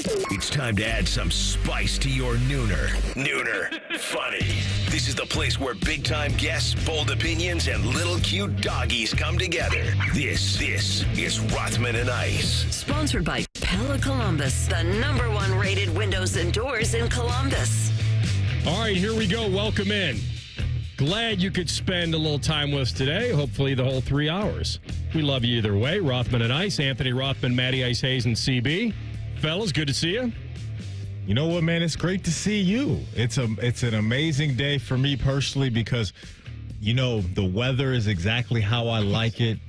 It's time to add some spice to your nooner. Nooner funny. This is the place where big-time guests, bold opinions, and little cute doggies come together. This is Rothman and Ice. Sponsored by Pella Columbus, the #1 rated windows and doors in Columbus. All right, here we go. Welcome in. Glad you could spend a little time with us today. Hopefully the whole 3 hours. We love you either way. Rothman and Ice, Anthony Rothman, Matty Ice Hayes, and CB. Fellas, good to see you. You know what, man? It's great to see you. It's an amazing day for me personally because, you know, the weather is exactly how I like it.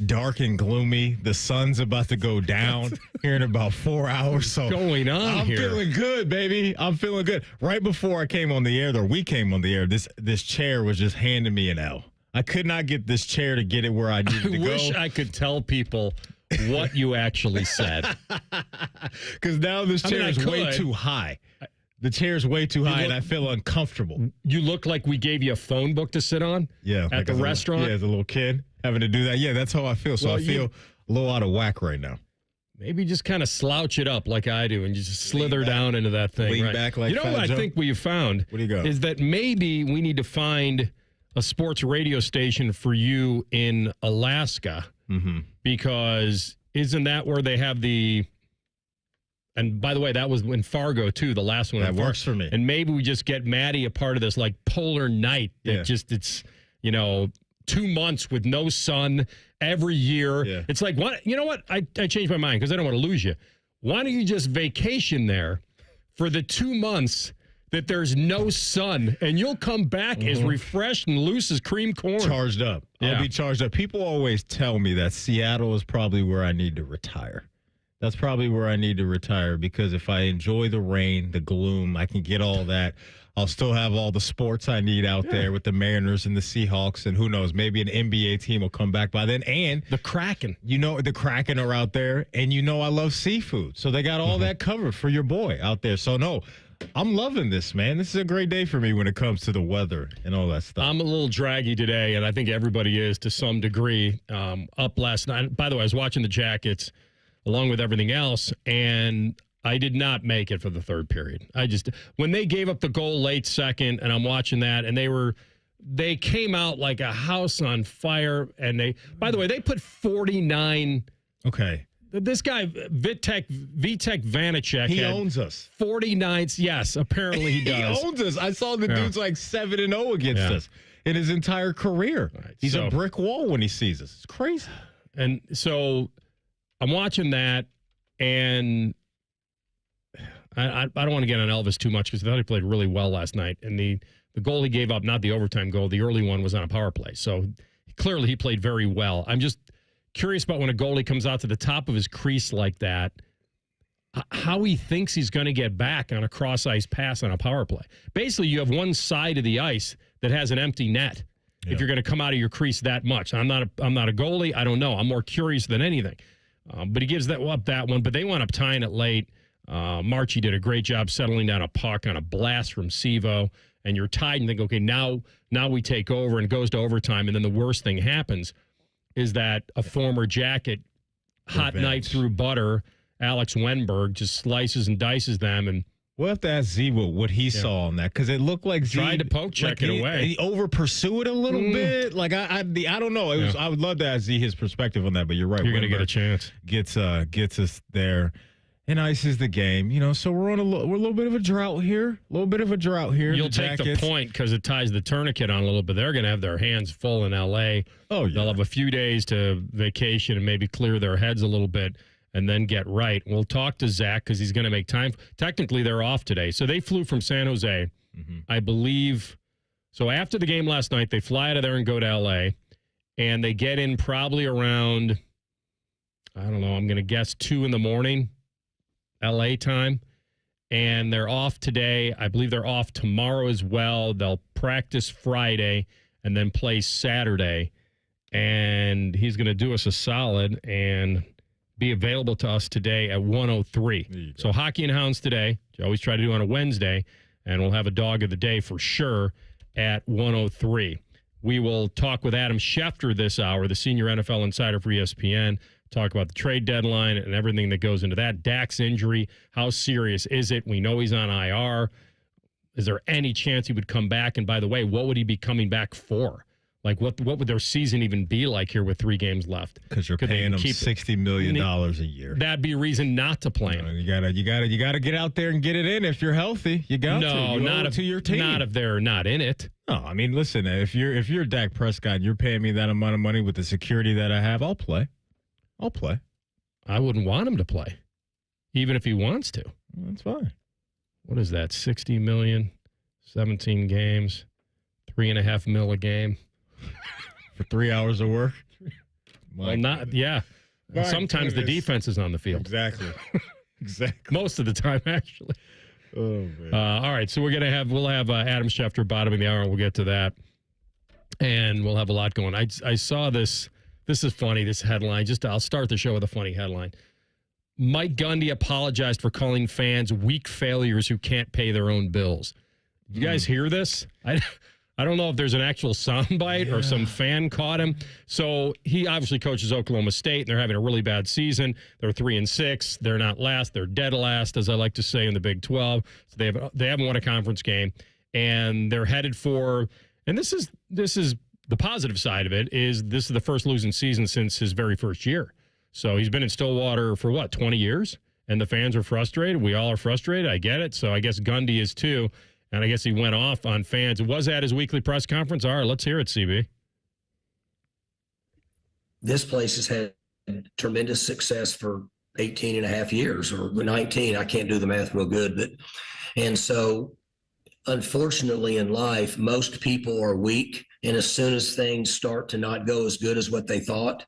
Dark and gloomy. The sun's about to go down here in about 4 hours. So going on I'm here? Feeling good, baby. I'm feeling good. Right before I came on the air, or we came on the air, this chair was just handing me an L. I could not get this chair to get it where I needed to go. I wish I could tell people what you actually said. Because now this chair is way too high. The chair's way too high, and I feel uncomfortable. You look like we gave you a phone book to sit on at like the restaurant. As a little kid, having to do that. Yeah, that's how I feel. So I feel a little out of whack right now. Maybe just kind of slouch it up like I do and just slither down into that thing. Lean back like you know what I think we found? What do you got? Is that maybe we need to find a sports radio station for you in Alaska. Mm-hmm. Because isn't that where they have the... And by the way, that was in Fargo, too, the last one. That works for me. And maybe we just get Maddie a part of this, like, polar night. That it's, 2 months with no sun every year. Yeah. It's like, what? You know what? I changed my mind because I don't want to lose you. Why don't you just vacation there for the 2 months that there's no sun, and you'll come back as refreshed and loose as cream corn. Charged up. Yeah. I'll be charged up. People always tell me that Seattle is probably where I need to retire. That's probably where I need to retire because if I enjoy the rain, the gloom, I can get all that. I'll still have all the sports I need out there with the Mariners and the Seahawks, and who knows, maybe an NBA team will come back by then. And the Kraken. You know, the Kraken are out there, and you know I love seafood. So they got all that covered for your boy out there. So, no, I'm loving this, man. This is a great day for me when it comes to the weather and all that stuff. I'm a little draggy today, and I think everybody is to some degree. Up last night. By the way, I was watching the Jackets along with everything else, and I did not make it for the third period. When they gave up the goal late second, and I'm watching that, and they came out like a house on fire, and by the way, they put 49. Okay. This guy, Vitek Vanacek, he owns us. 49. Yes, apparently he does. He owns us. I saw the dude's like 7-0 against us in his entire career. Right, he's a brick wall when he sees us. It's crazy. And so I'm watching that, and I don't want to get on Elvis too much because I thought he played really well last night. And the goal he gave up, not the overtime goal, the early one was on a power play. So clearly he played very well. I'm just curious about when a goalie comes out to the top of his crease like that, how he thinks he's going to get back on a cross-ice pass on a power play. Basically, you have one side of the ice that has an empty net if you're going to come out of your crease that much. I'm not a goalie. I don't know. I'm more curious than anything. But he gives that one. But they wound up tying it late. Marchie did a great job settling down a puck on a blast from Sevo. And you're tied and think, okay, now we take over and it goes to overtime. And then the worst thing happens is that a former Jacket, hot knife through butter, Alex Wenberg, just slices and dices them. And we'll have to ask Z what he saw on that because it looked like Z tried to poke check it away. He over pursue it a little bit. Like I don't know. I would love to ask Z his perspective on that, but you're right. You're going to get a chance. Gets us there. And ices the game, so we're a little bit of a drought here. You'll take the point because it ties the tourniquet on a little bit. They're going to have their hands full in L.A. Oh, yeah. They'll have a few days to vacation and maybe clear their heads a little bit and then get right. We'll talk to Zach because he's going to make time. Technically, they're off today. So they flew from San Jose, I believe. So after the game last night, they fly out of there and go to L.A. And they get in probably around, I don't know, I'm going to guess 2 a.m. L.A. time, and they're off today. I believe they're off tomorrow as well. They'll practice Friday and then play Saturday, and he's going to do us a solid and be available to us today at 1:03. So Hockey and Hounds today, you always try to do on a Wednesday, and we'll have a dog of the day for sure at 1:03. We will talk with Adam Schefter this hour, the senior NFL insider for ESPN, talk about the trade deadline and everything that goes into that. Dak's injury, how serious is it? We know he's on IR. Is there any chance he would come back? And by the way, what would he be coming back for? Like, what would their season even be like here with 3 games left? Because you're paying him $60 million a year. That'd be a reason not to play him. You gotta get out there and get it in if you're healthy. You got to. Not to your team. Not if they're not in it. No, I mean, listen. If you're Dak Prescott, and you're paying me that amount of money with the security that I have. I'll play. I wouldn't want him to play, even if he wants to. That's fine. What is that? $60 million, 17 games, $3.5 million a game. For 3 hours of work? Sometimes the defense is on the field. Exactly. Most of the time, actually. Oh, man. All right, so we'll have Adam Schefter bottom of the hour, and we'll get to that. And we'll have a lot going. I saw this. This is funny, this headline. I'll start the show with a funny headline. Mike Gundy apologized for calling fans weak failures who can't pay their own bills. You guys hear this? I don't know if there's an actual soundbite or some fan caught him. So he obviously coaches Oklahoma State, and they're having a really bad season. They're 3-6. They're not last. They're dead last, as I like to say, in the Big 12. So they haven't won a conference game, and they're headed for. And this is the positive side of it is this is the first losing season since his very first year. So he's been in Stillwater for 20 years, and the fans are frustrated. We all are frustrated. I get it. So I guess Gundy is too. And I guess he went off on fans. It was at his weekly press conference. All right, let's hear it, CB. This place has had tremendous success for 18 and a half years or 19. I can't do the math real good. And so, unfortunately, in life, most people are weak. And as soon as things start to not go as good as what they thought,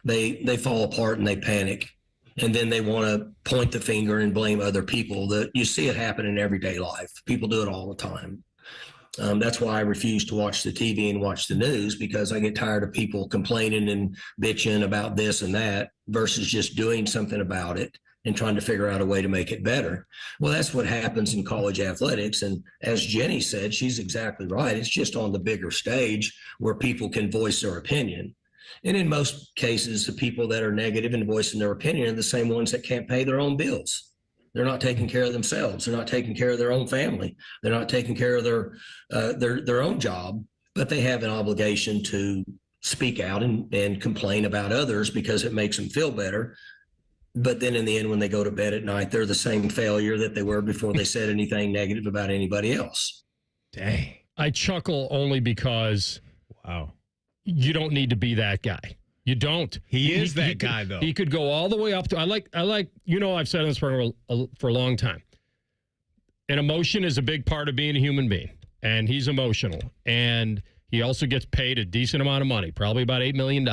they fall apart and they panic. And then they want to point the finger and blame other people. You see it happen in everyday life. People do it all the time. That's why I refuse to watch the TV and watch the news, because I get tired of people complaining and bitching about this and that versus just doing something about it and trying to figure out a way to make it better. Well, that's what happens in college athletics. And as Jenny said, she's exactly right. It's just on the bigger stage where people can voice their opinion. And in most cases, the people that are negative and voicing their opinion are the same ones that can't pay their own bills. They're not taking care of themselves. They're not taking care of their own family. They're not taking care of their own job, but they have an obligation to speak out and complain about others because it makes them feel better. But then in the end, when they go to bed at night, they're the same failure that they were before they said anything negative about anybody else. Dang. I chuckle only because, wow, you don't need to be that guy. You don't. He is that guy, though. He could go all the way up to. I like. I've said on this program for a long time. An emotion is a big part of being a human being, and he's emotional, and he also gets paid a decent amount of money, probably about $8 million.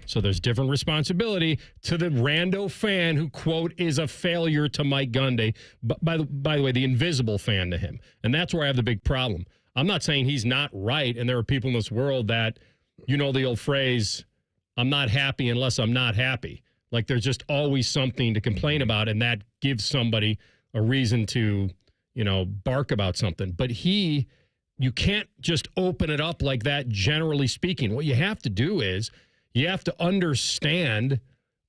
So there's different responsibility to the rando fan who, quote, is a failure to Mike Gundy. But by the way, the invisible fan to him, and that's where I have the big problem. I'm not saying he's not right, and there are people in this world that. You know the old phrase, I'm not happy unless I'm not happy. Like there's just always something to complain about, and that gives somebody a reason to, bark about something. But you can't just open it up like that, generally speaking. What you have to do is you have to understand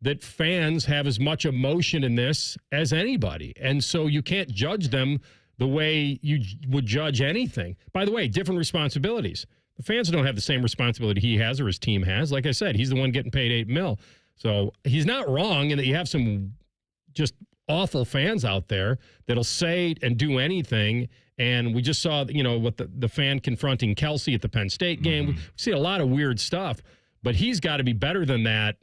that fans have as much emotion in this as anybody. And so you can't judge them the way you would judge anything. By the way, different responsibilities. The fans don't have the same responsibility he has or his team has. Like I said, he's the one getting paid $8 million. So he's not wrong in that you have some just awful fans out there that'll say and do anything. And we just saw, what the fan confronting Kelsey at the Penn State game. We see a lot of weird stuff. But he's got to be better than that,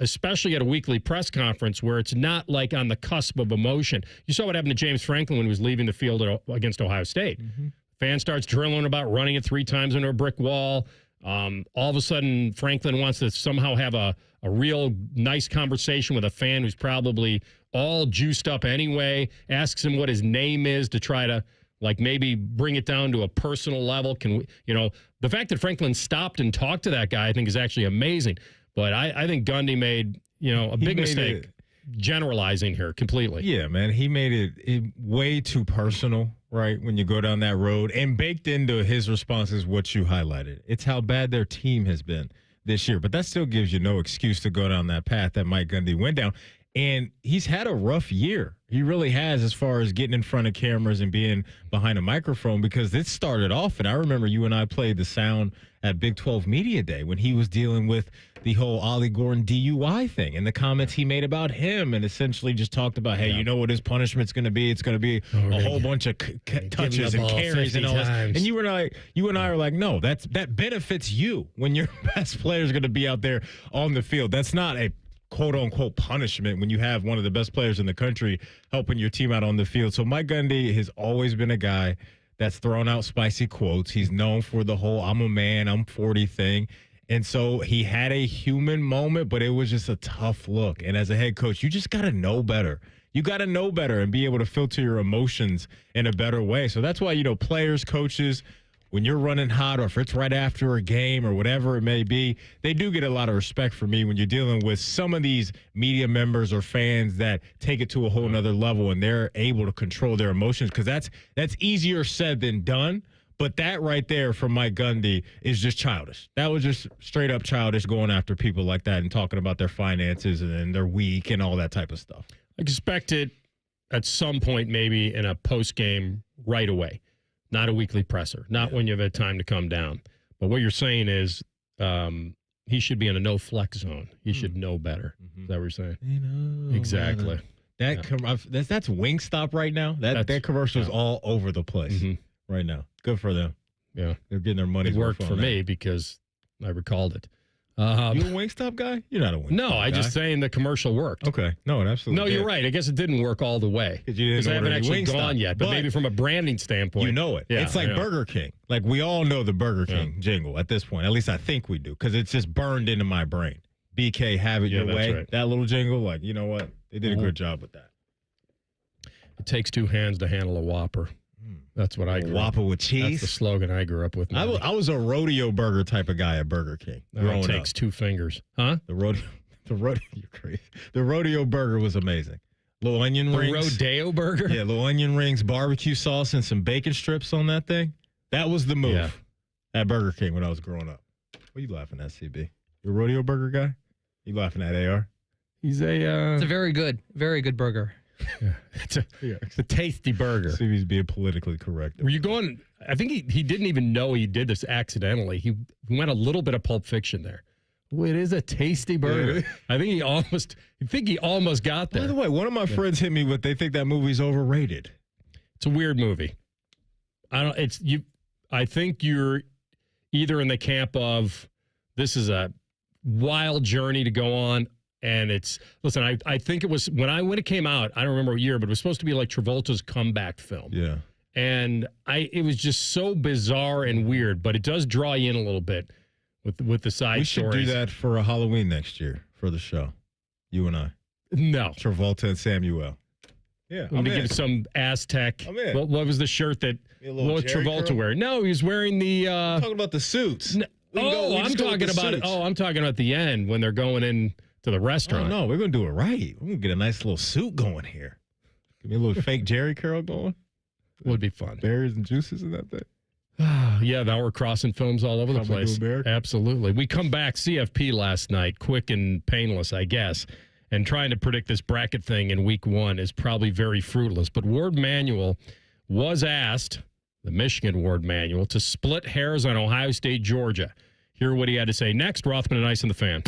especially at a weekly press conference where it's not like on the cusp of emotion. You saw what happened to James Franklin when he was leaving the field against Ohio State. Fan starts drilling about running it 3 times into a brick wall. All of a sudden, Franklin wants to somehow have a real nice conversation with a fan who's probably all juiced up anyway, asks him what his name is to try to, maybe bring it down to a personal level. The fact that Franklin stopped and talked to that guy, I think, is actually amazing. But I think Gundy made, a big mistake generalizing here completely. Yeah, man. He made it way too personal. Right, when you go down that road, and baked into his response is what you highlighted. It's how bad their team has been. this year. But that still gives you no excuse to go down that path that Mike Gundy went down. And he's had a rough year. He really has, as far as getting in front of cameras and being behind a microphone, because it started off, and I remember you and I played the sound at Big 12 Media Day when he was dealing with the whole Ollie Gordon DUI thing and the comments he made about him, and essentially just talked about, hey, you know what his punishment's going to be? It's going to be a whole bunch of touches and carries and all this. And you and I are like, no, that benefits you when your best player is going to be out there on the field. That's not a quote-unquote punishment when you have one of the best players in the country helping your team out on the field. So Mike Gundy has always been a guy that's thrown out spicy quotes. He's known for the whole I'm a man, I'm 40 thing. And so he had a human moment, but it was just a tough look. And as a head coach, you just got to know better. You got to know better and be able to filter your emotions in a better way. So that's why, players, coaches, when you're running hot or if it's right after a game or whatever it may be, they do get a lot of respect from me when you're dealing with some of these media members or fans that take it to a whole nother level and they're able to control their emotions, because that's easier said than done. But that right there from Mike Gundy is just childish. That was just straight up childish, going after people like that and talking about their finances and their week and all that type of stuff. I expect it at some point, maybe in a post game right away. Not a weekly presser, not when you've had time to come down. But what you're saying is he should be in a no-flex zone. He should know better. Mm-hmm. Is that what you're saying? Exactly. That's Wingstop right now. That commercial is all over the place right now. Good for them. Yeah. They're getting their money. It worked for me because I recalled it. You a Wingstop guy? You're not a Wingstop guy. No, I just saying the commercial worked. Okay. No, it absolutely did. You're right. I guess it didn't work all the way. Because I haven't actually gone yet. But maybe from a branding standpoint. You know it. Yeah, it's like Burger King. Like, we all know the Burger King jingle at this point. At least I think we do, because it's just burned into my brain. BK, have it your way. Right. That little jingle, like, you know what? They did a good job with that. It takes two hands to handle a Whopper. That's what I grew Whopper with cheese. That's the slogan I grew up with. I was a rodeo burger type of guy at Burger King. It takes two fingers. Huh? The rodeo, you're crazy. The rodeo burger was amazing. Little onion rings. The rodeo burger? Yeah, little onion rings, barbecue sauce, and some bacon strips on that thing. That was the move at Burger King when I was growing up. What are you laughing at, CB? You a rodeo burger guy? You laughing at AR? He's it's a very good burger. Yeah. It's a tasty burger. CB's being politically correct. Were you going? I think he didn't even know he did this accidentally. He went a little bit of Pulp Fiction there. Oh, it is a tasty burger. I think he almost got there. By the way, one of my friends hit me with, they think that movie's overrated. It's a weird movie. I think you're either in the camp of this is a wild journey to go on. And I think it was when it came out, I don't remember what year, but it was supposed to be like Travolta's comeback film. Yeah. And it was just so bizarre and weird, but it does draw you in a little bit with the side stories. We should do that for a Halloween next year for the show. You and I. No. Travolta and Samuel. Yeah. I'm going to give some Aztec. I'm in. What was the shirt that Travolta wearing? No, he was wearing the I'm talking about the suits. I'm talking about it. Oh, I'm talking about the end when they're going in to the restaurant. Oh, no, we're going to do it right. We're going to get a nice little suit going here. Give me a little fake Jerry curl going. Would be fun. Berries and juices in that thing. Yeah, now we're crossing films all over the place. Absolutely. We come back, CFP last night, quick and painless, I guess. And trying to predict this bracket thing in week one is probably very fruitless. But Warde Manuel was asked, the Michigan Warde Manuel, to split hairs on Ohio State, Georgia. Hear what he had to say next. Rothman and Ice and the Fan.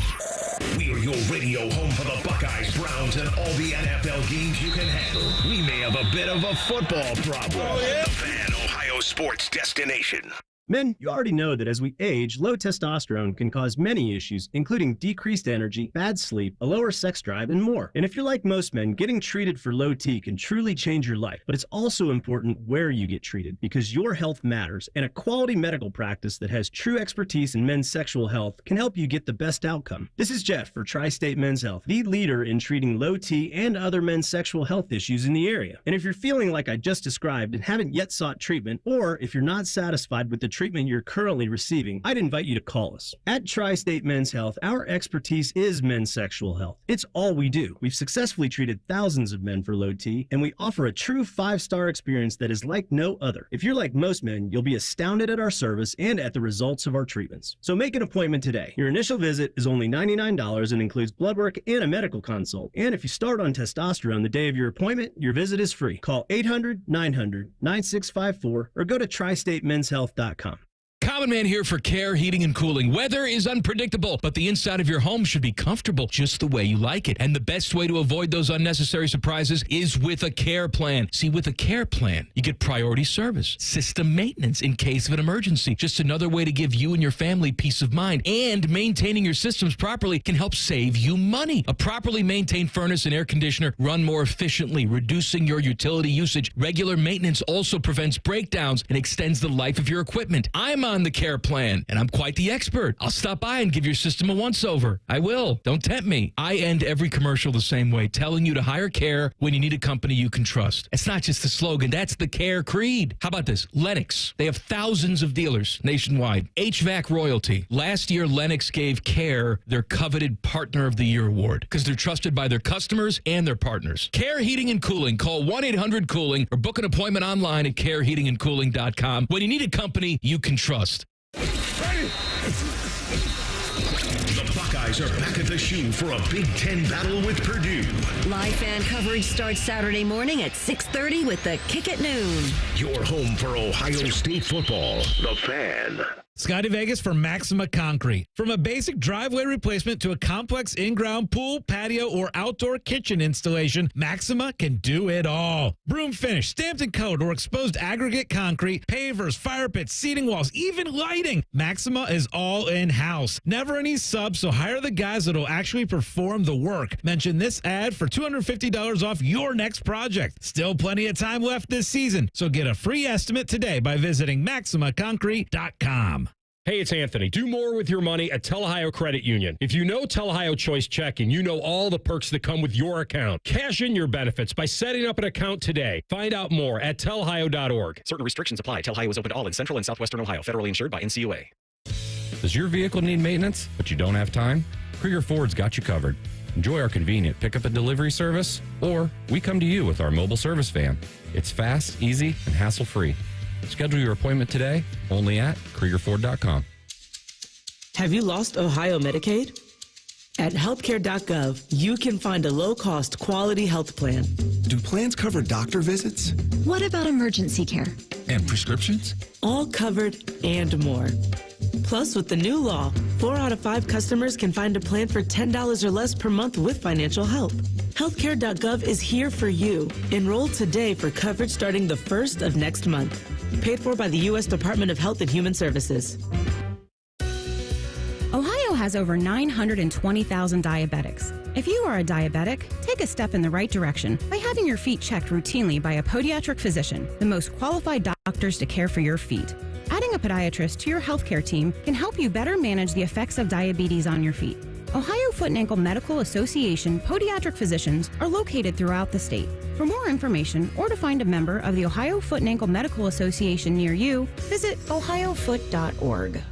We are your radio home for the Buckeyes, Browns, and all the NFL games you can handle. We may have a bit of a football problem. Oh, yeah? The Fan, Ohio sports destination. Men, you already know that as we age, low testosterone can cause many issues, including decreased energy, bad sleep, a lower sex drive, and more. And if you're like most men, getting treated for low T can truly change your life. But it's also important where you get treated, because your health matters, and a quality medical practice that has true expertise in men's sexual health can help you get the best outcome. This is Jeff for Tri-State Men's Health, the leader in treating low T and other men's sexual health issues in the area. And if you're feeling like I just described and haven't yet sought treatment, or if you're not satisfied with the treatment you're currently receiving, I'd invite you to call us. At Tri-State Men's Health, our expertise is men's sexual health. It's all we do. We've successfully treated thousands of men for low T, and we offer a true 5-star experience that is like no other. If you're like most men, you'll be astounded at our service and at the results of our treatments. So make an appointment today. Your initial visit is only $99 and includes blood work and a medical consult. And if you start on testosterone the day of your appointment, your visit is free. Call 800-900-9654 or go to tristatemenshealth.com. Common Man here for Care Heating and Cooling. Weather is unpredictable, but the inside of your home should be comfortable just the way you like it. And the best way to avoid those unnecessary surprises is with a care plan. See, with a care plan, you get priority service, system maintenance in case of an emergency. Just another way to give you and your family peace of mind. And maintaining your systems properly can help save you money. A properly maintained furnace and air conditioner run more efficiently, reducing your utility usage. Regular maintenance also prevents breakdowns and extends the life of your equipment. I'm on the care plan, and I'm quite the expert. I'll stop by and give your system a once-over. I will. Don't tempt me. I end every commercial the same way, telling you to hire Care when you need a company you can trust. It's not just the slogan. That's the Care creed. How about this? Lennox. They have thousands of dealers nationwide. HVAC royalty. Last year, Lennox gave Care their coveted Partner of the Year award because they're trusted by their customers and their partners. Care Heating and Cooling. Call 1-800-COOLING or book an appointment online at careheatingandcooling.com. When you need a company you can trust. The Buckeyes are back at the shoe for a Big Ten battle with Purdue. Live fan coverage starts Saturday morning at 6:30 with the Kick at noon. Your home for Ohio State football. The Fan. Scotty Vegas for Maxima Concrete. From a basic driveway replacement to a complex in-ground pool, patio, or outdoor kitchen installation, Maxima can do it all. Broom finish, stamped and coated, or exposed aggregate concrete, pavers, fire pits, seating walls, even lighting. Maxima is all in-house. Never any subs, so hire the guys that will actually perform the work. Mention this ad for $250 off your next project. Still plenty of time left this season, so get a free estimate today by visiting MaximaConcrete.com. Hey, it's Anthony. Do more with your money at Tel Ohio Credit Union. If you know Tel Ohio Choice Checking, you know all the perks that come with your account. Cash in your benefits by setting up an account today. Find out more at telohio.org. Certain restrictions apply. Tel Ohio is open to all in Central and Southwestern Ohio. Federally insured by NCUA. Does your vehicle need maintenance, but you don't have time? Krieger Ford's got you covered. Enjoy our convenient pickup and delivery service, or we come to you with our mobile service van. It's fast, easy, and hassle-free. Schedule your appointment today, only at KriegerFord.com. Have you lost Ohio Medicaid? At healthcare.gov, you can find a low-cost, quality health plan. Do plans cover doctor visits? What about emergency care? And prescriptions? All covered and more. Plus, with the new law, 4 out of 5 customers can find a plan for $10 or less per month with financial help. Healthcare.gov is here for you. Enroll today for coverage starting the 1st of next month. Paid for by the U.S. Department of Health and Human Services. Ohio has over 920,000 diabetics. If you are a diabetic, take a step in the right direction by having your feet checked routinely by a podiatric physician, the most qualified doctors to care for your feet. Adding a podiatrist to your healthcare team can help you better manage the effects of diabetes on your feet. Ohio Foot and Ankle Medical Association podiatric physicians are located throughout the state. For more information or to find a member of the Ohio Foot and Ankle Medical Association near you, visit ohiofoot.org.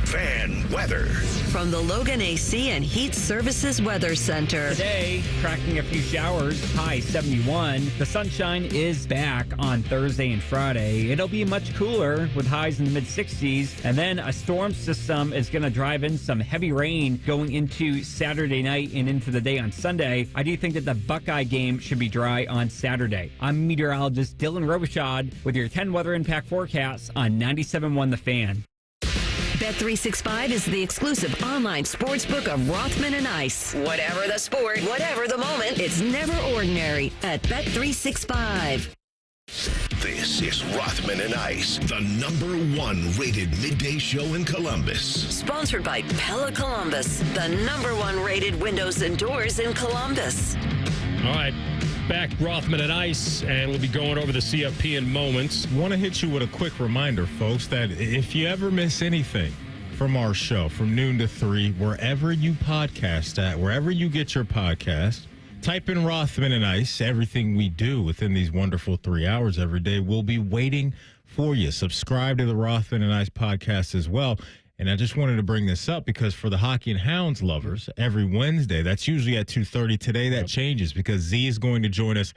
Fan weather. From the Logan AC and Heat Services Weather Center. Today, tracking a few showers, high 71. The sunshine is back on Thursday and Friday. It'll be much cooler with highs in the mid-60s. And then a storm system is going to drive in some heavy rain going into Saturday night and into the day on Sunday. I do think that the Buckeye game should be dry on Saturday. I'm meteorologist Dylan Robichaud with your 10 weather impact forecasts on 97.1 The Fan. Bet365 is the exclusive online sportsbook of Rothman and Ice. Whatever the sport, whatever the moment, it's never ordinary at Bet365. This is Rothman and Ice, the #1 rated midday show in Columbus. Sponsored by Pella Columbus, the #1 rated windows and doors in Columbus. All right. Back Rothman and Ice, and we'll be going over the CFP in moments. Want to hit you with a quick reminder, folks, that if you ever miss anything from our show from noon to 3, wherever you podcast at, wherever you get your podcast, Type in Rothman and Ice. Everything we do within these wonderful 3 hours every day will be waiting for you. Subscribe to the Rothman and Ice podcast as well. And I just wanted to bring this up because for the Hockey and Hounds lovers, every Wednesday, that's usually at 2:30. Today that changes because Z is going to join us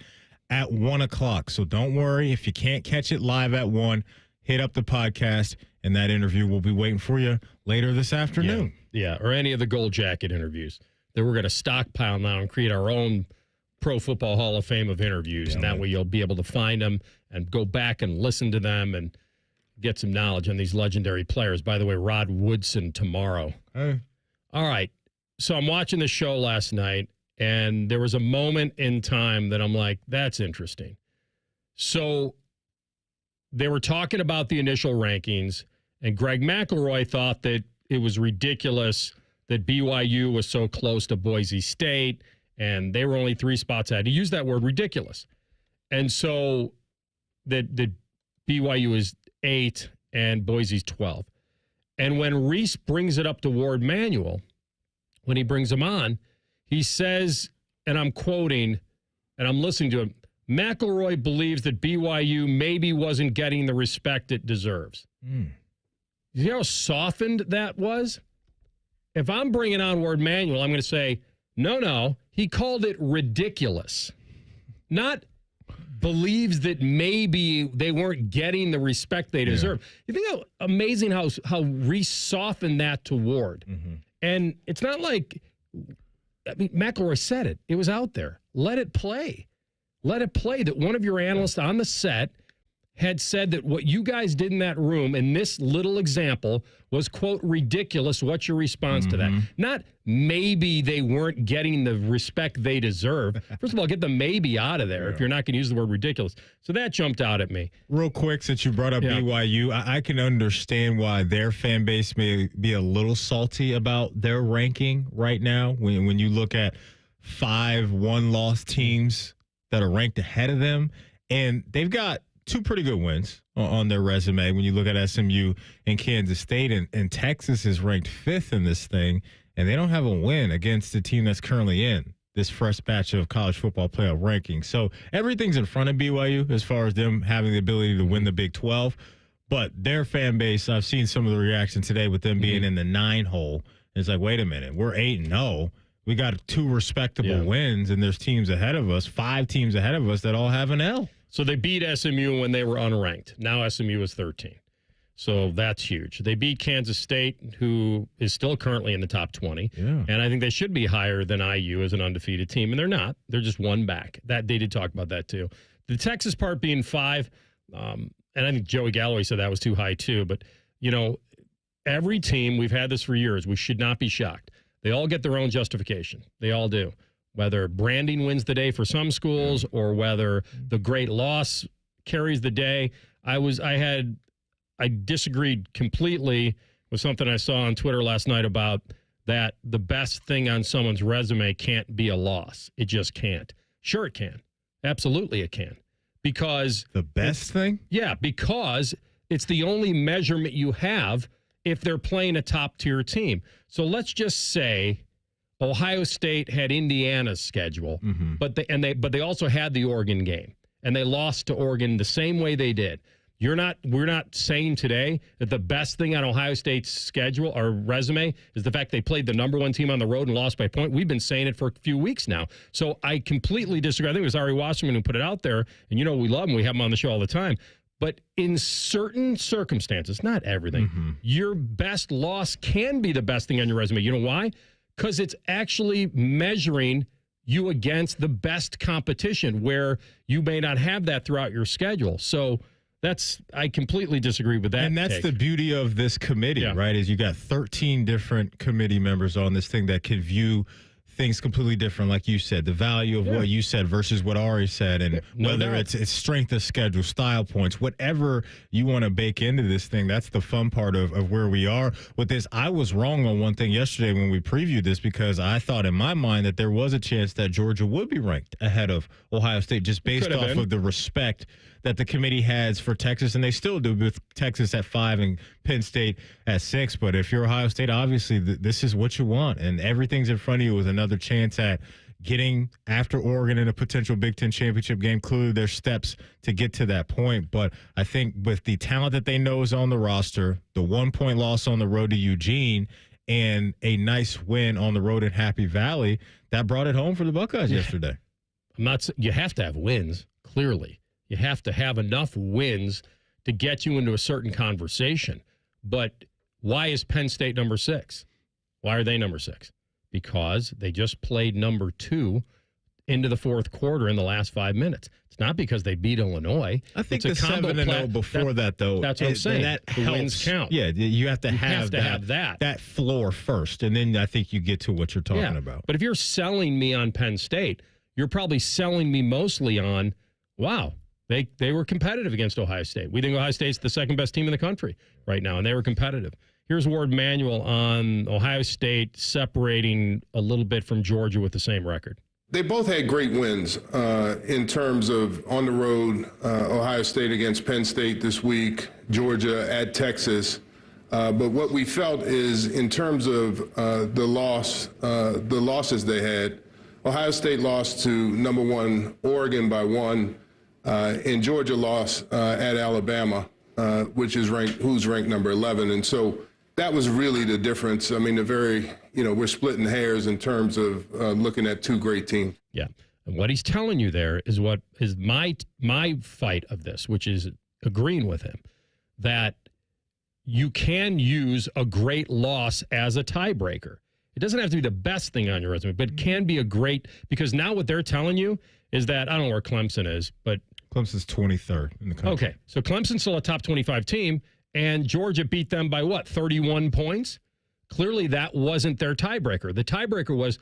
at 1 o'clock. So don't worry if you can't catch it live at 1, hit up the podcast, and that interview will be waiting for you later this afternoon. Yeah, or any of the Gold Jacket interviews that we're going to stockpile now and create our own Pro Football Hall of Fame of interviews. And that way you'll be able to find them and go back and listen to them and get some knowledge on these legendary players. By the way, Rod Woodson tomorrow. Hey. All right. So I'm watching the show last night, and there was a moment in time that I'm like, that's interesting. So they were talking about the initial rankings, and Greg McElroy thought that it was ridiculous that BYU was so close to Boise State, and they were only 3 spots ahead. He used that word, ridiculous. And so that BYU is 8 and Boise's 12. And when Reese brings it up to Warde Manuel, when he brings him on, he says, and I'm quoting, and I'm listening to him, McElroy believes that BYU maybe wasn't getting the respect it deserves. You see how softened that was? If I'm bringing on Warde Manuel, I'm going to say, no, he called it ridiculous. Not believes that maybe they weren't getting the respect they deserve. You think how amazing how Reese softened that to Warde. And it's not like, I mean, McElroy said it. It was out there. Let it play. Let it play. That one of your analysts on the set had said that what you guys did in that room in this little example was, quote, ridiculous. What's your response to that? Not maybe they weren't getting the respect they deserve. First of all, get the maybe out of there if you're not going to use the word ridiculous. So that jumped out at me. Real quick, since you brought up BYU, I can understand why their fan base may be a little salty about their ranking right now. When you look at 5 one-loss teams that are ranked ahead of them, and they've got 2 pretty good wins on their resume when you look at SMU and Kansas State, and Texas is ranked 5th in this thing, and they don't have a win against the team that's currently in this fresh batch of college football playoff rankings. So everything's in front of BYU as far as them having the ability to win the Big 12, but their fan base, I've seen some of the reaction today with them being in the 9 hole. It's like, wait a minute, we're 8-0. We got 2 respectable wins, and there's teams ahead of us, 5 teams ahead of us that all have an L. So they beat SMU when they were unranked. Now SMU is 13. So that's huge. They beat Kansas State, who is still currently in the top 20. And I think they should be higher than IU as an undefeated team. And they're not. They're just 1 back. That they did talk about that, too. The Texas part being 5, and I think Joey Galloway said that was too high, too. But, you know, every team, we've had this for years. We should not be shocked. They all get their own justification. They all do. Whether branding wins the day for some schools or whether the great loss carries the day. I disagreed completely with something I saw on Twitter last night about that the best thing on someone's resume can't be a loss. It just can't. Sure it can. Absolutely it can. Because the best thing? Yeah, because it's the only measurement you have if they're playing a top-tier team. So let's just say Ohio State had Indiana's schedule, but they also had the Oregon game, and they lost to Oregon the same way they did. We're not saying today that the best thing on Ohio State's schedule or resume is the fact they played the number 1 team on the road and lost by a point. We've been saying it for a few weeks now. So I completely disagree. I think it was Ari Wasserman who put it out there, and you know we love him. We have him on the show all the time. But in certain circumstances, not everything, your best loss can be the best thing on your resume. You know why? Because it's actually measuring you against the best competition where you may not have that throughout your schedule. So I completely disagree with that. And that's the beauty of this committee, right? Is you got 13 different committee members on this thing that can view things completely different, like you said, the value of what you said versus what Ari said, and whether it's strength of schedule, style points, whatever you want to bake into this thing. That's the fun part of where we are with this. I was wrong on one thing yesterday when we previewed this because I thought in my mind that there was a chance that Georgia would be ranked ahead of Ohio State just based off of the respect that the committee has for Texas, and they still do with Texas at 5 and Penn State at 6. But if you're Ohio State, obviously this is what you want, and everything's in front of you with another chance at getting after Oregon in a potential Big Ten championship game. Clearly, there's steps to get to that point. But I think with the talent that they know is on the roster, the 1-point loss on the road to Eugene, and a nice win on the road in Happy Valley, that brought it home for the Buckeyes yesterday. You have to have wins, clearly. You have to have enough wins to get you into a certain conversation. But why is Penn State number 6? Why are they number 6? Because they just played number 2 into the fourth quarter in the last 5 minutes. It's not because they beat Illinois. I think the 7-0 before that, though. That's what I'm saying. That the helps. Wins count. Yeah, you have to have that floor first, and then I think you get to what you're talking about. But if you're selling me on Penn State, you're probably selling me mostly on, wow, they were competitive against Ohio State. We think Ohio State's the second best team in the country right now, and they were competitive. Here's Warde Manuel on Ohio State separating a little bit from Georgia with the same record. They both had great wins in terms of on the road, Ohio State against Penn State this week, Georgia at Texas. But what we felt is in terms of the losses they had, Ohio State lost to number 1 Oregon by 1, and Georgia lost at Alabama, who's ranked number 11. And so that was really the difference. I mean, we're splitting hairs in terms of looking at 2 great teams. Yeah. And what he's telling you there is what is my fight of this, which is agreeing with him, that you can use a great loss as a tiebreaker. It doesn't have to be the best thing on your resume, but it can be a great, because now what they're telling you is that, I don't know where Clemson is, but Clemson's 23rd in the country. Okay. So Clemson's still a top 25 team, and Georgia beat them by what, 31 points? Clearly that wasn't their tiebreaker. The tiebreaker was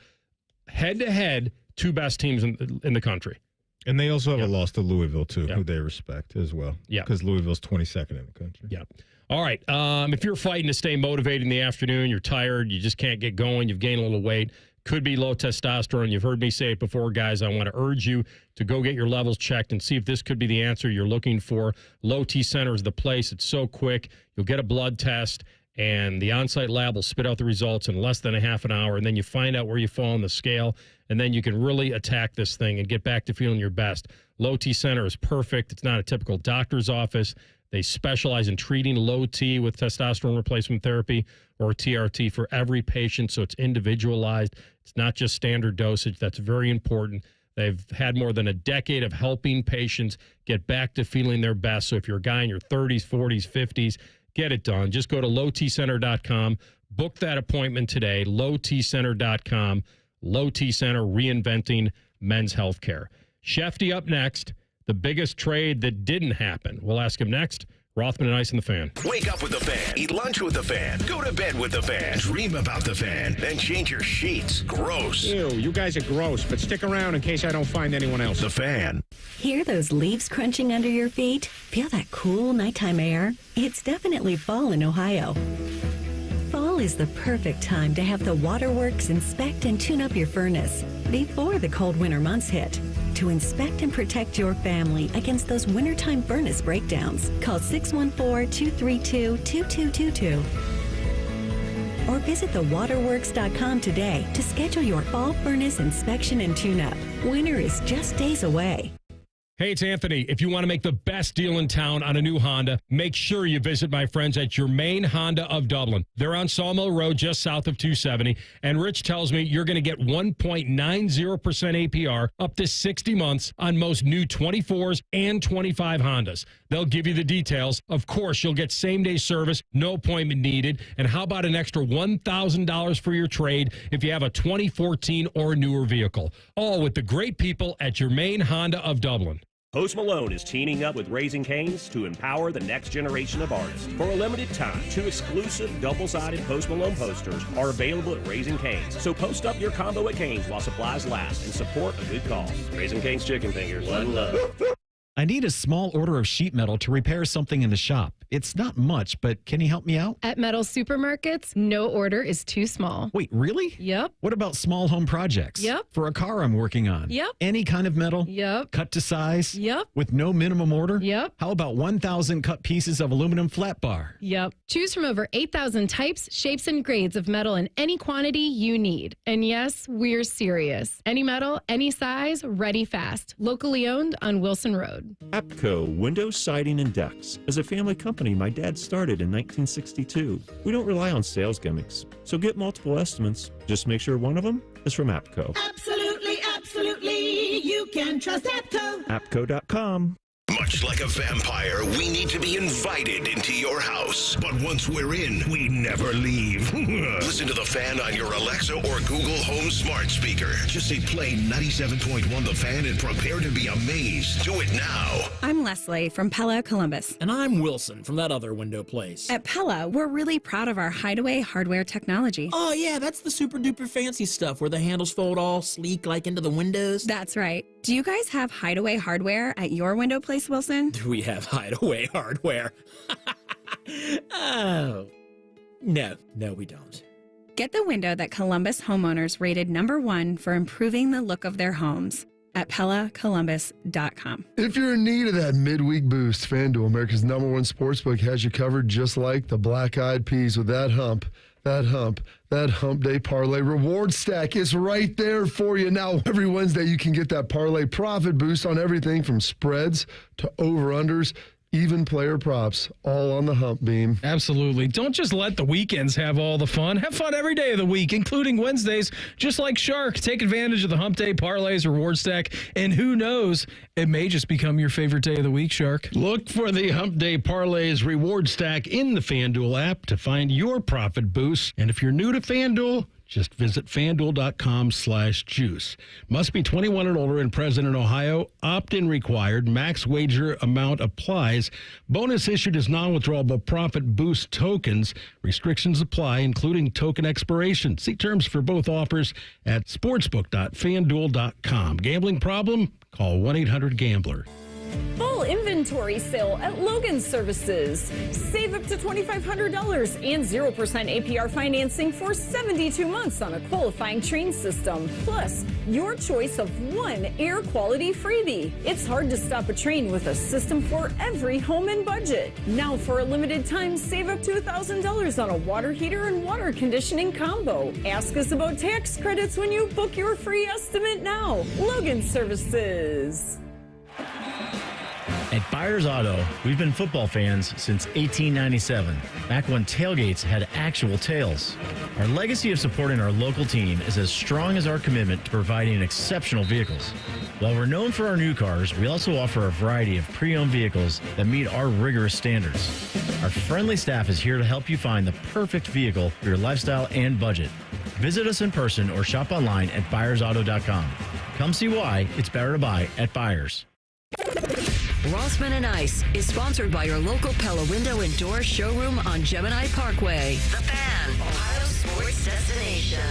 head-to-head 2 best teams in the country. And they also have a loss to Louisville, too, who they respect as well. Yeah. Because Louisville's 22nd in the country. Yeah. All right. If you're fighting to stay motivated in the afternoon, you're tired, you just can't get going, you've gained a little weight, could be low testosterone. You've heard me say it before, guys. I want to urge you to go get your levels checked and see if this could be the answer you're looking for. Low T Center is the place. It's so quick. You'll get a blood test, and the on-site lab will spit out the results in less than a half an hour, and then you find out where you fall on the scale, and then you can really attack this thing and get back to feeling your best. Low T Center is perfect. It's not a typical doctor's office. They specialize in treating low T with testosterone replacement therapy or TRT for every patient, so it's individualized. It's not just standard dosage. That's very important. They've had more than a decade of helping patients get back to feeling their best. So if you're a guy in your 30s, 40s, 50s, get it done. Just go to lowtcenter.com. Book that appointment today, lowtcenter.com. Low T Center, reinventing men's health care. Schefty up next. The biggest trade that didn't happen. We'll ask him next. Rothman and Ice and the Fan. Wake up with the Fan. Eat lunch with the Fan. Go to bed with the Fan. Dream about the Fan. Then change your sheets. Gross. Ew, you guys are gross, but stick around in case I don't find anyone else. The Fan. Hear those leaves crunching under your feet? Feel that cool nighttime air? It's definitely fall in Ohio. Fall is the perfect time to have the Waterworks inspect and tune up your furnace before the cold winter months hit. To inspect and protect your family against those wintertime furnace breakdowns, call 614-232-2222. Or visit thewaterworks.com today to schedule your fall furnace inspection and tune-up. Winter is just days away. Hey, it's Anthony. If you want to make the best deal in town on a new Honda, make sure you visit my friends at Germain Honda of Dublin. They're on Sawmill Road, just south of 270. And Rich tells me you're going to get 1.90% APR up to 60 months on most new 24s and 25 Hondas. They'll give you the details. Of course, you'll get same-day service, no appointment needed. And how about an extra $1,000 for your trade if you have a 2014 or newer vehicle? All with the great people at Germain Honda of Dublin. Post Malone is teaming up with Raising Cane's to empower the next generation of artists. For a limited time, 2 exclusive double-sided Post Malone posters are available at Raising Cane's. So post up your combo at Cane's while supplies last and support a good cause. Raising Cane's Chicken Fingers. One love. I need a small order of sheet metal to repair something in the shop. It's not much, but can you help me out? At Metal Supermarkets, no order is too small. Wait, really? Yep. What about small home projects? Yep. For a car I'm working on? Yep. Any kind of metal? Yep. Cut to size? Yep. With no minimum order? Yep. How about 1,000 cut pieces of aluminum flat bar? Yep. Choose from over 8,000 types, shapes, and grades of metal in any quantity you need. And yes, we're serious. Any metal, any size, ready fast. Locally owned on Wilson Road. APCO Windows, Siding, and Decks. As a family company, my dad started in 1962. We don't rely on sales gimmicks, so get multiple estimates. Just make sure one of them is from APCO. Absolutely, absolutely. You can trust APCO. APCO.com. Much like a vampire, we need to be invited into your house. But once we're in, we never leave. Listen to The Fan on your Alexa or Google Home smart speaker. Just say play 97.1 The Fan and prepare to be amazed. Do it now. I'm Leslie from Pella, Columbus. And I'm Wilson from that other window place. At Pella, we're really proud of our hideaway hardware technology. Oh, yeah, that's the super duper fancy stuff where the handles fold all sleek like into the windows. That's right. Do you guys have hideaway hardware at your window place, Wilson? Do we have hideaway hardware? Oh, no, we don't. Get the window that Columbus homeowners rated #1 for improving the look of their homes at PellaColumbus.com. If you're in need of that midweek boost, FanDuel, America's #1 sportsbook, has you covered just like the Black Eyed Peas with that hump day parlay reward stack is right there for you. Now, every Wednesday, you can get that parlay profit boost on everything from spreads to over-unders, even player props, all on the hump beam. Absolutely. Don't just let the weekends have all the fun. Have fun every day of the week, including Wednesdays, just like Shark. Take advantage of the Hump Day Parlays Reward Stack, and who knows, it may just become your favorite day of the week, Shark. Look for the Hump Day Parlays Reward Stack in the FanDuel app to find your profit boost. And if you're new to FanDuel, just visit FanDuel.com/juice. Must be 21 and older and present in Ohio. Opt-in required. Max wager amount applies. Bonus issued as non-withdrawable profit boost tokens. Restrictions apply, including token expiration. See terms for both offers at sportsbook.fanduel.com. Gambling problem? Call 1-800-GAMBLER. Full inventory sale at Logan Services. Save up to $2,500 and 0% APR financing for 72 months on a qualifying train system. Plus, your choice of one air quality freebie. It's hard to stop a train with a system for every home and budget. Now, for a limited time, save up to $1,000 on a water heater and water conditioning combo. Ask us about tax credits when you book your free estimate now. Logan Services. At Byers Auto, we've been football fans since 1897, back when tailgates had actual tails. Our legacy of supporting our local team is as strong as our commitment to providing exceptional vehicles. While we're known for our new cars, we also offer a variety of pre-owned vehicles that meet our rigorous standards. Our friendly staff is here to help you find the perfect vehicle for your lifestyle and budget. Visit us in person or shop online at buyersauto.com. Come see why it's better to buy at Byers. Rothman and Ice is sponsored by your local Pella Window and Door showroom on Gemini Parkway. The Fan, Ohio sports destination.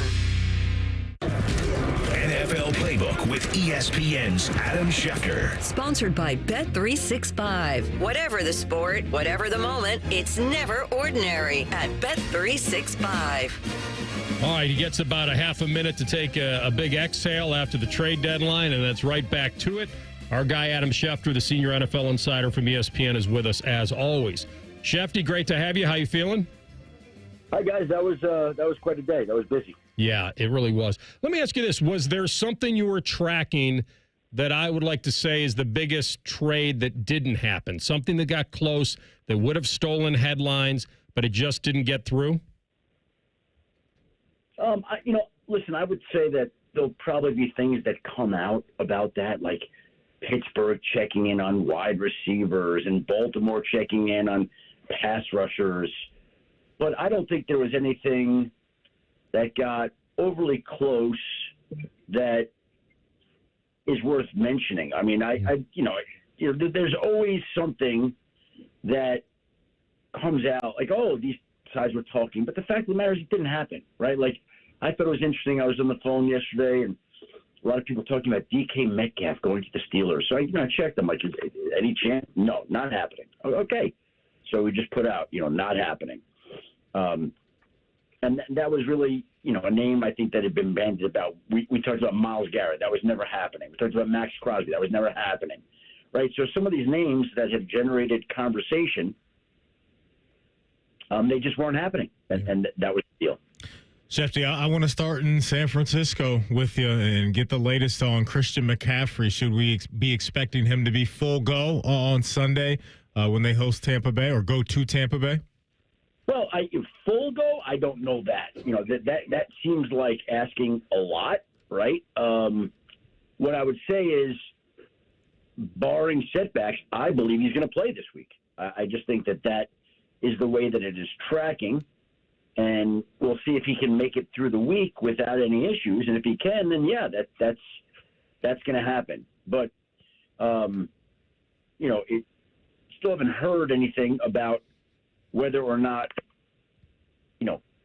NFL Playbook with ESPN's Adam Schefter. Sponsored by Bet365. Whatever the sport, whatever the moment, it's never ordinary at Bet365. All right, he gets about a half a minute to take a big exhale after the trade deadline, and that's right back to it. Our guy, Adam Schefter, the senior NFL insider from ESPN, is with us as always. Schefty, great to have you. How you feeling? Hi, guys. That was quite a day. That was busy. Yeah, it really was. Let me ask you this. Was there something you were tracking that I would like to say is the biggest trade that didn't happen? Something that got close, that would have stolen headlines, but it just didn't get through? Listen, I would say that there'll probably be things that come out about that, like Pittsburgh checking in on wide receivers and Baltimore checking in on pass rushers. But I don't think there was anything that got overly close that is worth mentioning. I mean, there's always something that comes out like, oh, these guys were talking. But the fact of the matter is it didn't happen, right? Like, I thought it was interesting. I was on the phone yesterday, and a lot of people talking about DK Metcalf going to the Steelers. So I checked. I'm like, any chance? No, not happening. Okay. So we just put out, not happening. And that was really, a name I think that had been bandied about. We talked about Myles Garrett. That was never happening. We talked about Max Crosby. That was never happening. Right? So some of these names that have generated conversation, they just weren't happening. And that was the deal. Schefter, I want to start in San Francisco with you and get the latest on Christian McCaffrey. Should we be expecting him to be full go on Sunday when they host Tampa Bay or go to Tampa Bay? Well, full go, I don't know that. That seems like asking a lot, right? What I would say is, barring setbacks, I believe he's going to play this week. I just think that is the way that it is tracking. And we'll see if he can make it through the week without any issues. And if he can, then yeah, that's going to happen. But still haven't heard anything about whether or not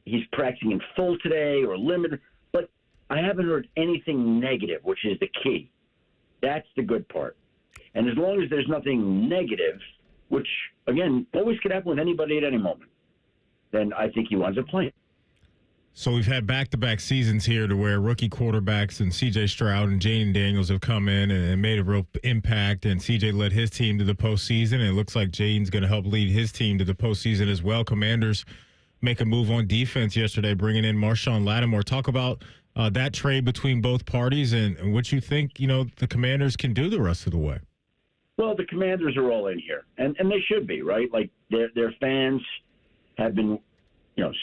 he's practicing in full today or limited. But I haven't heard anything negative, which is the key. That's the good part. And as long as there's nothing negative, which again always could happen with anybody at any moment, then I think he winds up playing. So we've had back-to-back seasons here to where rookie quarterbacks and C.J. Stroud and Jaden Daniels have come in and made a real impact, and C.J. led his team to the postseason, and it looks like Jaden's going to help lead his team to the postseason as well. Commanders make a move on defense yesterday, bringing in Marshawn Lattimore. Talk about that trade between both parties and what you think, the Commanders can do the rest of the way. Well, the Commanders are all in here, and they should be, right? Like, their fans have been,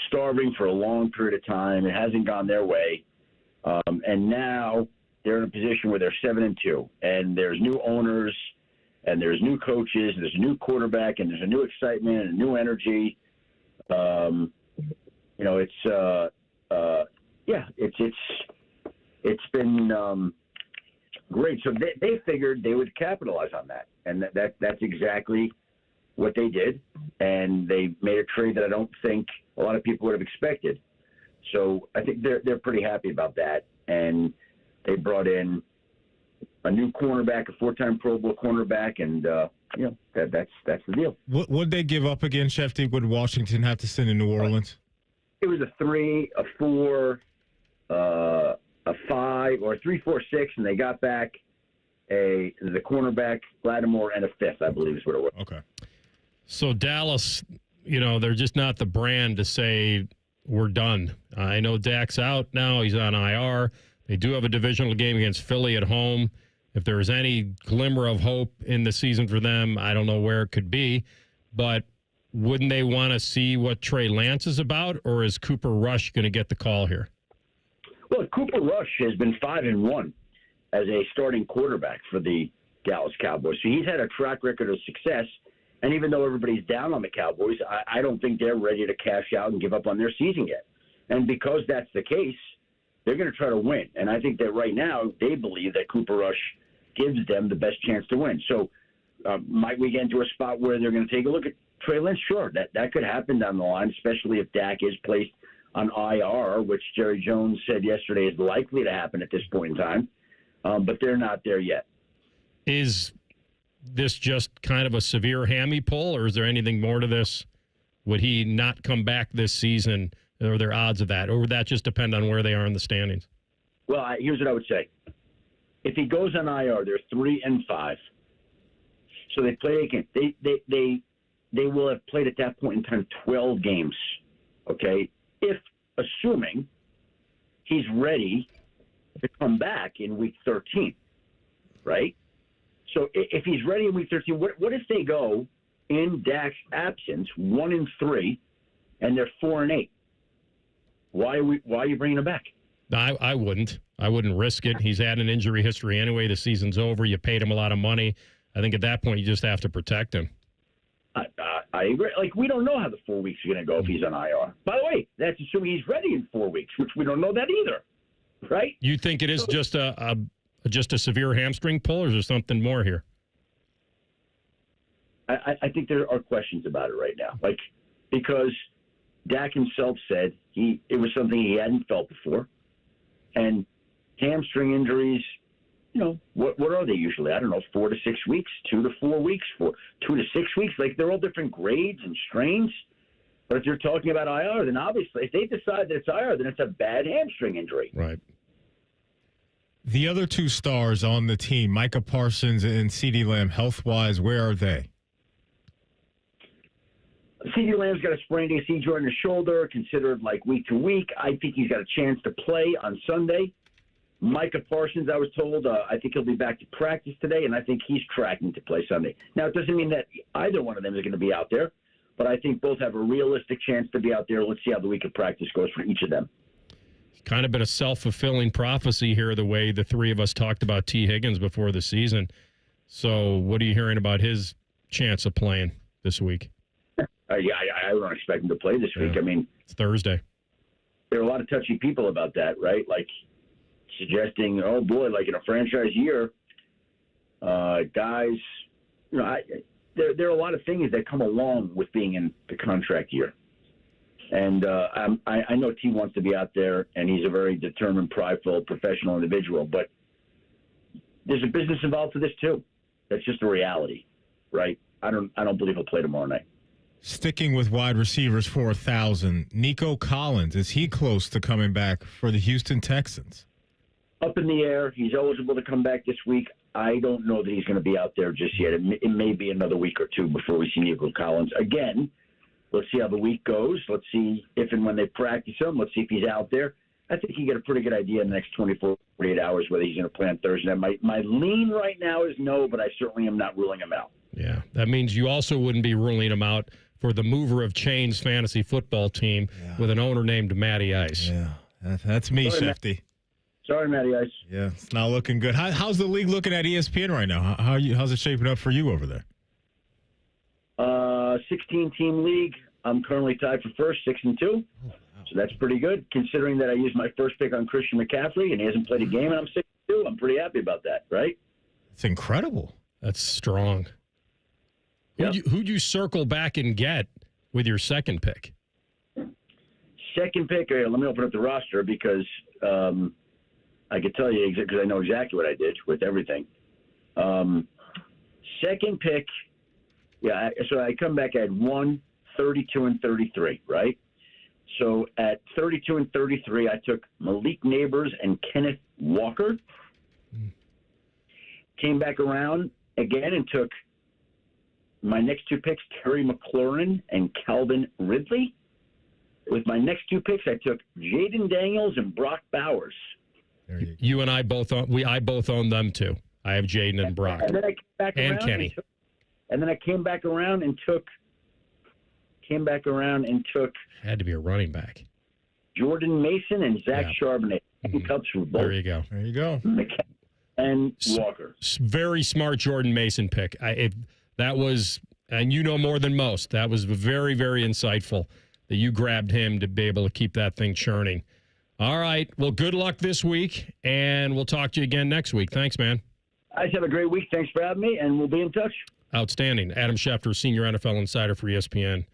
starving for a long period of time. It hasn't gone their way. And now they're in a position where they're 7-2, and there's new owners, and there's new coaches, and there's a new quarterback, and there's a new excitement and a new energy. It's been great. So they figured they would capitalize on that, and that's exactly what they did, and they made a trade that I don't think a lot of people would have expected. So I think they're pretty happy about that, and they brought in a new cornerback, a 4-time Pro Bowl cornerback, and that's the deal. What would they give up again, Schefter? Would Washington have to send in New Orleans? It was a 3, a 4, a 5, or a 3, 4, 6, and they got back the cornerback, Lattimore, and a 5th, I believe is what it was. Okay. So Dallas, they're just not the brand to say we're done. I know Dak's out now. He's on IR. They do have a divisional game against Philly at home. If there is any glimmer of hope in the season for them, I don't know where it could be. But wouldn't they want to see what Trey Lance is about, or is Cooper Rush going to get the call here? Well, Cooper Rush has been 5-1 as a starting quarterback for the Dallas Cowboys. So he's had a track record of success. And even though everybody's down on the Cowboys, I don't think they're ready to cash out and give up on their season yet. And because that's the case, they're going to try to win. And I think that right now they believe that Cooper Rush gives them the best chance to win. So might we get into a spot where they're going to take a look at Trey Lance? Sure, that could happen down the line, especially if Dak is placed on IR, which Jerry Jones said yesterday is likely to happen at this point in time. But they're not there yet. Is this just kind of a severe hammy pull, or is there anything more to this? Would he not come back this season? Are there odds of that? Or would that just depend on where they are in the standings? Well, here's what I would say. If he goes on IR, they're 3-5. So they play again. They will have played at that point in time 12 games. Okay? Assuming he's ready to come back in week 13, right? So if he's ready in week 13, what if they go in Dak's absence 1-3 and they're 4-8? Why are you bringing him back? I wouldn't. I wouldn't risk it. He's had an injury history anyway. The season's over. You paid him a lot of money. I think at that point you just have to protect him. I agree. Like, we don't know how the 4 weeks are going to go if he's on IR. By the way, that's assuming he's ready in 4 weeks, which we don't know that either, right? You think it is just a severe hamstring pull, or is there something more here? I think there are questions about it right now, because Dak himself said it was something he hadn't felt before, and hamstring injuries, what are they usually? I don't know, 4 to 6 weeks, 2 to 4 weeks, 2 to 6 weeks. Like, they're all different grades and strains. But if you're talking about IR, then obviously if they decide that it's IR, then it's a bad hamstring injury. Right. The other two stars on the team, Micah Parsons and CeeDee Lamb, health-wise, where are they? CeeDee Lamb's got a sprained AC joint in his shoulder, considered like week to week. I think he's got a chance to play on Sunday. Micah Parsons, I was told, I think he'll be back to practice today, and I think he's tracking to play Sunday. Now, it doesn't mean that either one of them is going to be out there, but I think both have a realistic chance to be out there. Let's see how the week of practice goes for each of them. It's kind of been a self-fulfilling prophecy here, the way the three of us talked about T. Higgins before the season. So what are you hearing about his chance of playing this week? I don't expect him to play this week. I mean, it's Thursday. There are a lot of touchy people about that, right? Like suggesting, oh boy, like in a franchise year, guys, there are a lot of things that come along with being in the contract year. And I know T wants to be out there, and he's a very determined, prideful, professional individual. But there's a business involved to this too. That's just a reality, right? I don't believe he'll play tomorrow night. Sticking with wide receivers for 1,000, Nico Collins, is he close to coming back for the Houston Texans? Up in the air. He's eligible to come back this week. I don't know that he's going to be out there just yet. It may be another week or two before we see Nico Collins. Again, let's see how the week goes. Let's see if and when they practice him. Let's see if he's out there. I think you get a pretty good idea in the next 24, 48 hours whether he's going to play on Thursday. My lean right now is no, but I certainly am not ruling him out. Yeah, that means you also wouldn't be ruling him out for the mover of chains fantasy football team with an owner named Matty Ice. Yeah, that's me, Shefty. Sorry, Matty Ice. Yeah, it's not looking good. How's the league looking at ESPN right now? How's it shaping up for you over there? 16-team league. I'm currently tied for first, 6-2. So that's pretty good, considering that I used my first pick on Christian McCaffrey and he hasn't played a game, and I'm 6-2. I'm pretty happy about that, right? It's incredible. That's strong. Yep. Who'd you circle back and get with your second pick? Second pick, let me open up the roster because I could tell you because I know exactly what I did with everything. Second pick, so I come back at 1, 32, and 33, right? So at 32 and 33, I took Malik Neighbors and Kenneth Walker. Came back around again and took my next two picks, Terry McLaurin and Calvin Ridley. With my next two picks, I took Jaden Daniels and Brock Bowers. You and I both own. I both own them too. I have Jaden and Brock, and then I came back and Kenny. And then I came back around and took. Had to be a running back. Jordan Mason and Zach Charbonnet. Cups for both. There you go. And Walker. Very smart Jordan Mason pick. That was, and you know more than most, that was very, very insightful that you grabbed him to be able to keep that thing churning. All right. Well, good luck this week, and we'll talk to you again next week. Thanks, man. Guys, have a great week. Thanks for having me, and we'll be in touch. Outstanding. Adam Schefter, senior NFL insider for ESPN.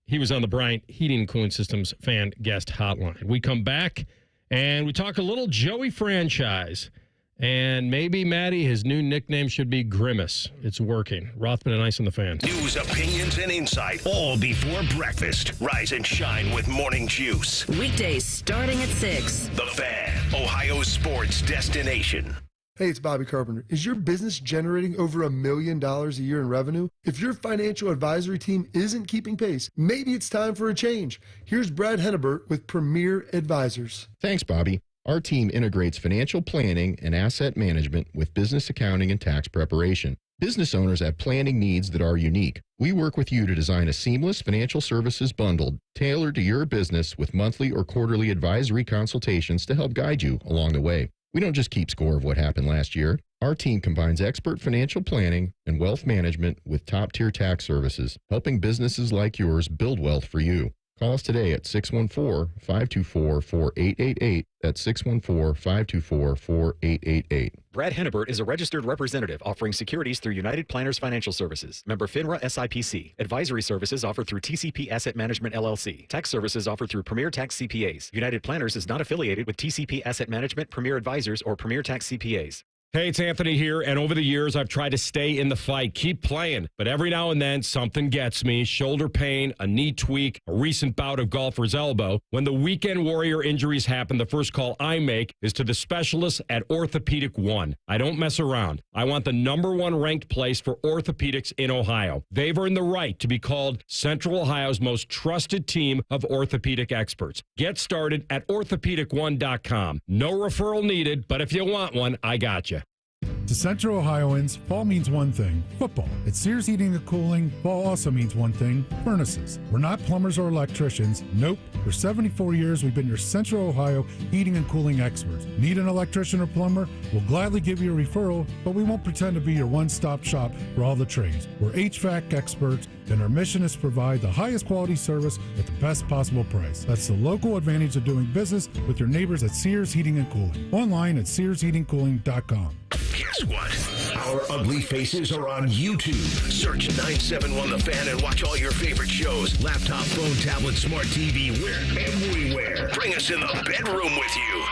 He was on the Bryant Heating and Cooling Systems fan guest hotline. We come back, and we talk a little Joey franchise. And maybe, Matty, his new nickname should be Grimace. It's working. Rothman and Ice on the Fan. News, opinions, and insight all before breakfast. Rise and shine with Morning Juice. Weekdays starting at 6. The Fan, Ohio sports destination. Hey, it's Bobby Carpenter. Is your business generating over $1 million a year in revenue? If your financial advisory team isn't keeping pace, maybe it's time for a change. Here's Brad Hennebert with Premier Advisors. Thanks, Bobby. Our team integrates financial planning and asset management with business accounting and tax preparation. Business owners have planning needs that are unique. We work with you to design a seamless financial services bundle tailored to your business with monthly or quarterly advisory consultations to help guide you along the way. We don't just keep score of what happened last year. Our team combines expert financial planning and wealth management with top-tier tax services, helping businesses like yours build wealth for you. Call us today at 614-524-4888. That's 614-524-4888. Brad Hennebert is a registered representative offering securities through United Planners Financial Services. Member FINRA SIPC. Advisory services offered through TCP Asset Management LLC. Tax services offered through Premier Tax CPAs. United Planners is not affiliated with TCP Asset Management, Premier Advisors, or Premier Tax CPAs. Hey, it's Anthony here, and over the years, I've tried to stay in the fight, keep playing, but every now and then, something gets me, shoulder pain, a knee tweak, a recent bout of golfer's elbow. When the weekend warrior injuries happen, the first call I make is to the specialists at Orthopedic One. I don't mess around. I want the #1 ranked place for orthopedics in Ohio. They've earned the right to be called Central Ohio's most trusted team of orthopedic experts. Get started at orthopedic1.com. No referral needed, but if you want one, I got you. To Central Ohioans, fall means one thing, football. At Sears Heating and Cooling, fall also means one thing, furnaces. We're not plumbers or electricians. Nope. For 74 years, we've been your Central Ohio heating and cooling experts. Need an electrician or plumber? We'll gladly give you a referral, but we won't pretend to be your one-stop shop for all the trades. We're HVAC experts, and our mission is to provide the highest quality service at the best possible price. That's the local advantage of doing business with your neighbors at Sears Heating and Cooling. Online at SearsHeatingCooling.com. Guess what? Our ugly faces are on YouTube. Search 971 The Fan and watch all your favorite shows. Laptop, phone, tablet, smart TV, we're everywhere. Bring us in the bedroom with you.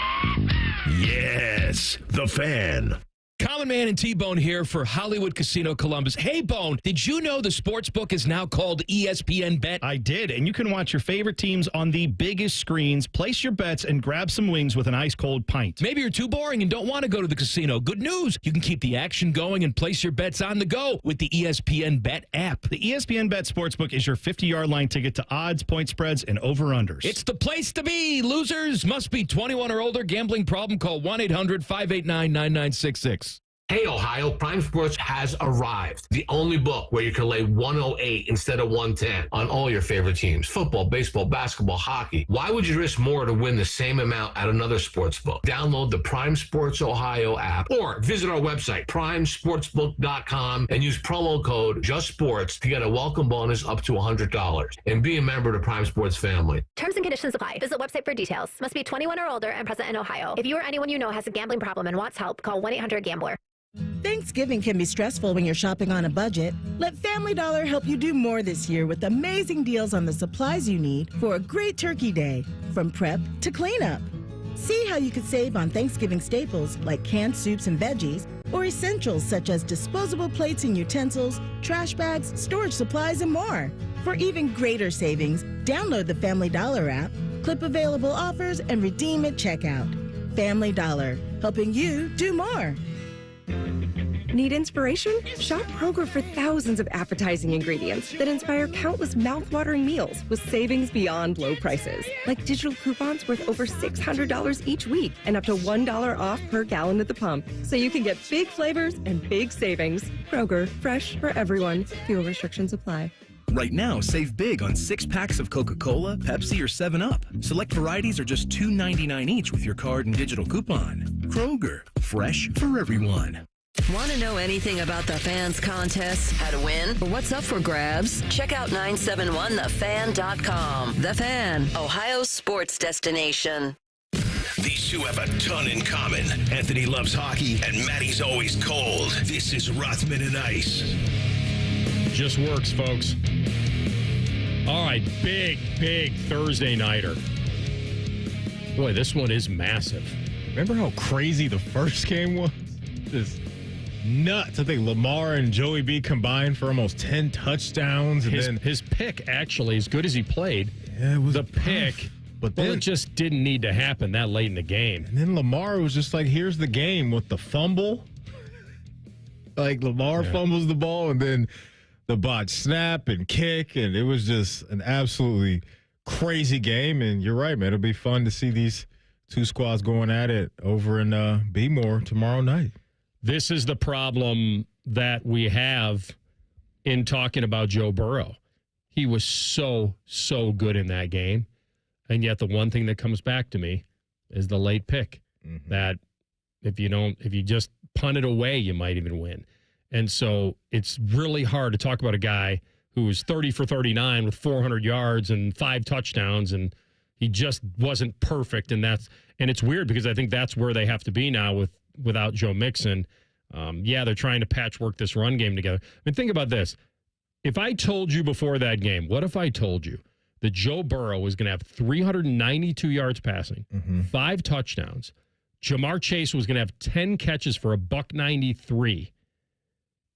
Yes, The Fan. Common Man and T-Bone here for Hollywood Casino Columbus. Hey, Bone, did you know the sportsbook is now called ESPN Bet? I did, and you can watch your favorite teams on the biggest screens, place your bets, and grab some wings with an ice-cold pint. Maybe you're too boring and don't want to go to the casino. Good news. You can keep the action going and place your bets on the go with the ESPN Bet app. The ESPN Bet Sportsbook is your 50-yard line ticket to odds, point spreads, and over-unders. It's the place to be. Losers must be 21 or older. Gambling problem? Call 1-800-589-9966. Hey, Ohio, Prime Sports has arrived. The only book where you can lay 108 instead of 110 on all your favorite teams. Football, baseball, basketball, hockey. Why would you risk more to win the same amount at another sports book? Download the Prime Sports Ohio app or visit our website, primesportsbook.com, and use promo code JUSTSPORTS to get a welcome bonus up to $100. And be a member of the Prime Sports family. Terms and conditions apply. Visit website for details. Must be 21 or older and present in Ohio. If you or anyone you know has a gambling problem and wants help, call 1-800-GAMBLER. Thanksgiving can be stressful when you're shopping on a budget. Let Family Dollar help you do more this year with amazing deals on the supplies you need for a great turkey day, from prep to cleanup. See how you could save on Thanksgiving staples like canned soups and veggies, or essentials such as disposable plates and utensils, trash bags, storage supplies, and more. For even greater savings, download the Family Dollar app, clip available offers, and redeem at checkout. Family Dollar, helping you do more. Need inspiration? Shop Kroger for thousands of appetizing ingredients that inspire countless mouth-watering meals with savings beyond low prices. Like digital coupons worth over $600 each week and up to $1 off per gallon at the pump. So you can get big flavors and big savings. Kroger, fresh for everyone. Fuel restrictions apply. Right now, save big on 6 packs of Coca-Cola, Pepsi, or 7-Up. Select varieties are just $2.99 each with your card and digital coupon. Kroger, fresh for everyone. Want to know anything about the Fans contest, how to win, or what's up for grabs? Check out 971thefan.com. The Fan, Ohio's sports destination. These two have a ton in common. Anthony loves hockey, and Matty's always cold. This is Rothman and Ice. Just works, folks. All right, big Thursday nighter. Boy, this one is massive. Remember how crazy the first game was? Just nuts. I think Lamar and Joey B combined for almost 10 touchdowns. And his pick, actually, as good as he played, it was the pick, but then it just didn't need to happen that late in the game. And then Lamar was just like, here's the game with the fumble. Like, Lamar fumbles the ball, and then the botch snap and kick, and it was just an absolutely crazy game. And you're right, man. It'll be fun to see these two squads going at it over in B-More tomorrow night. This is the problem that we have in talking about Joe Burrow. He was so good in that game, and yet the one thing that comes back to me is the late pick. Mm-hmm. That if you just punt it away, you might even win. And so it's really hard to talk about a guy who was 30 for 39 with 400 yards and 5 touchdowns, and he just wasn't perfect. And it's weird because I think that's where they have to be now without Joe Mixon. They're trying to patchwork this run game together. I mean, think about this. If I told you before that game, what if I told you that Joe Burrow was going to have 392 yards passing, 5 touchdowns, Jamar Chase was going to have 10 catches for $193,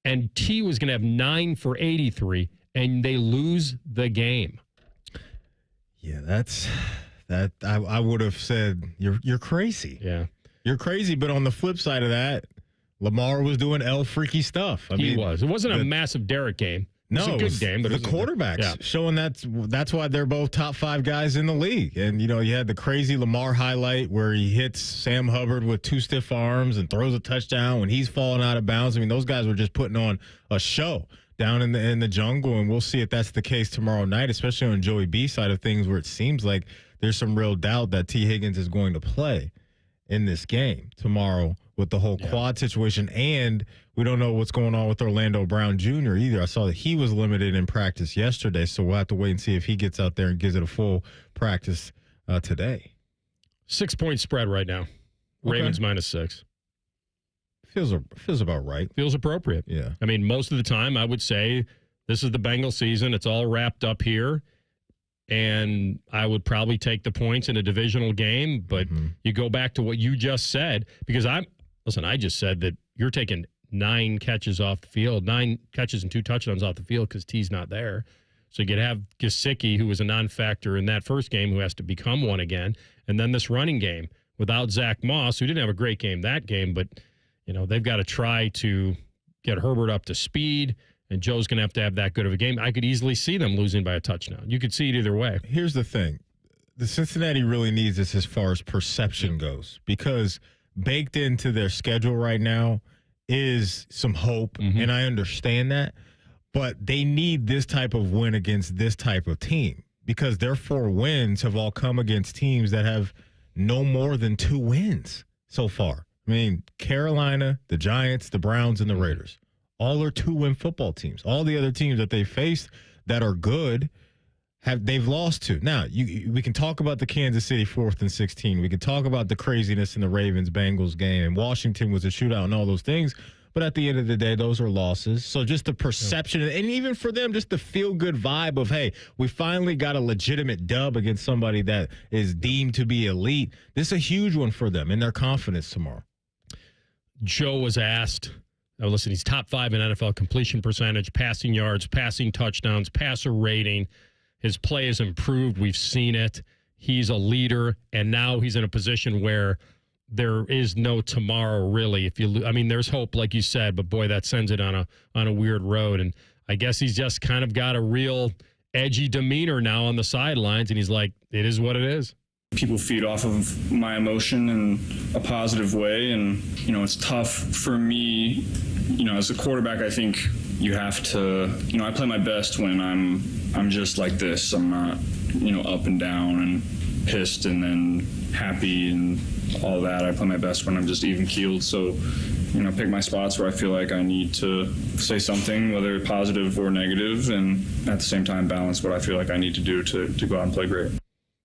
and T was going to have 9 for 83, and they lose the game? Yeah, that. I would have said you're crazy. Yeah, you're crazy. But on the flip side of that, Lamar was doing freaky stuff. He was. It wasn't a massive Derek game. It was a good game, but the quarterbacks showing that's why they're both top 5 guys in the league. And you had the crazy Lamar highlight where he hits Sam Hubbard with 2 stiff arms and throws a touchdown when he's falling out of bounds. I mean, those guys were just putting on a show down in the jungle, and we'll see if that's the case tomorrow night, especially on Joey B side of things, where it seems like there's some real doubt that T. Higgins is going to play in this game tomorrow with the whole quad situation. And we don't know what's going on with Orlando Brown Jr. either. I saw that he was limited in practice yesterday, so we'll have to wait and see if he gets out there and gives it a full practice today. 6-point spread right now. Ravens -6. Feels about right. Feels appropriate. Yeah. I mean, most of the time I would say this is the Bengal season. It's all wrapped up here. And I would probably take the points in a divisional game, but you go back to what you just said, because I just said that you're taking 9 catches off the field, 9 catches and 2 touchdowns off the field because T's not there. So you could have Gesicki, who was a non-factor in that first game, who has to become one again. And then this running game without Zach Moss, who didn't have a great game that game, but they've got to try to get Herbert up to speed. And Joe's going to have that good of a game. I could easily see them losing by a touchdown. You could see it either way. Here's the thing. The Cincinnati really needs this as far as perception goes, because baked into their schedule right now is some hope, and I understand that. But they need this type of win against this type of team, because their 4 wins have all come against teams that have no more than 2 wins so far. I mean, Carolina, the Giants, the Browns, and the Raiders. All are 2-win football teams. All the other teams that they faced that are good they've lost to. Now, we can talk about the Kansas City 4th and 16. We can talk about the craziness in the Ravens-Bengals game, and Washington was a shootout and all those things. But at the end of the day, those are losses. So just the perception, and even for them, just the feel-good vibe of, hey, we finally got a legitimate dub against somebody that is deemed to be elite. This is a huge one for them and their confidence tomorrow. Joe was asked... Now, listen, he's top 5 in NFL completion percentage, passing yards, passing touchdowns, passer rating. His play has improved. We've seen it. He's a leader, and now he's in a position where there is no tomorrow, really. There's hope, like you said, but boy, that sends it on a weird road. And I guess he's just kind of got a real edgy demeanor now on the sidelines, and he's like, it is what it is. People feed off of my emotion in a positive way, and it's tough for me. As a quarterback, I think you have to. I play my best when I'm just like this. I'm not up and down and pissed and then happy and all that. I play my best when I'm just even keeled. So pick my spots where I feel like I need to say something, whether positive or negative, and at the same time balance what I feel like I need to do to go out and play great.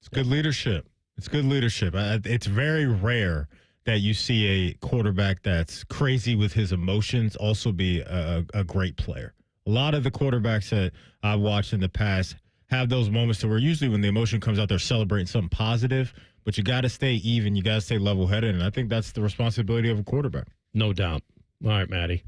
It's good leadership. It's very rare that you see a quarterback that's crazy with his emotions also be a great player. A lot of the quarterbacks that I've watched in the past have those moments to where usually when the emotion comes out, they're celebrating something positive, but you got to stay even. You got to stay level-headed, and I think that's the responsibility of a quarterback. No doubt. All right, Maddie.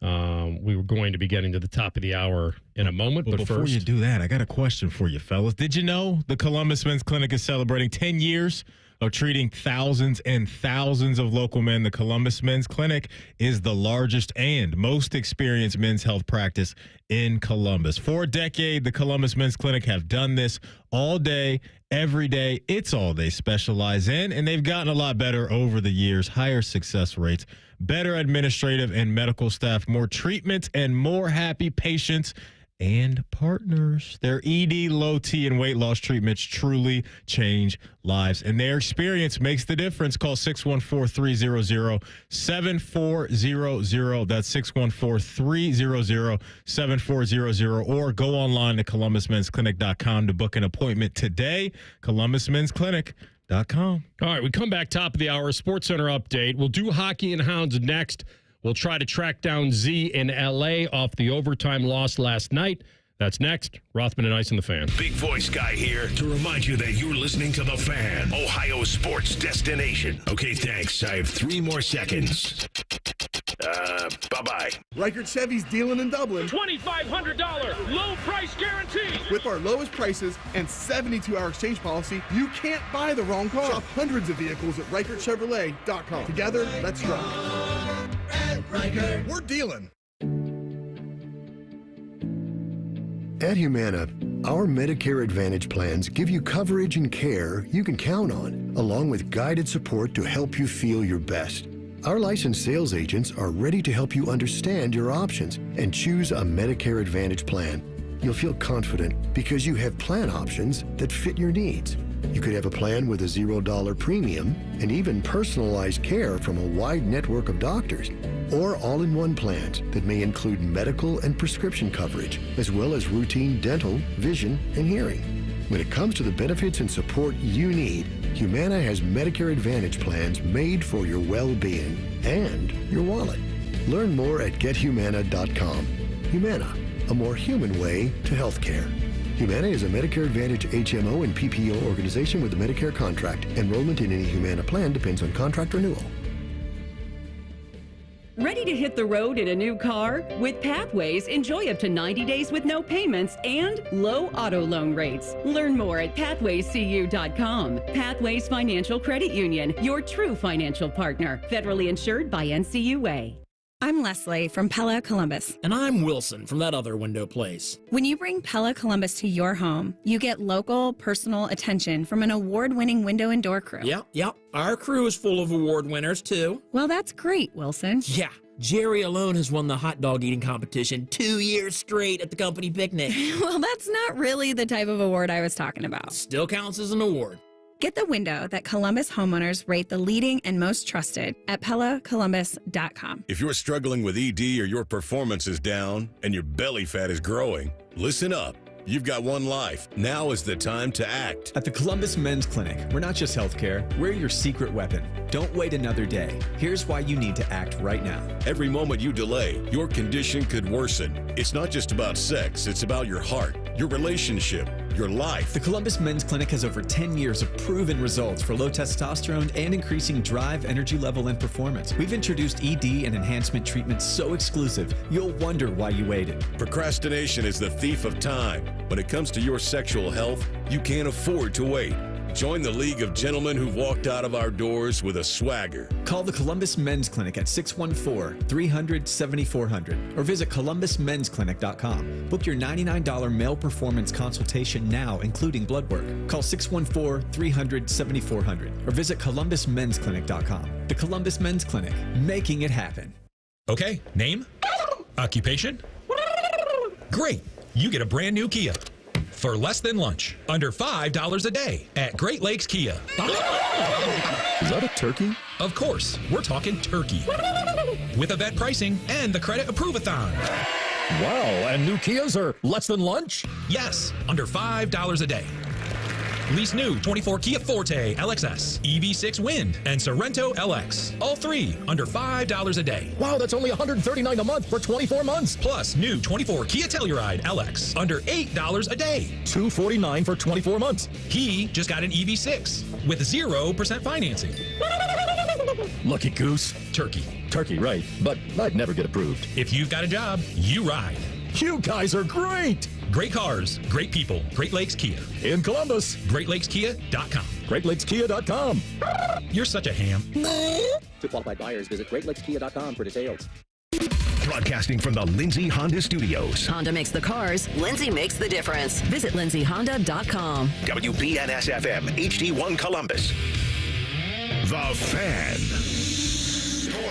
We were going to be getting to the top of the hour in a moment, but before first, you do that, I got a question for you, fellas. Did you know the Columbus Men's Clinic is celebrating 10 years of treating thousands and thousands of local men? The Columbus Men's Clinic is the largest and most experienced men's health practice in Columbus. For a decade, the Columbus Men's Clinic have done this all day, every day. It's all they specialize in, and they've gotten a lot better over the years. Higher success rates, better administrative and medical staff, more treatments, and more happy patients and partners. Their ED, low T, and weight loss treatments truly change lives, and their experience makes the difference. Call 614-300-7400. That's 614-300-7400, or go online to ColumbusMen'sClinic.com to book an appointment today. ColumbusMen'sClinic.com. All right, we come back top of the hour, Sports Center update. We'll do Hockey and Hounds next. We'll try to track down Z in L.A. off the overtime loss last night. That's next. Rothman and Ice and the Fan. Big voice guy here to remind you that you're listening to The Fan, Ohio's sports destination. Okay, thanks. I have 3 more seconds. Bye-bye. Reichert Chevy's dealing in Dublin. $2,500 low price guarantee. With our lowest prices and 72-hour exchange policy, you can't buy the wrong car. Shop hundreds of vehicles at ReichertChevrolet.com. Together, let's drive. We're dealing. At Humana, our Medicare Advantage plans give you coverage and care you can count on, along with guided support to help you feel your best. Our licensed sales agents are ready to help you understand your options and choose a Medicare Advantage plan. You'll feel confident because you have plan options that fit your needs. You could have a plan with a $0 premium and even personalized care from a wide network of doctors, or all-in-one plans that may include medical and prescription coverage, as well as routine dental, vision, and hearing. When it comes to the benefits and support you need, Humana has Medicare Advantage plans made for your well-being and your wallet. Learn more at gethumana.com. Humana, a more human way to healthcare. Humana is a Medicare Advantage HMO and PPO organization with a Medicare contract. Enrollment in any Humana plan depends on contract renewal. Ready to hit the road in a new car? With Pathways, enjoy up to 90 days with no payments and low auto loan rates. Learn more at pathwayscu.com. Pathways Financial Credit Union, your true financial partner. Federally insured by NCUA. I'm Leslie from Pella Columbus. And I'm Wilson from that other window place. When you bring Pella Columbus to your home, you get local, personal attention from an award-winning window and door crew. Yep. Our crew is full of award winners, too. Well, that's great, Wilson. Yeah. Jerry alone has won the hot dog eating competition 2 years straight at the company picnic. Well, that's not really the type of award I was talking about. Still counts as an award. Get the window that Columbus homeowners rate the leading and most trusted at PellaColumbus.com. If you're struggling with ED or your performance is down and your belly fat is growing, listen up. You've got one life. Now is the time to act. At the Columbus Men's Clinic, we're not just healthcare, we're your secret weapon. Don't wait another day. Here's why you need to act right now. Every moment you delay, your condition could worsen. It's not just about sex, it's about your heart, your relationship, your life. The Columbus Men's Clinic has over 10 years of proven results for low testosterone and increasing drive, energy level, and performance. We've introduced ED and enhancement treatments so exclusive, you'll wonder why you waited. Procrastination is the thief of time. When it comes to your sexual health, you can't afford to wait. Join the League of Gentlemen who've walked out of our doors with a swagger. Call the Columbus Men's Clinic at 614-300-7400 or visit columbusmensclinic.com. Book your $99 male performance consultation now, including blood work. Call 614-300-7400 or visit columbusmensclinic.com. The Columbus Men's Clinic, making it happen. Okay, name? Occupation? Great. You get a brand new Kia for less than lunch, under $5 a day at Great Lakes Kia. Is that a turkey? Of course, we're talking turkey. With event pricing and the credit approve-a-thon. Wow, and new Kias are less than lunch? Yes, under $5 a day. Lease new 24 Kia Forte LXS, EV6 Wind, and Sorento LX. All three under $5 a day. Wow, that's only $139 a month for 24 months. Plus new 24 Kia Telluride LX under $8 a day. $249 for 24 months. He just got an EV6 with 0% financing. Lucky goose. Turkey. Turkey, right. But I'd never get approved. If you've got a job, you ride. You guys are great. Great cars, great people. Great Lakes Kia. In Columbus. GreatLakesKia.com. GreatLakesKia.com. You're such a ham. To qualified buyers, visit GreatLakesKia.com for details. Broadcasting from the Lindsay Honda Studios. Honda makes the cars. Lindsay makes the difference. Visit lindsayhonda.com. WBNS-FM, HD1 Columbus. The Fan.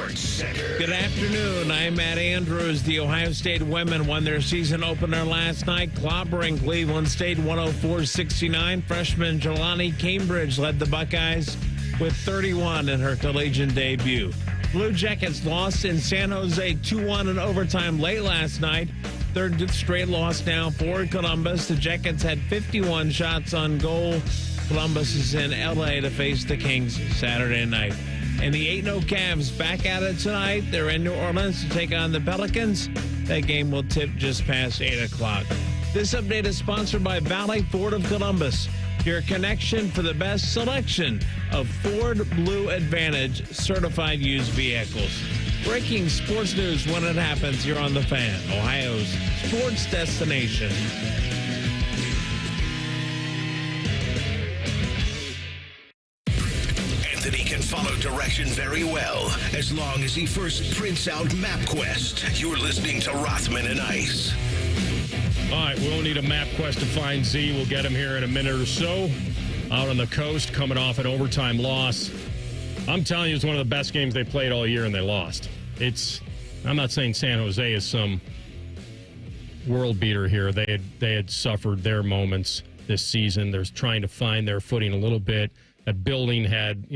Sports Center. Good afternoon. I'm Matt Andrews. The Ohio State women won their season opener last night, clobbering Cleveland State 104-69. Freshman Jelani Cambridge led the Buckeyes with 31 in her collegiate debut. Blue Jackets lost in San Jose 2-1 in overtime late last night. Third straight loss now for Columbus. The Jackets had 51 shots on goal. Columbus is in L.A. to face the Kings Saturday night. And the 8-0 Cavs back at it tonight. They're in New Orleans to take on the Pelicans. That game will tip just past 8 o'clock. This update is sponsored by Valley Ford of Columbus, your connection for the best selection of Ford Blue Advantage certified used vehicles. Breaking sports news when it happens here on The Fan, Ohio's sports destination. Anthony can follow direction very well, as long as he first prints out MapQuest. You're listening to Rothman and Ice. All right, we'll need a MapQuest to find Z. We'll get him here in a minute or so. Out on the coast, coming off an overtime loss. I'm telling you, it's one of the best games they played all year, and they lost. I'm not saying San Jose is some world beater here. They had suffered their moments this season. They're trying to find their footing a little bit. That building had,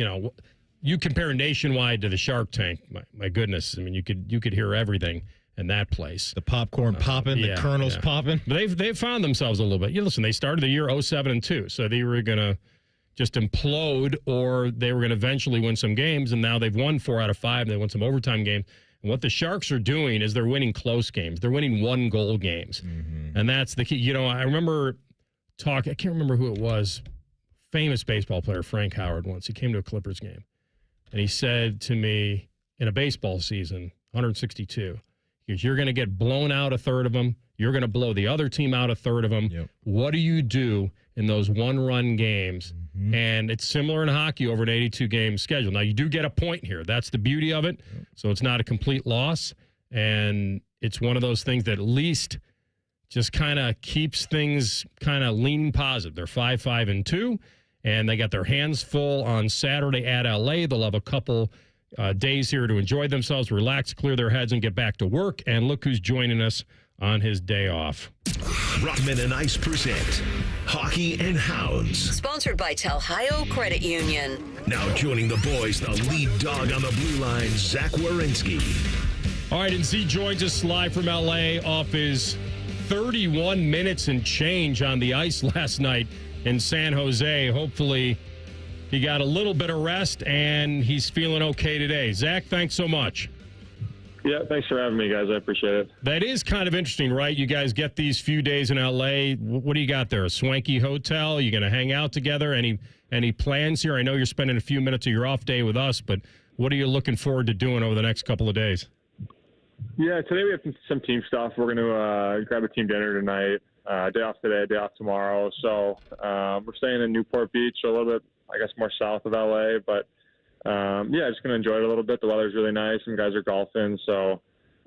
you compare Nationwide to the Shark Tank. My goodness, I mean, you could hear everything in that place. The popcorn popping, the kernels popping. But they've found themselves a little bit. Listen, they started the year 0-7-2, so they were going to just implode, or they were going to eventually win some games, and now they've won 4 out of 5. They won some overtime games. And what the Sharks are doing is they're winning close games. They're winning 1-goal games. Mm-hmm. And that's the key. I remember I can't remember who it was, famous baseball player, Frank Howard, once. He came to a Clippers game, and he said to me, in a baseball season, 162, because you're going to get blown out a third of them. You're going to blow the other team out a third of them. Yep. What do you do in those one-run games? Mm-hmm. And it's similar in hockey over an 82-game schedule. Now, you do get a point here. That's the beauty of it. Yep. So it's not a complete loss. And it's one of those things that at least just kind of keeps things kind of leaning positive. They're 5-5-2, and they got their hands full on Saturday at L.A. They'll have a couple days here to enjoy themselves, relax, clear their heads, and get back to work. And look who's joining us on his day off. Rothman and Ice present Hockey and Hounds. Sponsored by Telhio Credit Union. Now joining the boys, the lead dog on the blue line, Zach Werenski. All right, and Z joins us live from L.A. off his 31 minutes and change on the ice last night in San Jose. Hopefully he got a little bit of rest, and he's feeling okay today. Zach, thanks so much. Yeah, thanks for having me, guys. I appreciate it. That is kind of interesting, right? You guys get these few days in L.A. What do you got there? A swanky hotel? You going to hang out together? Any plans here? I know you're spending a few minutes of your off day with us, but what are you looking forward to doing over the next couple of days? Yeah, today we have some team stuff. We're going to grab a team dinner tonight. Day off today, day off tomorrow. So we're staying in Newport Beach, a little bit, I guess, more south of L.A., but just going to enjoy it a little bit. The weather's really nice. Some guys are golfing, so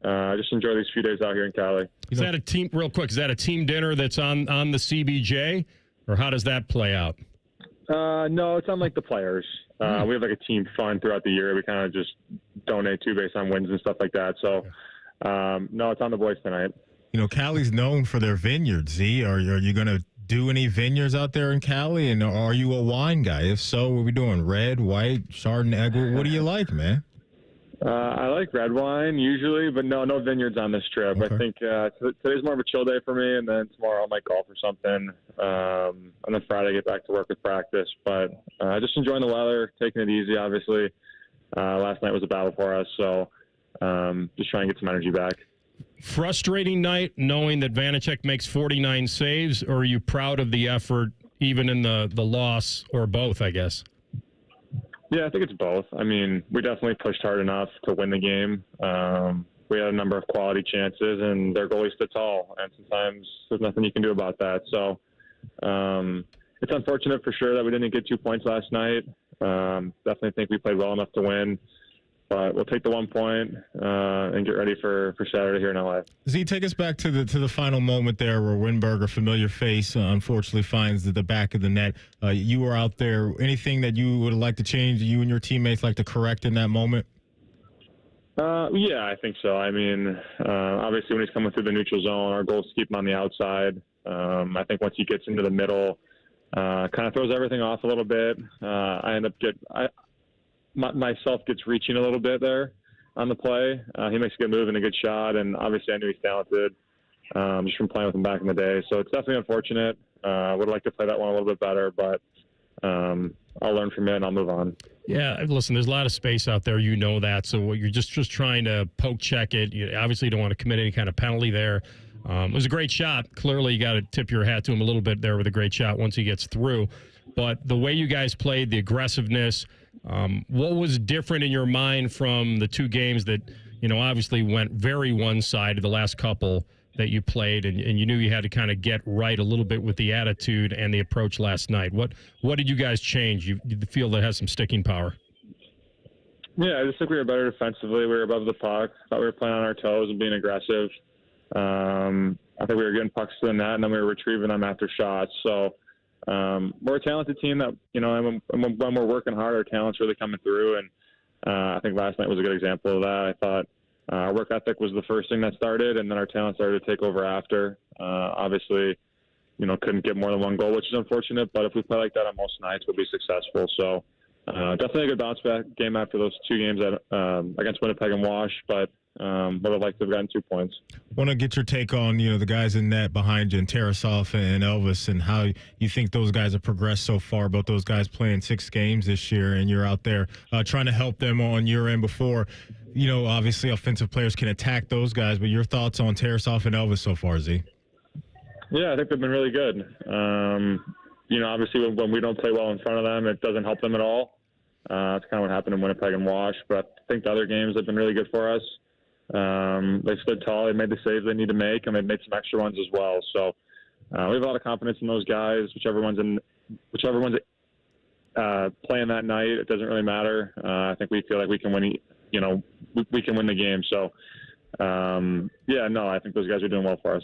just enjoy these few days out here in Cali. Is that a team, real quick, is that a team dinner that's on the CBJ, or how does that play out? No, it's on, like, the players. We have, like, a team fund throughout the year. We kind of just donate to based on wins and stuff like that. So, no, it's on the boys tonight. Cali's known for their vineyards, Z. Are you going to do any vineyards out there in Cali? And are you a wine guy? If so, what are we doing? Red, white, Chardonnay? What do you like, man? I like red wine usually, but no vineyards on this trip. Okay. I think today's more of a chill day for me, and then tomorrow I might golf or something. And then Friday get back to work with practice. But just enjoying the weather, taking it easy, obviously. Last night was a battle for us, so just trying to get some energy back. Frustrating night knowing that Vanacek makes 49 saves, or are you proud of the effort even in the loss, or both, I guess? Yeah, I think it's both. I mean, we definitely pushed hard enough to win the game. We had a number of quality chances, and their goalie stood tall, and sometimes there's nothing you can do about that. So it's unfortunate for sure that we didn't get 2 points last night. Definitely think we played well enough to win. But we'll take the 1 point and get ready for Saturday here in LA. Z, take us back to the final moment there where Winberg, a familiar face, unfortunately finds the back of the net. You were out there. Anything that you would like to change, you and your teammates like to correct in that moment? Yeah, I think so. I mean, obviously when he's coming through the neutral zone, our goal is to keep him on the outside. I think once he gets into the middle, kind of throws everything off a little bit. I end up myself gets reaching a little bit there on the play. He makes a good move and a good shot, and obviously I knew he's talented just from playing with him back in the day. So it's definitely unfortunate. Would like to play that one a little bit better, but I'll learn from it and I'll move on. Yeah, listen, there's a lot of space out there. You know that. So you're just trying to poke check it. You obviously don't want to commit any kind of penalty there. It was a great shot. Clearly, you got to tip your hat to him a little bit there with a great shot once he gets through. But the way you guys played, the aggressiveness, what was different in your mind from the two games that, obviously went very one-sided, the last couple that you played, and you knew you had to kind of get right a little bit with the attitude and the approach last night? What did you guys change? You feel that has some sticking power? Yeah, I just think we were better defensively. We were above the puck. Thought we were playing on our toes and being aggressive. I think we were getting pucks to the net, and then we were retrieving them after shots. So we're a talented team that, and when we're working hard, our talent's really coming through. And I think last night was a good example of that. I thought our work ethic was the first thing that started, and then our talent started to take over after. Obviously, couldn't get more than one goal, which is unfortunate. But if we play like that on most nights, we'll be successful. So definitely a good bounce back game after those two games against Winnipeg and Wash. But would have liked to have gotten 2 points. Want to get your take on, the guys in net behind you, and Tarasov and Elvis, and how you think those guys have progressed so far. Both those guys playing 6 games this year, and you're out there trying to help them on your end before, obviously offensive players can attack those guys. But your thoughts on Tarasov and Elvis so far, Z? Yeah, I think they've been really good. Obviously when we don't play well in front of them, it doesn't help them at all. That's kind of what happened in Winnipeg and Wash. But I think the other games have been really good for us. They stood tall. They made the saves they need to make, and they made some extra ones as well. So we have a lot of confidence in those guys. Whichever one's playing that night, it doesn't really matter. I think we feel like we can win. We can win the game. So I think those guys are doing well for us.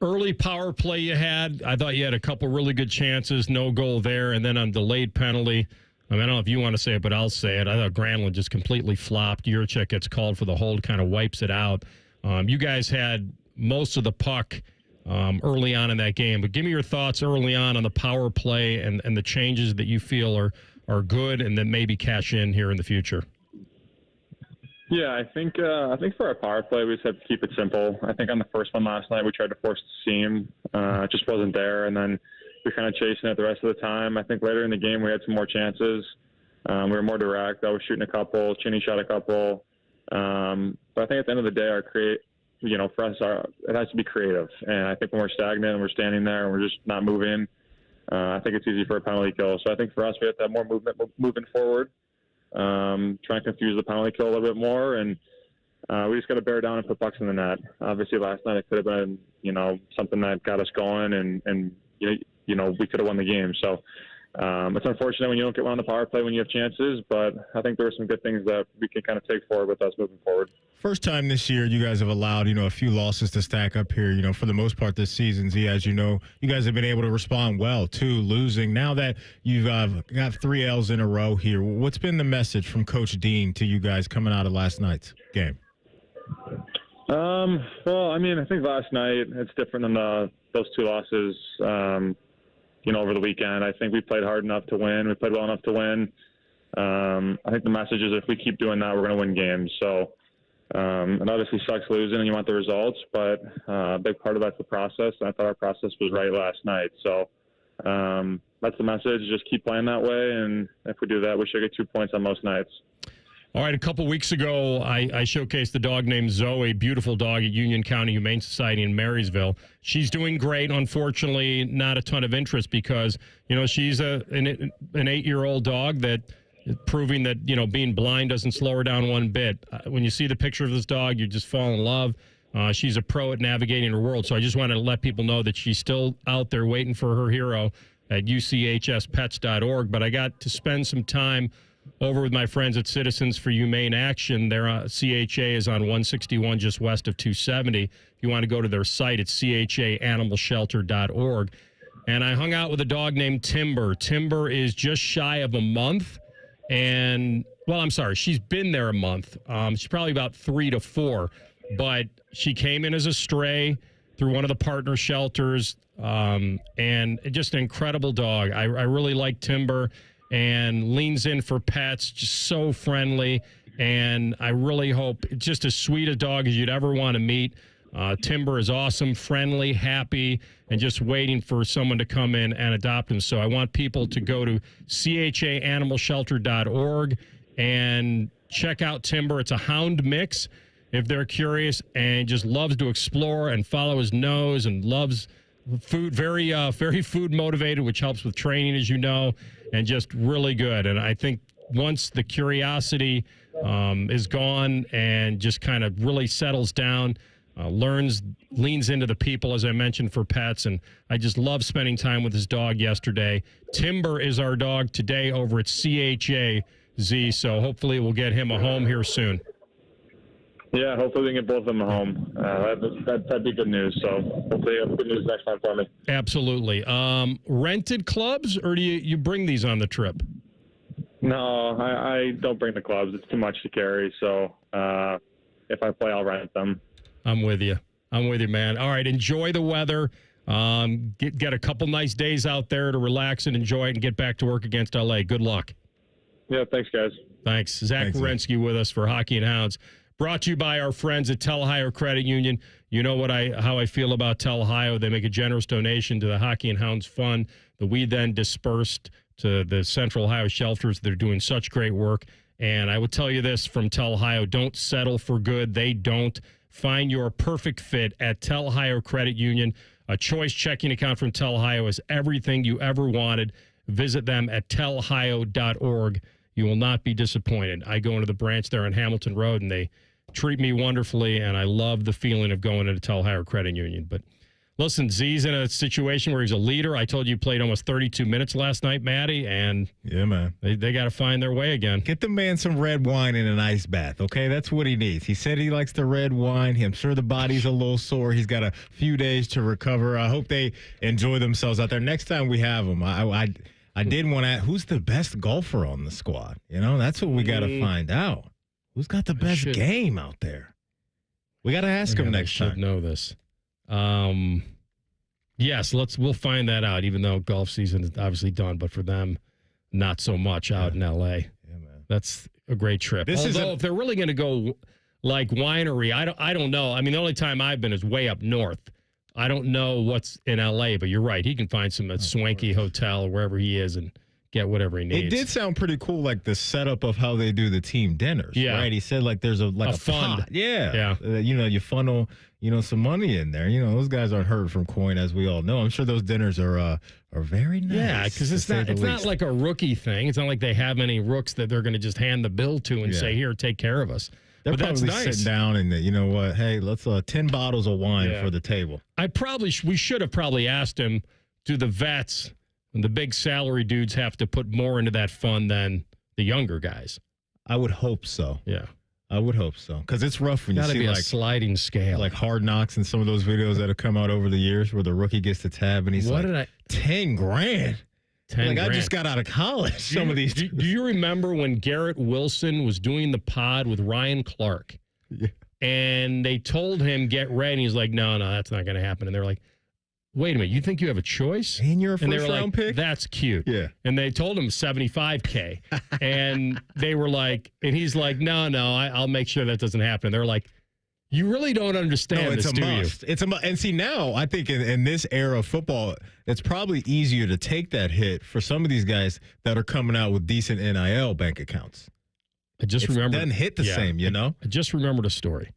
Early power play you had, I thought you had a couple really good chances, no goal there, and then on delayed penalty. I don't know if you want to say it, but I'll say it. I thought Granlund just completely flopped. Juracek gets called for the hold, kind of wipes it out. You guys had most of the puck early on in that game, but give me your thoughts early on the power play and the changes that you feel are good and that maybe cash in here in the future. Yeah, I think for our power play, we just have to keep it simple. I think on the first one last night, we tried to force the seam. It just wasn't there, and then we were kind of chasing it the rest of the time. I think later in the game, we had some more chances. We were more direct. I was shooting a couple. Chinny shot a couple. But I think at the end of the day, for us, it has to be creative. And I think when we're stagnant and we're standing there and we're just not moving, I think it's easy for a penalty kill. So I think for us, we have to have more movement moving forward. Try and confuse the penalty kill a little bit more, and we just got to bear down and put pucks in the net. Obviously, last night it could have been, something that got us going, and we could have won the game. So it's unfortunate when you don't get one on the power play when you have chances, but I think there were some good things that we can kind of take forward with us moving forward. First time this year you guys have allowed, a few losses to stack up here, for the most part this season. Z, as you know, you guys have been able to respond well to losing. Now that you've got 3 L's in a row here, what's been the message from Coach Dean to you guys coming out of last night's game? I think last night it's different than those 2 losses, over the weekend. I think we played hard enough to win. We played well enough to win. I think the message is if we keep doing that, we're going to win games. So it obviously sucks losing and you want the results, but a big part of that's the process. And I thought our process was right last night. So that's the message. Just keep playing that way. And if we do that, we should get 2 points on most nights. All right, a couple weeks ago, I showcased a dog named Zoe, beautiful dog at Union County Humane Society in Marysville. She's doing great. Unfortunately, not a ton of interest because, she's an 8-year-old dog that is proving that, being blind doesn't slow her down one bit. When you see the picture of this dog, you just fall in love. She's a pro at navigating her world. So I just wanted to let people know that she's still out there waiting for her hero at uchspets.org. But I got to spend some time over with my friends at Citizens for Humane Action. Their CHA is on 161 just west of 270. If you want to go to their site, it's chaanimalshelter.org. And I hung out with a dog named Timber. Timber is just shy of a month, and Well, I'm sorry. She's been there a month. She's probably about 3 to 4. But she came in as a stray through one of the partner shelters, and just an incredible dog. I really like Timber, and leans in for pets, just so friendly. And I really hope it's just as sweet a dog as you'd ever want to meet. Timber is awesome, friendly, happy, and just waiting for someone to come in and adopt him. So I want people to go to chaanimalshelter.org and check out Timber. It's a hound mix, if they're curious, and just loves to explore and follow his nose, and loves food, very food motivated, which helps with training, as you know, and just really good. And I think once the curiosity is gone and just kind of really settles down, leans into the people, as I mentioned, for pets. And I just love spending time with his dog yesterday. Timber is our dog today over at CHAZ, so hopefully we'll get him a home here soon. Yeah, hopefully we can get both of them home. That'd be good news. So hopefully you have good news next time for me. Absolutely. Rented clubs, or do you bring these on the trip? No, I don't bring the clubs. It's too much to carry. So if I play, I'll rent them. I'm with you, man. All right, enjoy the weather. Get a couple nice days out there to relax and enjoy it, and get back to work against LA. Good luck. Yeah, thanks, guys. Thanks. Zach Werenski with us for Hockey and Hounds. Brought to you by our friends at Tel Ohio Credit Union. You know how I feel about Tel Ohio. They make a generous donation to the Hockey and Hounds Fund that we then dispersed to the Central Ohio shelters. They're doing such great work. And I will tell you this from Tel Ohio, don't settle for good. They don't. Find your perfect fit at Tel Ohio Credit Union. A choice checking account from Tel Ohio is everything you ever wanted. Visit them at telohio.org. You will not be disappointed. I go into the branch there on Hamilton Road, and they treat me wonderfully, and I love the feeling of going into Tel Ohio Credit Union. But listen, Z's in a situation where he's a leader. I told you he played almost 32 minutes last night, Maddie, and yeah, man, they got to find their way again. Get the man some red wine and an ice bath, okay? That's what he needs. He said he likes the red wine. I'm sure the body's a little sore. He's got a few days to recover. I hope they enjoy themselves out there. Next time we have him, I did want to ask, who's the best golfer on the squad? You know, that's what we got to find out. Who's got the best game out there? We got to ask him next time. I should know this. Yes, we'll find that out, even though golf season is obviously done, but for them, not so much out in L.A. Yeah, man. That's a great trip. Although, if they're really going to go like winery, I don't know. I mean, the only time I've been is way up north. I don't know what's in L.A., but you're right. He can find some swanky hotel or wherever he is and get whatever he needs. It did sound pretty cool, like the setup of how they do the team dinners. Yeah, right. He said like there's a fund. Pot. Yeah. You funnel some money in there. Those guys aren't hurt from coin, as we all know. I'm sure those dinners are very nice. Yeah, because it's not like a rookie thing. It's not like they have any rooks that they're going to just hand the bill to and say, "Here, take care of us." They're probably sitting down and you know what? Hey, let's 10 bottles of wine for the table. We should have probably asked him, do the vets and the big salary dudes have to put more into that fund than the younger guys? I would hope so. Yeah. I would hope so. Because it's rough when you see a sliding scale. Like Hard Knocks and some of those videos that have come out over the years where the rookie gets the tab and he's $10,000. 10 grand. I just got out of college. Some of these. Do you remember when Garrett Wilson was doing the pod with Ryan Clark? Yeah. And they told him, get ready. He's like, no, that's not going to happen. And they're like, wait a minute, you think you have a choice? And you're a first-round pick? That's cute. Yeah. And they told him $75K. And they were like, and he's like, no, I'll make sure that doesn't happen. And they're like, you really don't understand this, do you? It's a must. And see, now I think in this era of football, it's probably easier to take that hit for some of these guys that are coming out with decent NIL bank accounts. I just remembered. It doesn't hit the same, I just remembered a story.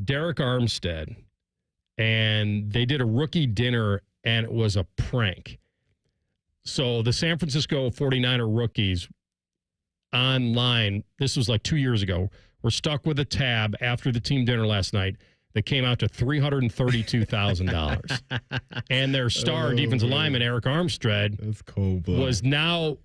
Derek Armstead, and they did a rookie dinner, and it was a prank. So the San Francisco 49er rookies online, this was like 2 years ago, were stuck with a tab after the team dinner last night that came out to $332,000. And their star defensive lineman, Eric Armstead, that's cold,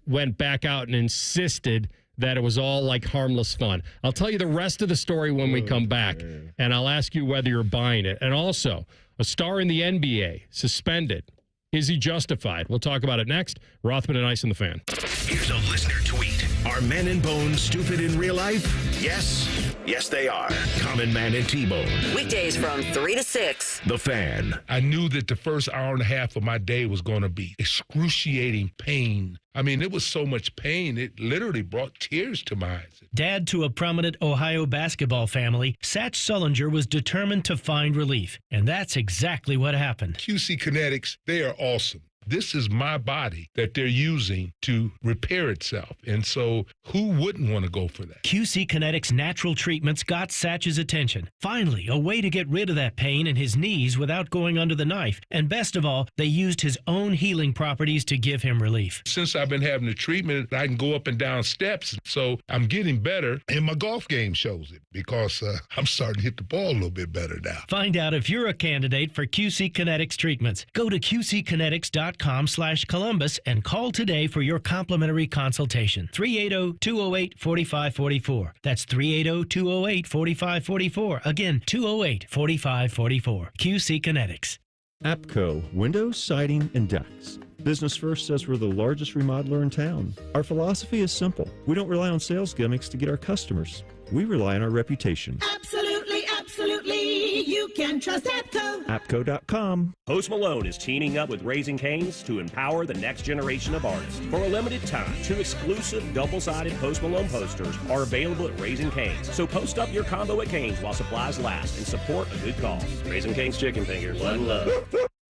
went back out and insisted that it was all like harmless fun. I'll tell you the rest of the story when we come back, and I'll ask you whether you're buying it. And also, a star in the NBA suspended. Is he justified? We'll talk about it next. Rothman and Ice and the Fan. Here's a listener tweet. Are men and Bone stupid in real life? Yes. Yes, they are. Common Man and T-Bone. Weekdays from 3 to 6. The Fan. I knew that the first hour and a half of my day was going to be excruciating pain. I mean, it was so much pain, it literally brought tears to my eyes. Dad to a prominent Ohio basketball family, Satch Sullinger was determined to find relief. And that's exactly what happened. QC Kinetics, they are awesome. This is my body that they're using to repair itself. And so who wouldn't want to go for that? QC Kinetics natural treatments got Satch's attention. Finally, a way to get rid of that pain in his knees without going under the knife. And best of all, they used his own healing properties to give him relief. Since I've been having the treatment, I can go up and down steps. So I'm getting better. And my golf game shows it because I'm starting to hit the ball a little bit better now. Find out if you're a candidate for QC Kinetics treatments. Go to QCkinetics.com/Columbus and call today for your complimentary consultation. 380-208-4544. That's 380-208-4544. Again, 208-4544. QC Kinetics. APCO, windows, siding, and decks. Business First says we're the largest remodeler in town. Our philosophy is simple. We don't rely on sales gimmicks to get our customers. We rely on our reputation. Absolutely, absolutely. You can trust APCO. APCO.com. Post Malone is teaming up with Raising Cane's to empower the next generation of artists. For a limited time, 2 exclusive double-sided Post Malone posters are available at Raising Cane's. So post up your combo at Cane's while supplies last and support a good cause. Raising Cane's Chicken Fingers. One love.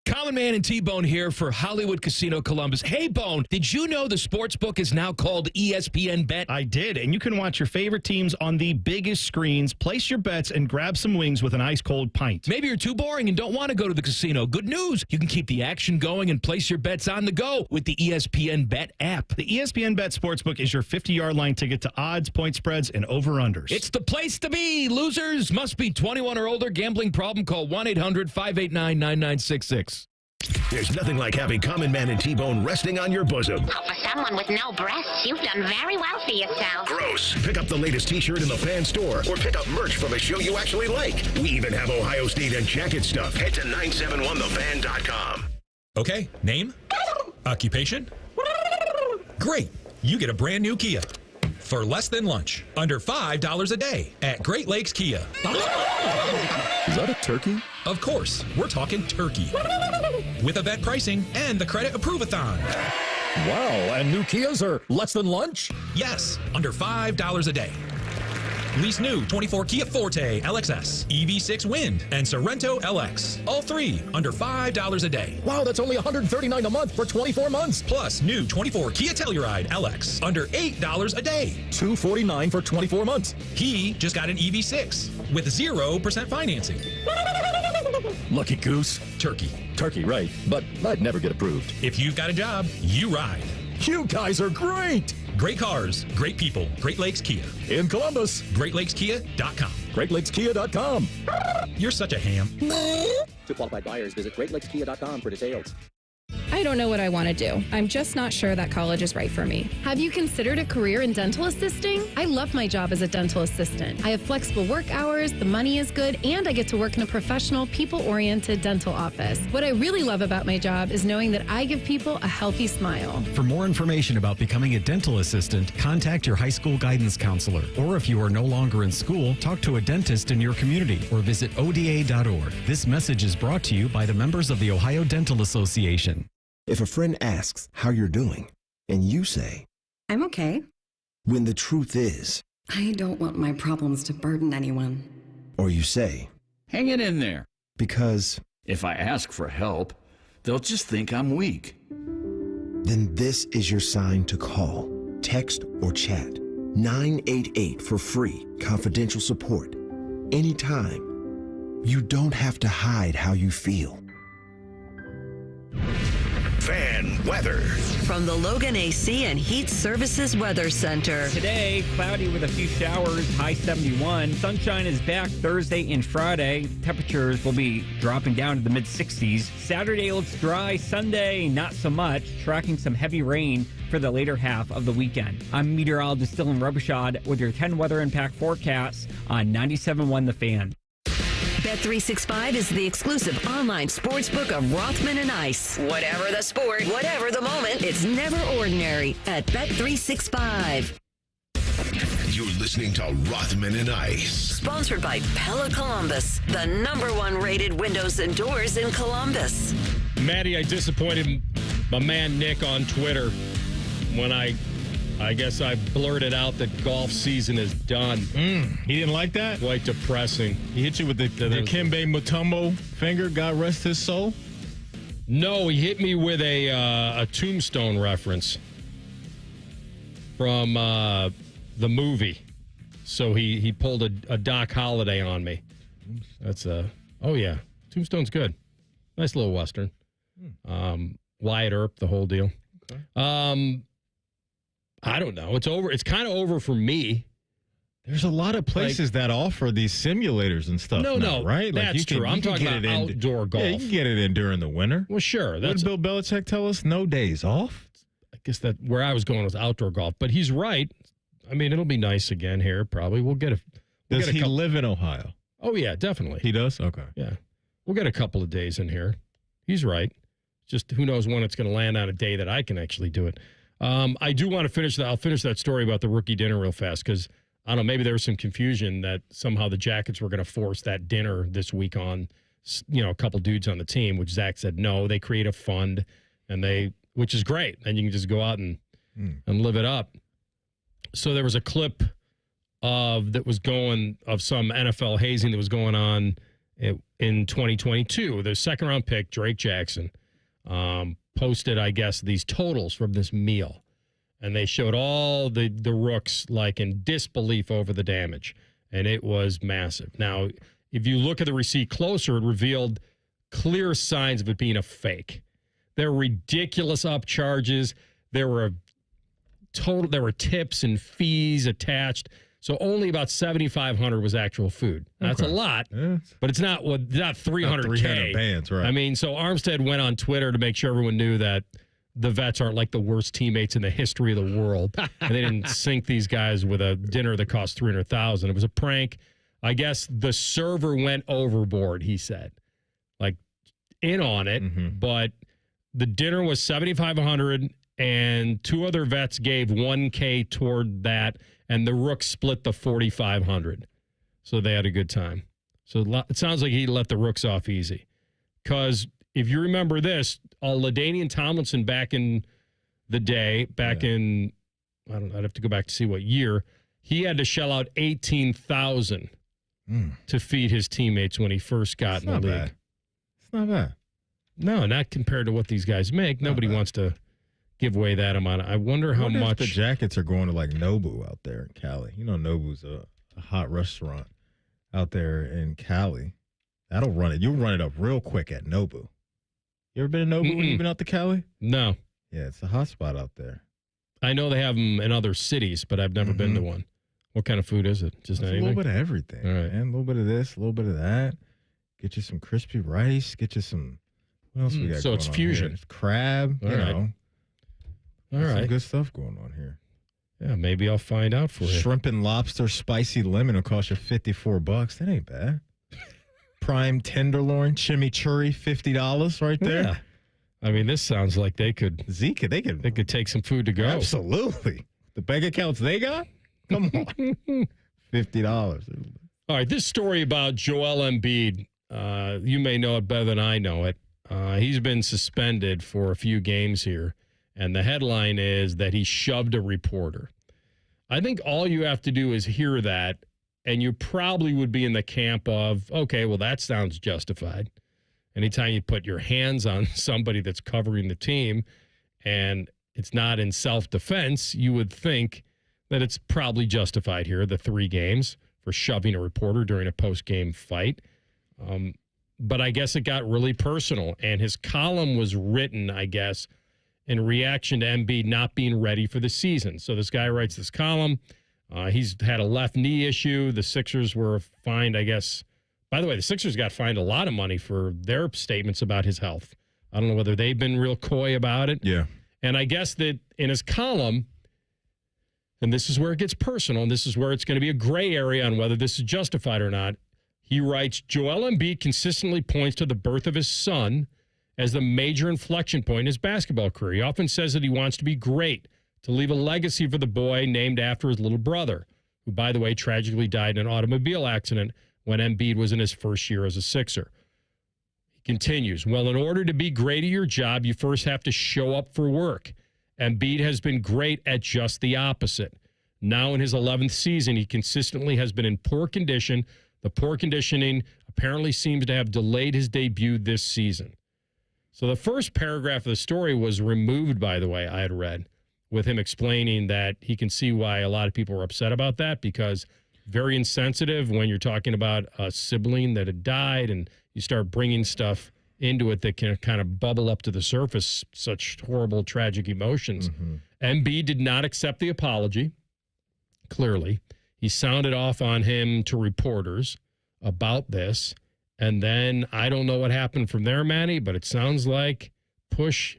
Common Man and T-Bone here for Hollywood Casino Columbus. Hey, Bone, did you know the sportsbook is now called ESPN Bet? I did, and you can watch your favorite teams on the biggest screens, place your bets, and grab some wings with an ice-cold pint. Maybe you're too boring and don't want to go to the casino. Good news. You can keep the action going and place your bets on the go with the ESPN Bet app. The ESPN Bet Sportsbook is your 50-yard line ticket to odds, point spreads, and over-unders. It's the place to be. Losers must be 21 or older. Gambling problem? Call 1-800-589-9966. There's nothing like having Common Man and T-Bone resting on your bosom. Oh, for someone with no breasts, you've done very well for yourself. Gross. Pick up the latest T-shirt in the Fan store or pick up merch from a show you actually like. We even have Ohio State and Jacket stuff. Head to 971thefan.com. Okay, name? Occupation? Great. You get a brand new Kia. For less than lunch, under $5 a day at Great Lakes Kia. Is that a turkey? Of course, we're talking turkey. With event pricing and the credit approve-a-thon. Wow, and new Kias are less than lunch? Yes, under $5 a day. Lease new 24 Kia Forte LXS, EV6 Wind, and Sorento LX. All 3 under $5 a day. Wow, that's only $139 a month for 24 months. Plus new 24 Kia Telluride LX under $8 a day. $249 for 24 months. He just got an EV6 with 0% financing. Lucky goose. Turkey. Turkey, right. But I'd never get approved. If you've got a job, you ride. You guys are great. Great cars, great people. Great Lakes Kia. In Columbus. GreatLakesKia.com. GreatLakesKia.com. You're such a ham. To qualified buyers, visit GreatLakesKia.com for details. I don't know what I want to do. I'm just not sure that college is right for me. Have you considered a career in dental assisting? I love my job as a dental assistant. I have flexible work hours, the money is good, and I get to work in a professional, people-oriented dental office. What I really love about my job is knowing that I give people a healthy smile. For more information about becoming a dental assistant, contact your high school guidance counselor. Or if you are no longer in school, talk to a dentist in your community or visit ODA.org. This message is brought to you by the members of the Ohio Dental Association. If a friend asks how you're doing, and you say, I'm okay. When the truth is, I don't want my problems to burden anyone. Or you say, hang it in there. Because if I ask for help, they'll just think I'm weak. Then this is your sign to call, text, or chat 988 for free, confidential support. Anytime. You don't have to hide how you feel. Fan weather. From the Logan AC and Heat Services Weather Center. Today, cloudy with a few showers, high 71. Sunshine is back Thursday and Friday. Temperatures will be dropping down to the mid-60s. Saturday looks dry. Sunday, not so much. Tracking some heavy rain for the later half of the weekend. I'm meteorologist Dylan Robichaud with your 10 weather impact forecasts on 97.1 The Fan. Bet365 is the exclusive online sportsbook of Rothman and Ice. Whatever the sport, whatever the moment, it's never ordinary at Bet365. You're listening to Rothman and Ice. Sponsored by Pella Columbus, the #1 rated windows and doors in Columbus. Maddie, I disappointed my man Nick on Twitter when I guess I blurted out that golf season is done. He didn't like that? Quite depressing. He hit you with the Dikembe Mutombo finger, God rest his soul? No, he hit me with a Tombstone reference from the movie. So he pulled a Doc Holliday on me. That's oh yeah, Tombstone's good. Nice little Western. Wyatt Earp, the whole deal. Okay. I don't know. It's over. It's kind of over for me. There's a lot of places that offer these simulators and stuff. No, right? That's true. I'm talking about outdoor golf. Yeah, you can get it in during the winter. Well, sure. What did Bill Belichick tell us? No days off. I guess that where I was going was outdoor golf, but he's right. I mean, it'll be nice again here. Probably we'll get a. Does he live in Ohio? Oh yeah, definitely. He does. Okay. Yeah, we'll get a couple of days in here. He's right. Just who knows when it's going to land on a day that I can actually do it. I do want to finish that. I'll finish that story about the rookie dinner real fast because I don't know. Maybe there was some confusion that somehow the Jackets were going to force that dinner this week on, a couple dudes on the team. Which Zach said no. They create a fund, which is great. And you can just go out and live it up. So there was a clip of some NFL hazing that was going on in 2022. The second round pick Drake Jackson posted, I guess, these totals from this meal. And they showed all the rooks like in disbelief over the damage. And it was massive. Now, if you look at the receipt closer, it revealed clear signs of it being a fake. There were ridiculous upcharges. There were tips and fees attached. So only about $7,500 was actual food. That's a lot, but it's not 300K. 300 bands, right? I mean, so Armstead went on Twitter to make sure everyone knew that the vets aren't like the worst teammates in the history of the world, and they didn't sink these guys with a dinner that cost $300,000. It was a prank. I guess the server went overboard. He said, like in on it, but the dinner was $7,500, and two other vets gave $1K toward that. And the Rooks split the $4,500. So they had a good time. So it sounds like he let the Rooks off easy. Because if you remember this, LaDainian Tomlinson back in the day, I'd have to go back to see what year, he had to shell out $18,000 to feed his teammates when he first got in the league. Bad. It's not bad. No, not compared to what these guys make. Nobody wants to give away that amount. I wonder how much the Jackets are going to like Nobu out there in Cali. You know, Nobu's a hot restaurant out there in Cali. That'll run it. You'll run it up real quick at Nobu. You ever been to Nobu when you've been out to Cali? No. Yeah, it's a hot spot out there. I know they have them in other cities, but I've never been to one. What kind of food is it? Just anything? A little bit of everything. All right. Man. A little bit of this, a little bit of that. Get you some crispy rice. Get you some. What else we got? So it's fusion. It's crab. All right. All right. Some good stuff going on here. Yeah, maybe I'll find out for you. Shrimp and lobster spicy lemon will cost you $54. That ain't bad. Prime tenderloin chimichurri, $50 right there. Yeah. I mean, this sounds like they could take some food to go. Absolutely. The bank accounts they got? Come on. $50. All right, this story about Joel Embiid, you may know it better than I know it. He's been suspended for a few games here. And the headline is that he shoved a reporter. I think all you have to do is hear that, and you probably would be in the camp of, okay, well, that sounds justified. Anytime you put your hands on somebody that's covering the team and it's not in self-defense, you would think that it's probably justified here, the 3 games for shoving a reporter during a post-game fight. But I guess it got really personal, and his column was written, I guess, in reaction to Embiid not being ready for the season. So this guy writes this column. He's had a left knee issue. The Sixers were fined, I guess. By the way, the Sixers got fined a lot of money for their statements about his health. I don't know whether they've been real coy about it. Yeah. And I guess that in his column, and this is where it gets personal, and this is where it's going to be a gray area on whether this is justified or not. He writes, Joel Embiid consistently points to the birth of his son as the major inflection point in his basketball career. He often says that he wants to be great, to leave a legacy for the boy named after his little brother, who, by the way, tragically died in an automobile accident when Embiid was in his first year as a Sixer. He continues, well, in order to be great at your job, you first have to show up for work. Embiid has been great at just the opposite. Now in his 11th season, he consistently has been in poor condition. The poor conditioning apparently seems to have delayed his debut this season. So the first paragraph of the story was removed, by the way, I had read, with him explaining that he can see why a lot of people were upset about that, because very insensitive when you're talking about a sibling that had died and you start bringing stuff into it that can kind of bubble up to the surface, such horrible, tragic emotions. Embiid did not accept the apology, clearly. He sounded off on him to reporters about this. And then I don't know what happened from there, Manny, but it sounds like push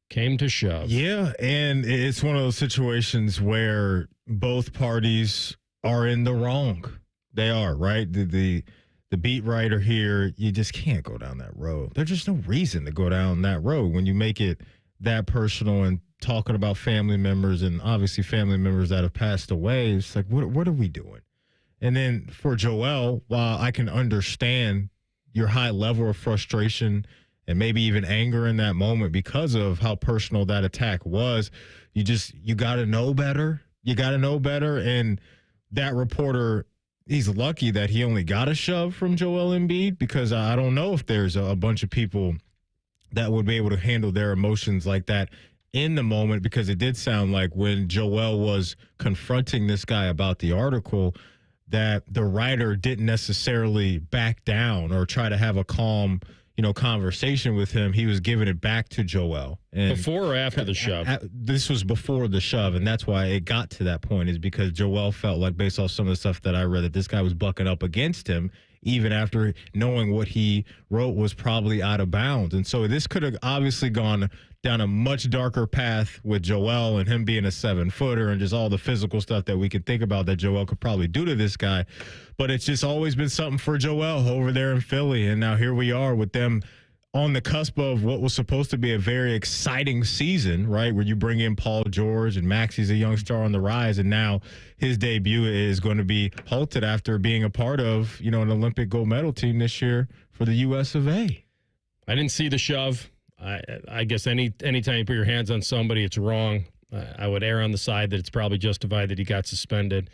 came to shove. Yeah, and it's one of those situations where both parties are in the wrong. They are, right? The beat writer here, you just can't go down that road. There's just no reason to go down that road when you make it that personal and talking about family members and obviously family members that have passed away. It's like, what are we doing? And then for Joel, while I can understand your high level of frustration and maybe even anger in that moment because of how personal that attack was, you got to know better. You got to know better. And that reporter, he's lucky that he only got a shove from Joel Embiid, because I don't know if there's a bunch of people that would be able to handle their emotions like that in the moment, because it did sound like when Joel was confronting this guy about the article that the writer didn't necessarily back down or try to have a calm, conversation with him. He was giving it back to Joel. And before or after the shove? This was before the shove, and that's why it got to that point, is because Joel felt like, based off some of the stuff that I read, that this guy was bucking up against him, even after knowing what he wrote was probably out of bounds. And so this could have obviously gone down a much darker path with Joel and him being a 7-footer and just all the physical stuff that we can think about that Joel could probably do to this guy. But it's just always been something for Joel over there in Philly. And now here we are with them on the cusp of what was supposed to be a very exciting season, right, where you bring in Paul George and Maxi's a young star on the rise, and now his debut is going to be halted after being a part of, an Olympic gold medal team this year for the U.S. of A. I didn't see the shove. I guess anytime you put your hands on somebody, it's wrong. I would err on the side that it's probably justified that he got suspended.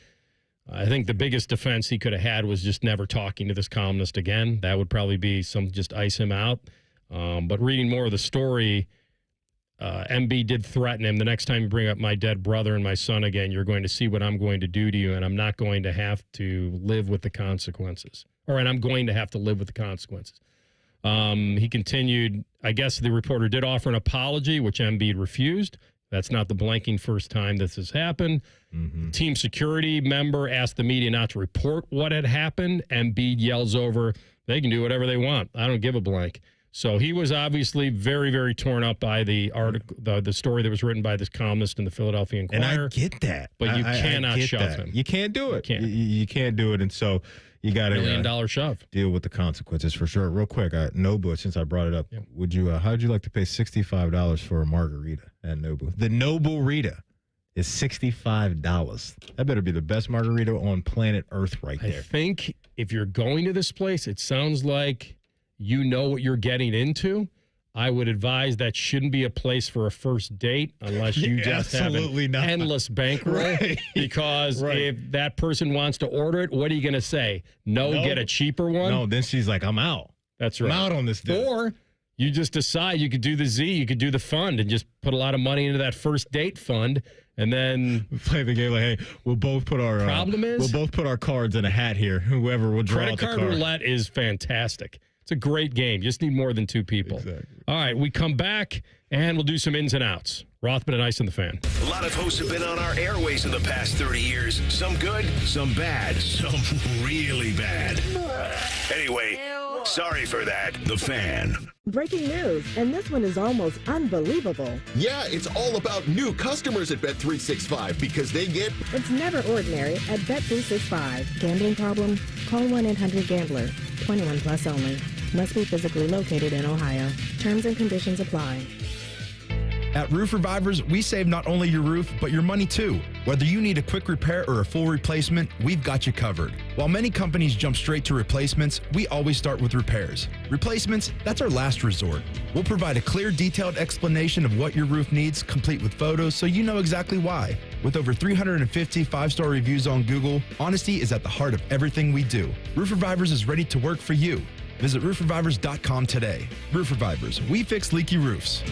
I think the biggest defense he could have had was just never talking to this columnist again. That would probably be just ice him out. But reading more of the story, Embiid did threaten him. The next time you bring up my dead brother and my son again, you're going to see what I'm going to do to you, and I'm not going to have to live with the consequences. And I'm going to have to live with the consequences. He continued, I guess the reporter did offer an apology, which Embiid refused. That's not the blanking first time this has happened. Team security member asked the media not to report what had happened. Embiid yells over, they can do whatever they want. I don't give a blank. So he was obviously very, very torn up by the article, the story that was written by this columnist in the Philadelphia Inquirer. And I get that. But you cannot shove him. You can't do it. You can't do it. And so you got to $1 million shove. Deal with the consequences for sure. Real quick, Nobu, since I brought it up, how'd you like to pay $65 for a margarita at Nobu? The Nobu Rita is $65. That better be the best margarita on planet Earth right there. I think if you're going to this place, it sounds like you know what you're getting into. I would advise that shouldn't be a place for a first date unless you just have an endless bankroll. Right. Because if that person wants to order it, what are you going to say? No, get a cheaper one? No, then she's like, I'm out. That's right. I'm out on this deal. Or you just decide you could do the Z, you could do the fund and just put a lot of money into that first date fund and then play the game like, hey, we'll both put our we'll both put our cards in a hat here. Whoever will draw credit out the card card. roulette is fantastic. It's a great game. You just need more than two people. Exactly. All right, we come back, and we'll do some ins and outs. Rothman and Ice and the Fan. A lot of hosts have been on our airways in the past 30 years. Some good, some bad, some really bad. Anyway, sorry for that. The Fan. Breaking news, and this one is almost unbelievable. Yeah, it's all about new customers at Bet365 because they get... It's never ordinary at Bet365. Gambling problem? Call 1-800-GAMBLER. 21 plus only. Must be physically located in Ohio. Terms and conditions apply. At Roof Revivers, we save not only your roof, but your money too. Whether you need a quick repair or a full replacement, we've got you covered. While many companies jump straight to replacements, we always start with repairs. Replacements, that's our last resort. We'll provide a clear, detailed explanation of what your roof needs, complete with photos, so you know exactly why. With over 350 5-star reviews on Google, honesty is at the heart of everything we do. Roof Revivers is ready to work for you. Visit roofrevivers.com today. Roof Revivers, we fix leaky roofs.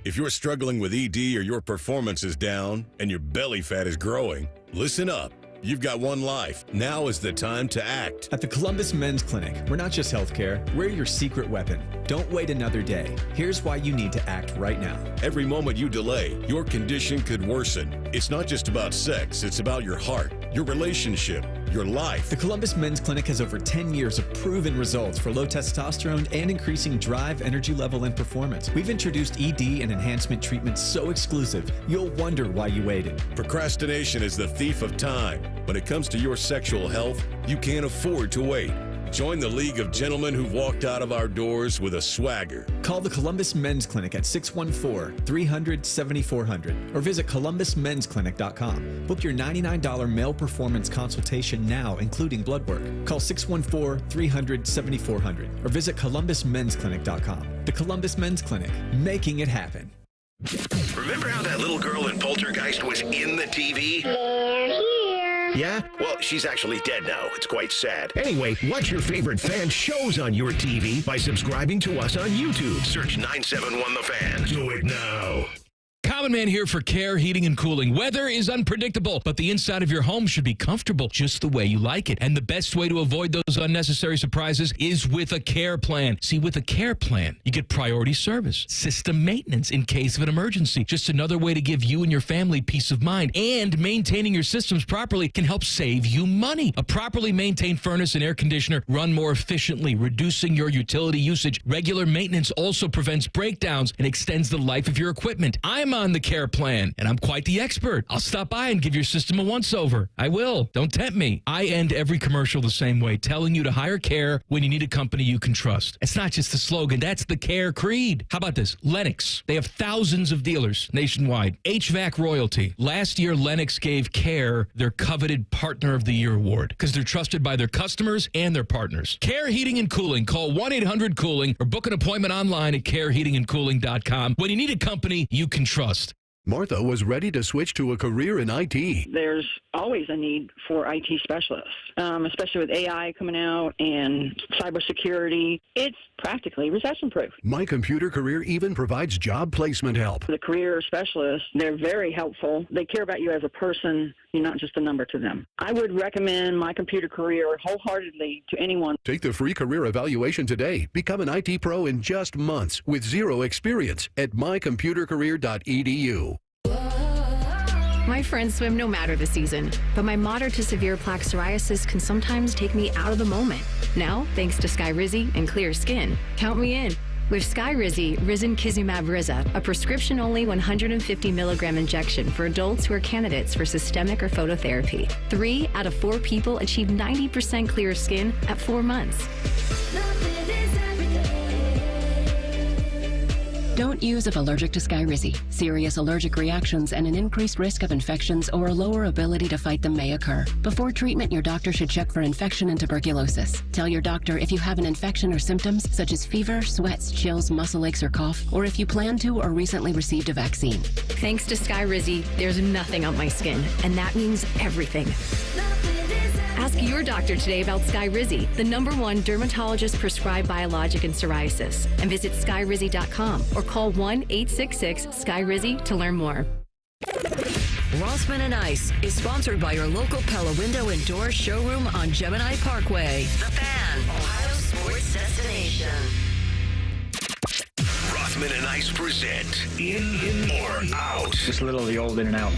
If you're struggling with ED or your performance is down and your belly fat is growing, listen up. You've got one life. Now is the time to act. At the Columbus Men's Clinic, we're not just healthcare, we're your secret weapon. Don't wait another day. Here's why you need to act right now. Every moment you delay, your condition could worsen. It's not just about sex, it's about your heart, your relationship, your life. The Columbus Men's Clinic has over 10 years of proven results for low testosterone and increasing drive, energy level, and performance. We've introduced ED and enhancement treatments so exclusive, you'll wonder why you waited. Procrastination is the thief of time. When it comes to your sexual health, you can't afford to wait. Join the League of Gentlemen who've walked out of our doors with a swagger. Call the Columbus Men's Clinic at 614-300-7400 or visit columbusmensclinic.com. Book your $99 male performance consultation now, including blood work. Call 614-300-7400 or visit columbusmensclinic.com. The Columbus Men's Clinic, making it happen. Remember how that little girl in Poltergeist was in the TV? They're here. Yeah? Well, she's actually dead now. It's quite sad. Anyway, watch your favorite fan shows on your TV by subscribing to us on YouTube. Search 971 The Fan. Do it now. Common Man here for Care Heating and Cooling. Weather is unpredictable, but the inside of your home should be comfortable just the way you like it. And the best way to avoid those unnecessary surprises is with a care plan. See, with a care plan, you get priority service, system maintenance in case of an emergency. Just another way to give you and your family peace of mind. And maintaining your systems properly can help save you money. A properly maintained furnace and air conditioner run more efficiently, reducing your utility usage. Regular maintenance also prevents breakdowns and extends the life of your equipment. I'm on the care plan, and I'm quite the expert. I'll stop by and give your system a once-over. I will. Don't tempt me. I end every commercial the same way, telling you to hire Care when you need a company you can trust. It's not just a slogan. That's the Care creed. How about this? Lennox. They have thousands of dealers nationwide. HVAC royalty. Last year, Lennox gave Care their coveted Partner of the Year award because they're trusted by their customers and their partners. Care Heating and Cooling. Call 1-800-COOLING or book an appointment online at careheatingandcooling.com. When you need a company you can trust. Martha was ready to switch to a career in IT. There's always a need for IT specialists, especially with AI coming out and cybersecurity. It's practically recession-proof. My Computer Career even provides job placement help. The career specialists, they're very helpful. They care about you as a person. You're not just a number to them. I would recommend My Computer Career wholeheartedly to anyone. Take the free career evaluation today. Become an IT pro in just months with zero experience at mycomputercareer.edu. My friends swim no matter the season, but my moderate to severe plaque psoriasis can sometimes take me out of the moment. Now, thanks to Skyrizi and clear skin, count me in. With Skyrizi, Risankizumab Riza, a prescription-only 150 milligram injection for adults who are candidates for systemic or phototherapy. 3 out of 4 people achieve 90% clear skin at 4 months. Don't use if allergic to Skyrizi. Serious allergic reactions and an increased risk of infections or a lower ability to fight them may occur. Before treatment, your doctor should check for infection and tuberculosis. Tell your doctor if you have an infection or symptoms such as fever, sweats, chills, muscle aches, or cough, or if you plan to or recently received a vaccine. Thanks to Skyrizi, there's nothing on my skin, and that means everything. Ask your doctor today about Skyrizi, the #1 dermatologist-prescribed biologic in psoriasis, and visit skyrizi.com or call 1-866-SKYRIZI to learn more. Rothman and Ice is sponsored by your local Pella Window and Door showroom on Gemini Parkway. The Fan, Ohio sports destination. Rothman and Ice present In or Out. Just a little of the old in and out.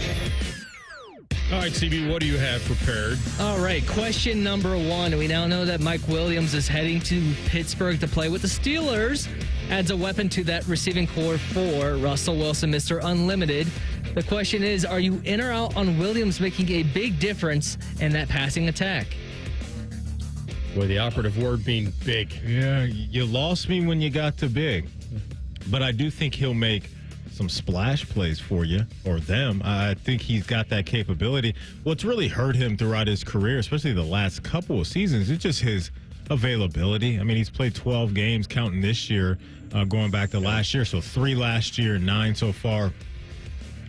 All right, CB, what do you have prepared? All right, question number 1. We now know that Mike Williams is heading to Pittsburgh to play with the Steelers. Adds a weapon to that receiving core for Russell Wilson, Mr. Unlimited. The question is, are you in or out on Williams making a big difference in that passing attack? Boy, the operative word being big. Yeah, you lost me when you got to big. But I do think he'll make some splash plays for you or them. I think he's got that capability. What's really hurt him throughout his career, especially the last couple of seasons, is just his availability. I mean, he's played 12 games counting this year, going back to last year. So 3 last year, 9 so far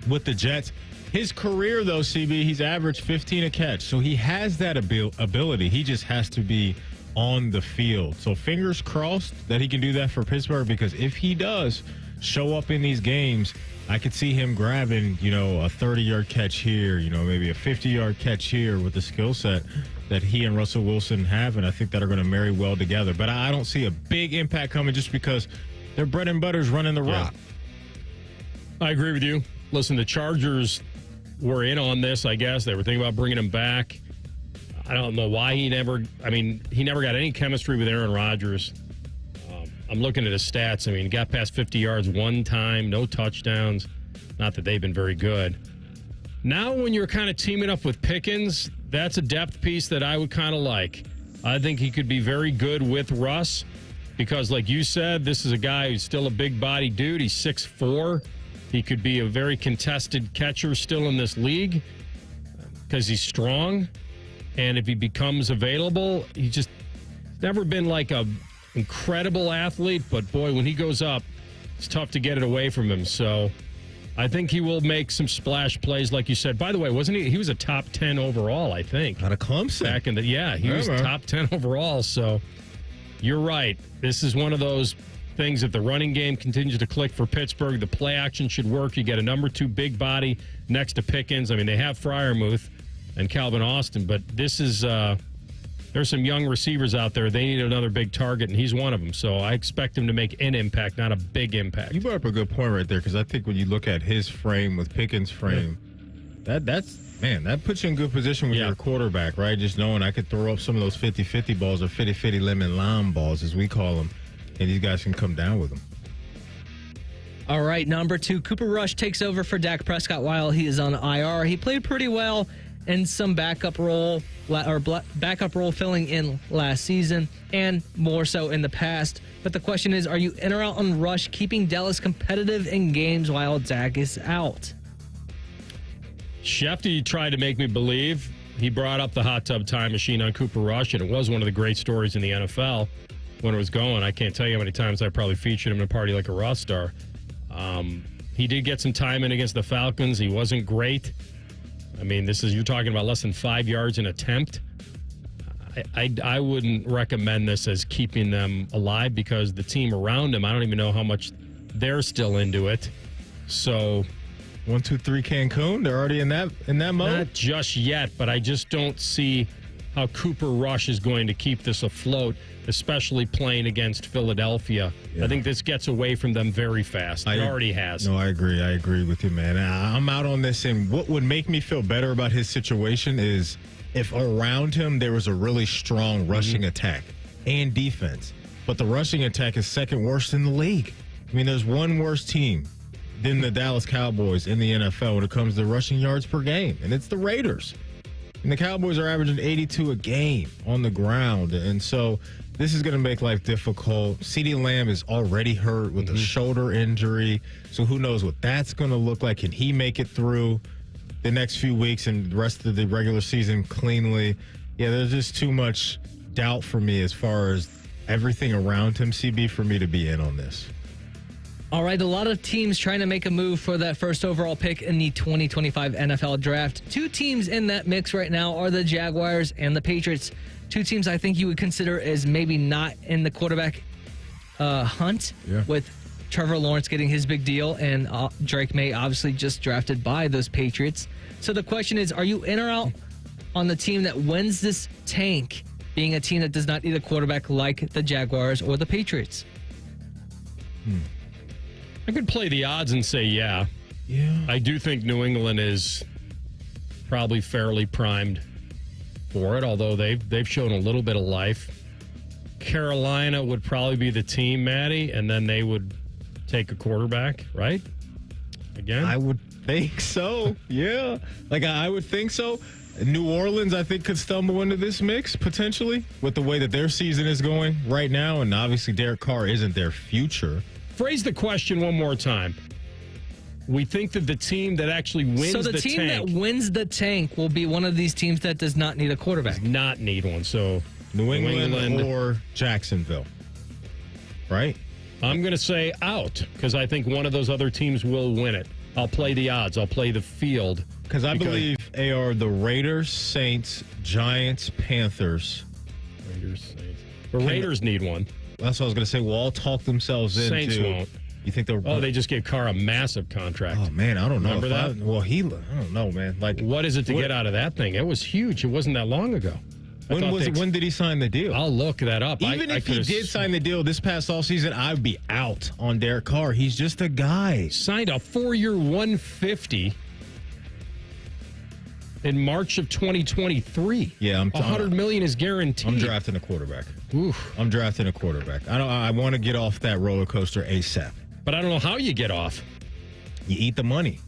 with the Jets. His career, though, CB, he's averaged 15 a catch. So he has that ability. He just has to be on the field. So fingers crossed that he can do that for Pittsburgh, because if he does show up in these games, I could see him grabbing, a 30-yard catch here, maybe a 50-yard catch here with the skill set that he and Russell Wilson have, and I think that are going to marry well together. But I don't see a big impact coming just because their bread and butter is running the rock. I agree with you. Listen, the Chargers were in on this, I guess. They were thinking about bringing him back. I don't know why he never got any chemistry with Aaron Rodgers. I'm looking at his stats. He got past 50 yards one time, no touchdowns. Not that they've been very good. Now when you're kind of teaming up with Pickens, that's a depth piece that I would kind of like. I think he could be very good with Russ because, like you said, this is a guy who's still a big body dude. He's 6'4". He could be a very contested catcher still in this league because he's strong. And if he becomes available, he's just never been like a incredible athlete. But, boy, when he goes up, it's tough to get it away from him. So I think he will make some splash plays, like you said. By the way, wasn't he? He was a top 10 overall, I think. Out of Clemson. Back in he was top 10 overall. So you're right. This is one of those things. If the running game continues to click for Pittsburgh, the play action should work. You get a number 2 big body next to Pickens. They have Freiermuth and Calvin Austin, but this is there's some young receivers out there. They need another big target, and he's one of them. So I expect him to make an impact, not a big impact. You brought up a good point right there, because I think when you look at his frame with Pickens' frame, that puts you in good position with your quarterback, right? Just knowing I could throw up some of those 50-50 balls or 50-50 lemon lime balls, as we call them, and these guys can come down with them. All right, number 2, Cooper Rush takes over for Dak Prescott while he is on IR. He played pretty well in some backup role filling in last season and more so in the past. But the question is, are you in or out on Rush keeping Dallas competitive in games while Dak is out? Schefter tried to make me believe. He brought up the hot tub time machine on Cooper Rush, and it was one of the great stories in the NFL when it was going. I can't tell you how many times I probably featured him in a party like a Roth star. He did get some time in against the Falcons. He wasn't great. You're talking about less than 5 yards an attempt. I wouldn't recommend this as keeping them alive, because the team around him, I don't even know how much they're still into it. So 1, 2, 3 Cancun, they're already in that mode? Not just yet, but I just don't see how Cooper Rush is going to keep this afloat, especially playing against Philadelphia. Yeah. I think this gets away from them very fast. It already has. No, I agree. I agree with you, man. I'm out on this, and what would make me feel better about his situation is if around him there was a really strong rushing attack and defense, but the rushing attack is second worst in the league. There's one worse team than the Dallas Cowboys in the NFL when it comes to rushing yards per game, and it's the Raiders. And the Cowboys are averaging 82 a game on the ground. And so this is going to make life difficult. CeeDee Lamb is already hurt with a shoulder injury. So who knows what that's going to look like. Can he make it through the next few weeks and the rest of the regular season cleanly? Yeah, there's just too much doubt for me as far as everything around him, CB, for me to be in on this. All right, a lot of teams trying to make a move for that first overall pick in the 2025 NFL Draft. 2 teams in that mix right now are the Jaguars and the Patriots. 2 teams I think you would consider as maybe not in the quarterback hunt, with Trevor Lawrence getting his big deal and Drake May obviously just drafted by those Patriots. So the question is, are you in or out on the team that wins this tank, being a team that does not need a quarterback like the Jaguars or the Patriots? I could play the odds and say, yeah. I do think New England is probably fairly primed for it, although they've shown a little bit of life. Carolina would probably be the team, Maddie, and then they would take a quarterback, right? Again? I would think so, yeah. I would think so. New Orleans, I think, could stumble into this mix, potentially, with the way that their season is going right now, and obviously Derek Carr isn't their future. Phrase the question one more time. We think that the team that actually wins So the team tank that wins the tank will be one of these teams that does not need a quarterback. does not need one. So New England or Jacksonville, right? I'm going to say out because I think one of those other teams will win it. I'll play the odds. I'll play the field. Because I believe they are the Raiders, Saints, Giants, Panthers. The Raiders need one. That's what I was going to say. Will all talk themselves into. Saints won't. You think they're? Oh, they just gave Carr a massive contract. Oh man, I don't know. Remember that? I don't know, man. Like, what is it to get out of that thing? It was huge. It wasn't that long ago. When did he sign the deal? I'll look that up. Even if he did sign the deal this past offseason, I'd be out on Derek Carr. He's just a guy. Signed a 4-year $150 in March of 2023. Yeah, $100 million is guaranteed. I'm drafting a quarterback. Oof. I'm drafting a quarterback. I want to get off that roller coaster ASAP. But I don't know how you get off. You eat the money.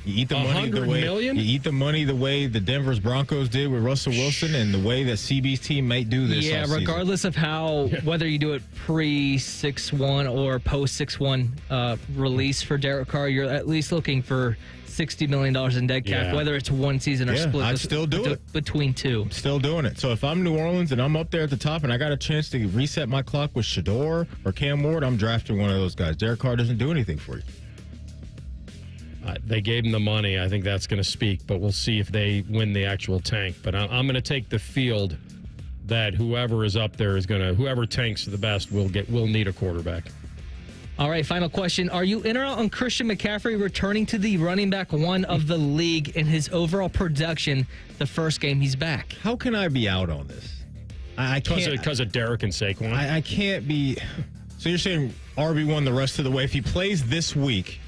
You eat the money the way million? You eat the money the way the Denver's Broncos did with Russell Wilson, and the way that CB's team might do this. Yeah, regardless of how whether you do it pre 6-1 or post 6-1 release for Derek Carr, you're at least looking for $60 million in dead cap, whether it's one season or split. I'd still do it between two. I'm still doing it. So if I'm New Orleans and I'm up there at the top and I got a chance to reset my clock with Shador or Cam Ward, I'm drafting one of those guys. Derek Carr doesn't do anything for you. They gave him the money. I think that's going to speak, but we'll see if they win the actual tank. But I'm going to take the field that whoever is up there is going to, whoever tanks the best will need a quarterback. All right, final question. Are you in or out on Christian McCaffrey returning to the running back one of the league in his overall production the first game he's back? How can I be out on this? I can't. Because of Derek and Saquon? I can't be. So you're saying RB1 the rest of the way? If he plays this week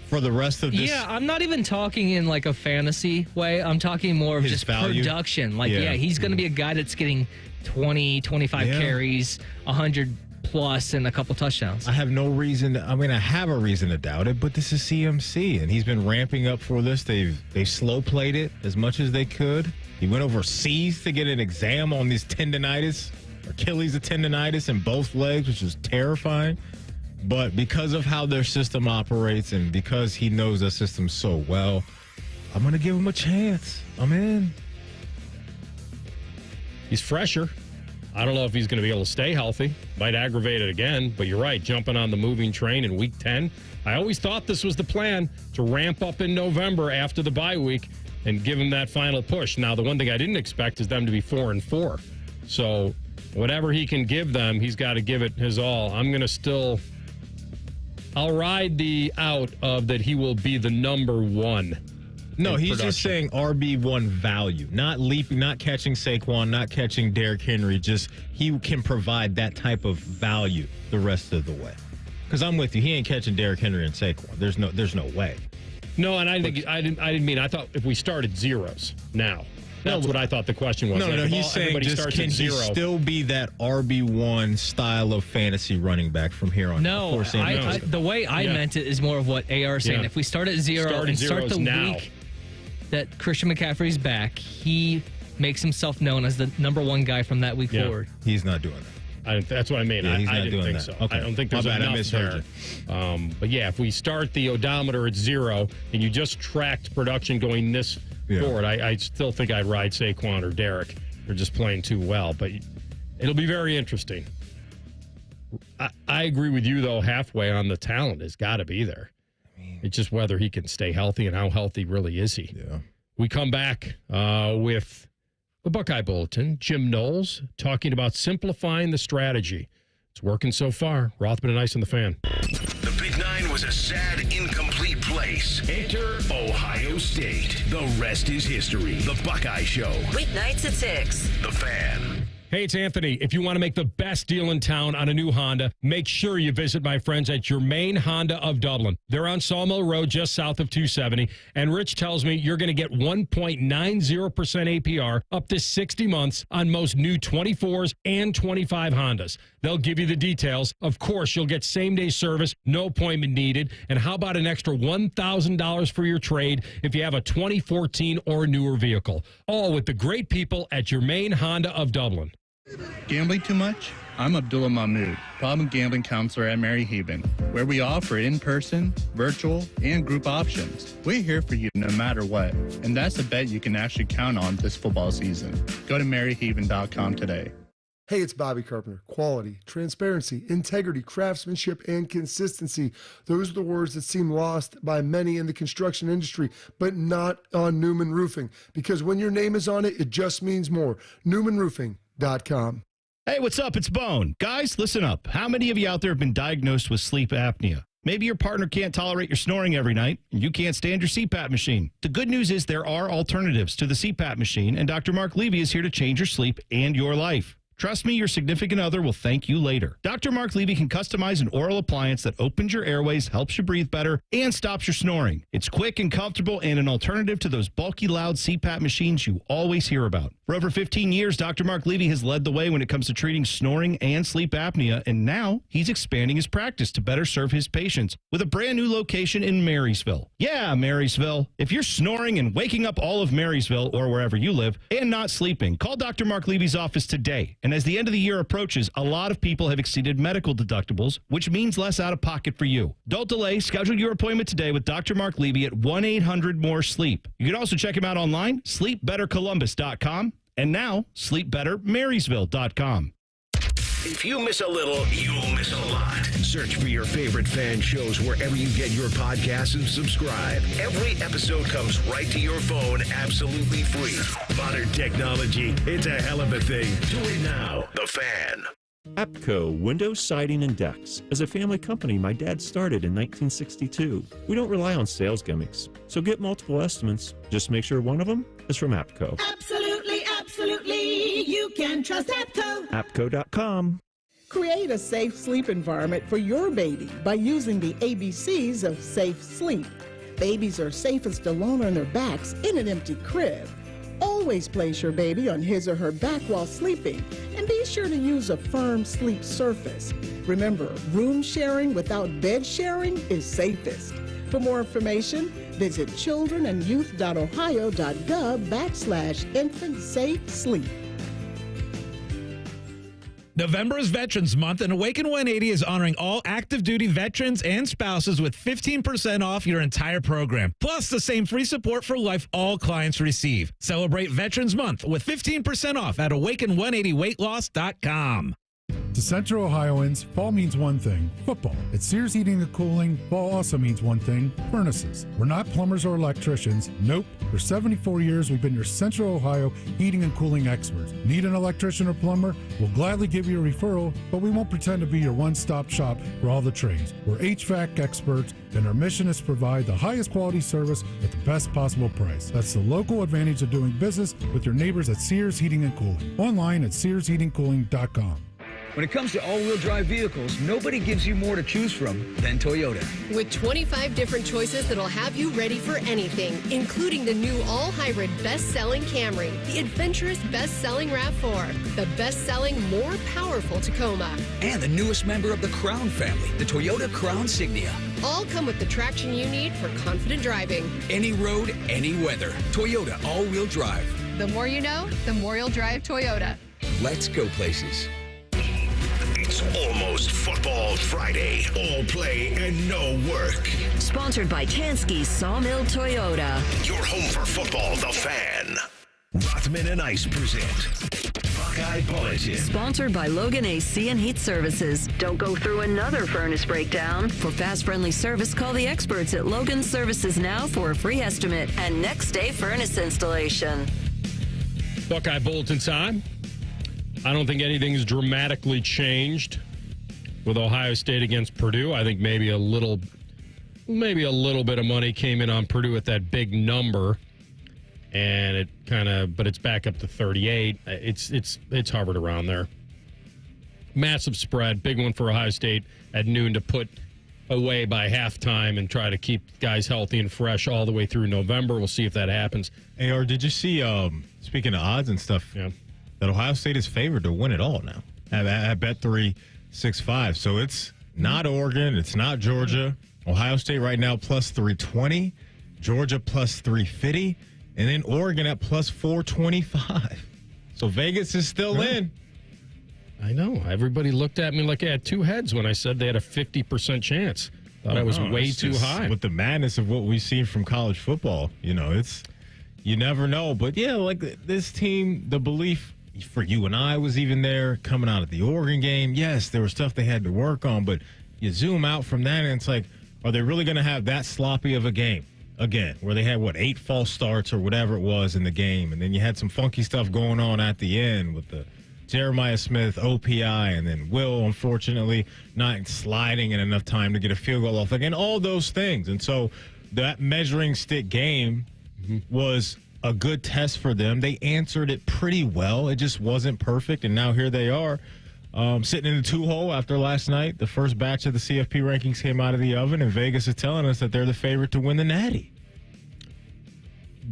for the rest of this? Yeah, I'm not even talking in like a fantasy way. I'm talking more of just value? production. Like, he's going to be a guy that's getting 20, 25 carries, 100 plus, and a couple touchdowns. I have no reason. I have a reason to doubt it, but this is CMC, and he's been ramping up for this. They've slow played it as much as they could. He went overseas to get an exam on these tendonitis, Achilles tendonitis in both legs, which is terrifying. But because of how their system operates and because he knows the system so well, I'm going to give him a chance. I'm in. He's fresher. I don't know if he's going to be able to stay healthy. Might aggravate it again, but you're right, jumping on the moving train in week 10. I always thought this was the plan, to ramp up in November after the bye week and give him that final push. Now, the one thing I didn't expect is them to be 4-4. So whatever he can give them, he's got to give it his all. I'll ride the out of that he will be the number one. No, he's just saying RB1 value, not leaping, not catching Saquon, not catching Derrick Henry. Just he can provide that type of value the rest of the way. Because I'm with you, he ain't catching Derrick Henry and Saquon. There's no way. No, and I didn't mean. I thought if we started zeros now. That's what I thought the question was. No, he's saying just can he still be that RB1 style of fantasy running back from here on? No, the way I meant it is more of what AR is saying. Yeah. If we start at zero and start the week that Christian McCaffrey's back, he makes himself known as the number one guy from that week forward. He's not doing that. That's what I mean. Yeah, I didn't think so. Okay. I don't think there's enough there. But yeah, if we start the odometer at zero and you just tracked production going this forward, I still think I'd ride Saquon or Derek. They're just playing too well. But it'll be very interesting. I agree with you, though, halfway on the talent has got to be there. It's just whether he can stay healthy and how healthy really is he. Yeah. We come back with the Buckeye Bulletin. Jim Knowles talking about simplifying the strategy. It's working so far. Rothman and Ice on the Fan. The Big Nine was a sad, incomplete place. Enter Ohio State. The rest is history. The Buckeye Show. Weeknights at 6. The Fan. Hey, it's Anthony. If you want to make the best deal in town on a new Honda, make sure you visit my friends at Germain Honda of Dublin. They're on Sawmill Road, just south of 270. And Rich tells me you're going to get 1.90% APR up to 60 months on most new 24s and 25 Hondas. They'll give you the details. Of course, you'll get same-day service, no appointment needed. And how about an extra $1,000 for your trade if you have a 2014 or newer vehicle? All with the great people at Germain Honda of Dublin. Gambling too much? I'm Abdullah Mahmood, problem gambling counselor at Mary Haven, where we offer in-person, virtual, and group options. We're here for you no matter what, and that's a bet you can actually count on this football season. Go to maryhaven.com today. Hey, it's Bobby Carpenter. Quality, transparency, integrity, craftsmanship, and consistency. Those are the words that seem lost by many in the construction industry, but not on Newman Roofing, because when your name is on it, it just means more. NewmanRoofing.com. Hey, what's up? It's Bone. Guys, listen up. How many of you out there have been diagnosed with sleep apnea? Maybe your partner can't tolerate your snoring every night, and you can't stand your CPAP machine. The good news is there are alternatives to the CPAP machine, and Dr. Mark Levy is here to change your sleep and your life. Trust me, your significant other will thank you later. Dr. Mark Levy can customize an oral appliance that opens your airways, helps you breathe better, and stops your snoring. It's quick and comfortable and an alternative to those bulky, loud CPAP machines you always hear about. For over 15 years, Dr. Mark Levy has led the way when it comes to treating snoring and sleep apnea, and now he's expanding his practice to better serve his patients with a brand new location in Marysville. Yeah, Marysville. If you're snoring and waking up all of Marysville or wherever you live and not sleeping, call Dr. Mark Levy's office today. And as the end of the year approaches, a lot of people have exceeded medical deductibles, which means less out of pocket for you. Don't delay. Schedule your appointment today with Dr. Mark Levy at 1-800-MORE-SLEEP. You can also check him out online, sleepbettercolumbus.com, and now sleepbettermarysville.com. If you miss a little, you'll miss a lot. Search for your favorite fan shows wherever you get your podcasts and subscribe. Every episode comes right to your phone absolutely free. Modern technology, it's a hell of a thing. Do it now. The Fan. APCO Windows, Siding, and Decks. As a family company, my dad started in 1962. We don't rely on sales gimmicks, so get multiple estimates. Just make sure one of them is from APCO. Absolutely, absolutely. You can trust APCO. APCO.com. Create a safe sleep environment for your baby by using the ABCs of safe sleep. Babies are safest alone on their backs in an empty crib. Always place your baby on his or her back while sleeping, and be sure to use a firm sleep surface. Remember, room sharing without bed sharing is safest. For more information, visit childrenandyouth.ohio.gov/infant safe sleep. November is Veterans Month, and Awaken 180 is honoring all active duty veterans and spouses with 15% off your entire program, plus the same free support for life all clients receive. Celebrate Veterans Month with 15% off at awaken180weightloss.com. To Central Ohioans, fall means one thing, football. At Sears Heating and Cooling, fall also means one thing, furnaces. We're not plumbers or electricians. Nope. For 74 years, we've been your Central Ohio heating and cooling experts. Need an electrician or plumber? We'll gladly give you a referral, but we won't pretend to be your one-stop shop for all the trades. We're HVAC experts, and our mission is to provide the highest quality service at the best possible price. That's the local advantage of doing business with your neighbors at Sears Heating and Cooling. Online at SearsHeatingCooling.com. When it comes to all-wheel drive vehicles, nobody gives you more to choose from than Toyota. With 25 different choices that'll have you ready for anything, including the new all-hybrid best-selling Camry, the adventurous best-selling RAV4, the best-selling, more powerful Tacoma, and the newest member of the Crown family, the Toyota Crown Signia. All come with the traction you need for confident driving. Any road, any weather. Toyota all-wheel drive. The more you know, the more you'll drive Toyota. Let's go places. It's almost Football Friday. All play and no work. Sponsored by Tansky's Sawmill Toyota. Your home for football, The Fan. Rothman and Ice present Buckeye Bulletin. Sponsored by Logan AC and Heat Services. Don't go through another furnace breakdown. For fast, friendly service, call the experts at Logan Services now for a free estimate and next day furnace installation. Buckeye Bulletin time. I don't think anything's dramatically changed with Ohio State against Purdue. I think maybe a little bit of money came in on Purdue at that big number, and but it's back up to 38. It's hovered around there. Massive spread, big one for Ohio State at noon to put away by halftime and try to keep guys healthy and fresh all the way through November. We'll see if that happens. AR, did you see? Speaking of odds and stuff, yeah. That Ohio State is favored to win it all now at Bet365. So it's not Oregon. It's not Georgia. Ohio State right now plus 320. Georgia plus 350. And then Oregon at plus 425. So Vegas is still in. I know. Everybody looked at me like I had two heads when I said they had a 50% chance. Thought I was way too high. With the madness of what we've seen from college football, you never know. But yeah, like this team, the belief for you and I was even there coming out of the Oregon game. Yes, there was stuff they had to work on, but you zoom out from that and it's like, are they really going to have that sloppy of a game again, where they had, 8 false starts or whatever it was in the game, and then you had some funky stuff going on at the end with the Jeremiah Smith OPI, and then Will, unfortunately, not sliding in enough time to get a field goal off, and all those things. And so that measuring stick game was a good test for them. They answered it pretty well. It just wasn't perfect, and now here they are. Sitting in the 2-hole after last night. The first batch of the CFP rankings came out of the oven, and Vegas is telling us that they're the favorite to win the Natty.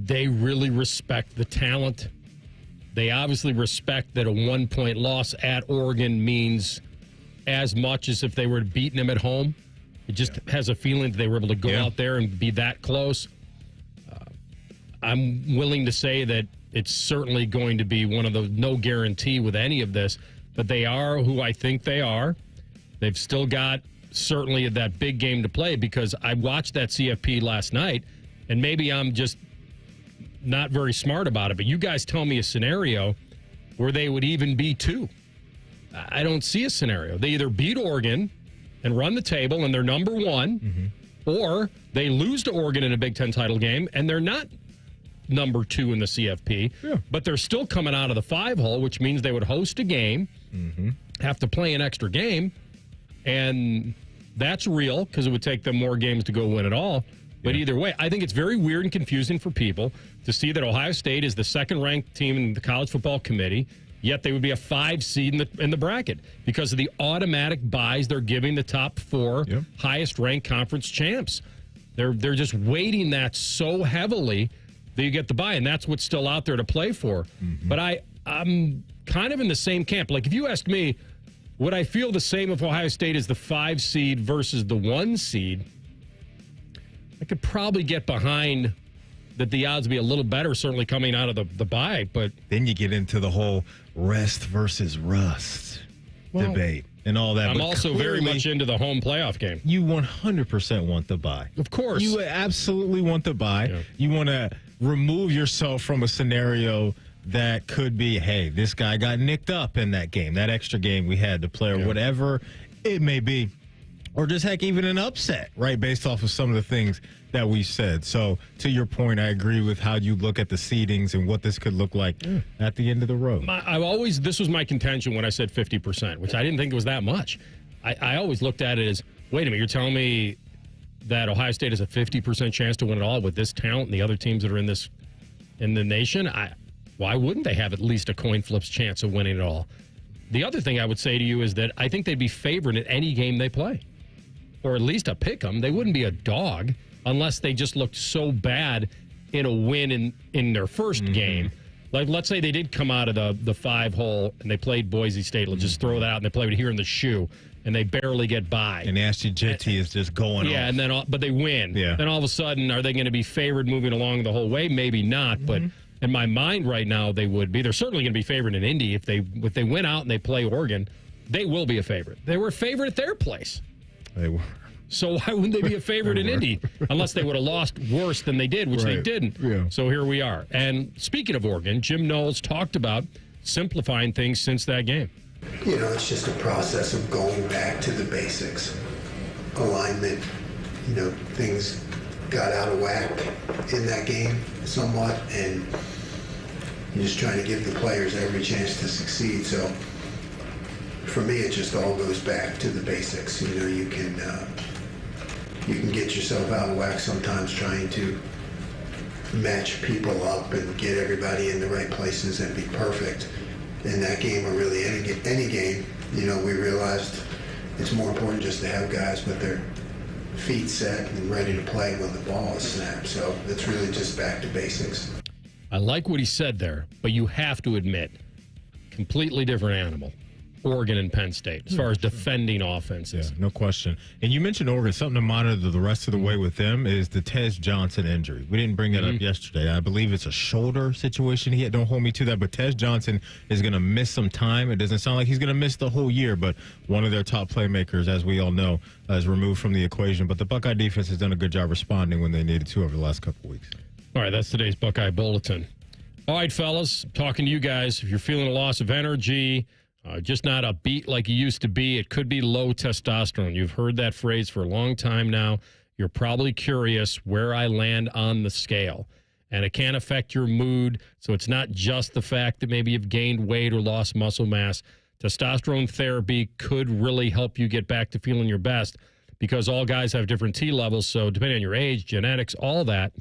They really respect the talent. They obviously respect that a 1-point loss at Oregon means as much as if they were beating them at home. It just has a feeling that they were able to go out there and be that close. I'm willing to say that it's certainly going to be one of the no guarantee with any of this. But they are who I think they are. They've still got certainly that big game to play, because I watched that CFP last night, and maybe I'm just not very smart about it, but you guys tell me a scenario where they would even be 2. I don't see a scenario. They either beat Oregon and run the table and they're number 1, or they lose to Oregon in a Big Ten title game and they're not number 2 in the CFP, but they're still coming out of the 5-hole, which means they would host a game, have to play an extra game, and that's real because it would take them more games to go win it all. But either way, I think it's very weird and confusing for people to see that Ohio State is the second-ranked team in the College Football Committee, yet they would be a 5 seed in the bracket because of the automatic buys they're giving the top 4 highest-ranked conference champs. They're just weighting that so heavily that you get the buy, and that's what's still out there to play for. But I'm kind of in the same camp. Like, if you asked me, would I feel the same if Ohio State is the 5 seed versus the 1 seed? I could probably get behind that the odds would be a little better, certainly coming out of the bye. But then you get into the whole rest versus rust debate and all that. I'm also very much into the home playoff game. You 100% want the bye. Of course. You absolutely want the bye. Yeah. You want to remove yourself from a scenario that could be, hey, this guy got nicked up in that game, that extra game we had to play, or whatever it may be. Or just, heck, even an upset, right, based off of some of the things that we said. So, to your point, I agree with how you look at the seedings and what this could look like at the end of the road. This was my contention when I said 50%, which I didn't think it was that much. I always looked at it as, wait a minute, you're telling me that Ohio State has a 50% chance to win it all with this talent and the other teams that are in the nation? Why wouldn't they have at least a coin flip's chance of winning it all? The other thing I would say to you is that I think they'd be favored in any game they play, or at least a pick 'em. They wouldn't be a dog unless they just looked so bad in a win in their first game. Like, let's say they did come out of the 5-hole and they played Boise State. Let's just throw that out, and they played it here in the shoe, and they barely get by. And Ashley Jetty is just going off. Yeah, and then but they win. Yeah. Then all of a sudden, are they going to be favored moving along the whole way? Maybe not, but in my mind right now, they would be. They're certainly going to be favored in Indy. If they win out and they play Oregon, they will be a favorite. They were a favorite at their place. They were. So why wouldn't they be a favorite in Indy? Unless they would have lost worse than they did, which they didn't. Yeah. So here we are. And speaking of Oregon, Jim Knowles talked about simplifying things since that game. You know, it's just a process of going back to the basics. Alignment, things got out of whack in that game somewhat, and you're just trying to give the players every chance to succeed. So for me, it just all goes back to the basics. You can get yourself out of whack sometimes trying to match people up and get everybody in the right places and be perfect. In that game, or really any game, we realized it's more important just to have guys with their feet set and ready to play when the ball is snapped. So it's really just back to basics. I like what he said there, but you have to admit, completely different animal. Oregon and Penn State as far as defending offenses. Yeah, no question. And you mentioned Oregon. Something to monitor the rest of the way with them is the Tez Johnson injury. We didn't bring that up yesterday. I believe it's a shoulder situation. Don't hold me to that, but Tez Johnson is going to miss some time. It doesn't sound like he's going to miss the whole year, but one of their top playmakers, as we all know, is removed from the equation. But the Buckeye defense has done a good job responding when they needed to over the last couple of weeks. All right, that's today's Buckeye Bulletin. All right, fellas, talking to you guys. If you're feeling a loss of energy, just not a beat like you used to be, it could be low testosterone. You've heard that phrase for a long time now. You're probably curious where I land on the scale. And it can affect your mood, so it's not just the fact that maybe you've gained weight or lost muscle mass. Testosterone therapy could really help you get back to feeling your best because all guys have different T levels, so depending on your age, genetics, all that,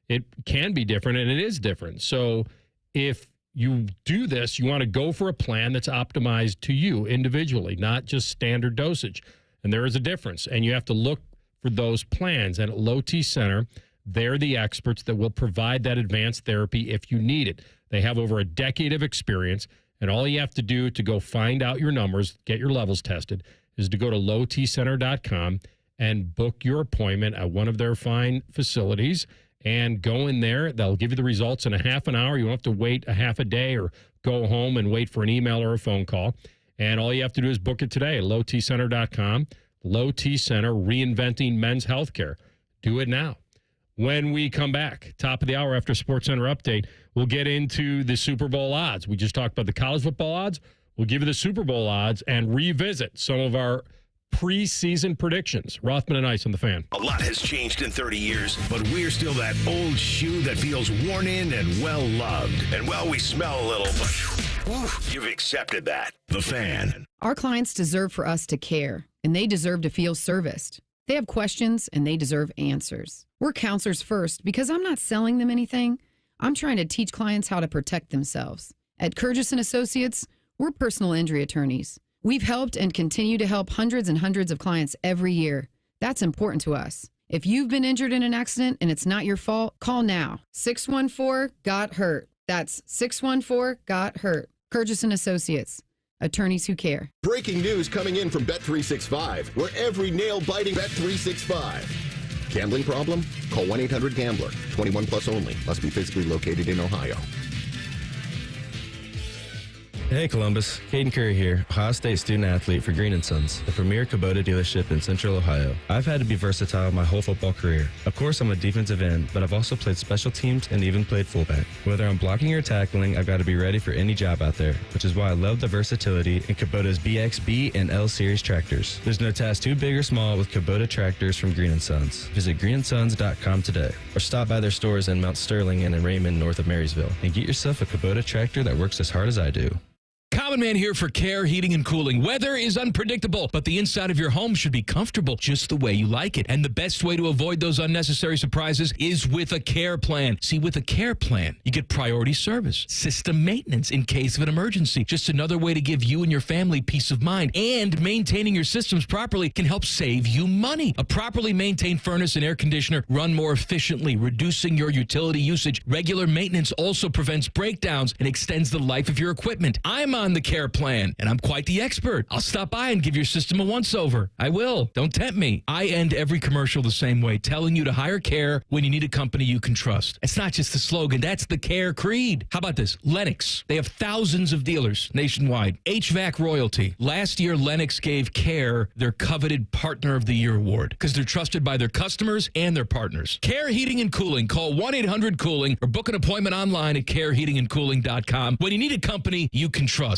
it can be different, and it is different. So if you do this, you want to go for a plan that's optimized to you individually, not just standard dosage. And there is a difference, and you have to look for those plans. And at Low T Center, they're the experts that will provide that advanced therapy if you need it. They have over a decade of experience, and all you have to do to go find out your numbers, get your levels tested, is to go to lowtcenter.com and book your appointment at one of their fine facilities. And go in there. They'll give you the results in a half an hour. You don't have to wait a half a day or go home and wait for an email or a phone call. And all you have to do is book it today at lowtcenter.com. Low T Center, reinventing men's healthcare. Do it now. When we come back, top of the hour after SportsCenter Update, we'll get into the Super Bowl odds. We just talked about the college football odds. We'll give you the Super Bowl odds and revisit some of our preseason predictions. Rothman and Ice on the Fan. A lot has changed in 30 years, but we're still that old shoe that feels worn in and well-loved. And, well, we smell a little, but whew, you've accepted that. The Fan. Our clients deserve for us to care, and they deserve to feel serviced. They have questions, and they deserve answers. We're counselors first because I'm not selling them anything. I'm trying to teach clients how to protect themselves. At Curtis & Associates, we're personal injury attorneys. We've helped and continue to help hundreds and hundreds of clients every year. That's important to us. If you've been injured in an accident and it's not your fault, call now. 614-GOT-HURT. That's 614-GOT-HURT. Curtis & Associates. Attorneys who care. Breaking news coming in from Bet365, where every nail-biting Bet365. Gambling problem? Call 1-800-GAMBLER. 21 plus only. Must be physically located in Ohio. Hey Columbus, Caden Curry here, Ohio State student-athlete for Green & Sons, the premier Kubota dealership in Central Ohio. I've had to be versatile my whole football career. Of course, I'm a defensive end, but I've also played special teams and even played fullback. Whether I'm blocking or tackling, I've got to be ready for any job out there, which is why I love the versatility in Kubota's BXB and L Series tractors. There's no task too big or small with Kubota tractors from Green & Sons. Visit greensons.com today, or stop by their stores in Mount Sterling and in Raymond, north of Marysville, and get yourself a Kubota tractor that works as hard as I do. Common Man here for Care Heating and Cooling. Weather is unpredictable, but the inside of your home should be comfortable just the way you like it. And the best way to avoid those unnecessary surprises is with a care plan. See, with a care plan, you get priority service, system maintenance in case of an emergency. Just another way to give you and your family peace of mind. And maintaining your systems properly can help save you money. A properly maintained furnace and air conditioner run more efficiently, reducing your utility usage. Regular maintenance also prevents breakdowns and extends the life of your equipment. I'm on the care plan, and I'm quite the expert. I'll stop by and give your system a once-over. I will. Don't tempt me. I end every commercial the same way, telling you to hire Care when you need a company you can trust. It's not just the slogan. That's the Care creed. How about this? Lennox. They have thousands of dealers nationwide. HVAC royalty. Last year, Lennox gave Care their coveted Partner of the Year award because they're trusted by their customers and their partners. Care Heating and Cooling. Call 1-800-COOLING or book an appointment online at careheatingandcooling.com when you need a company you can trust.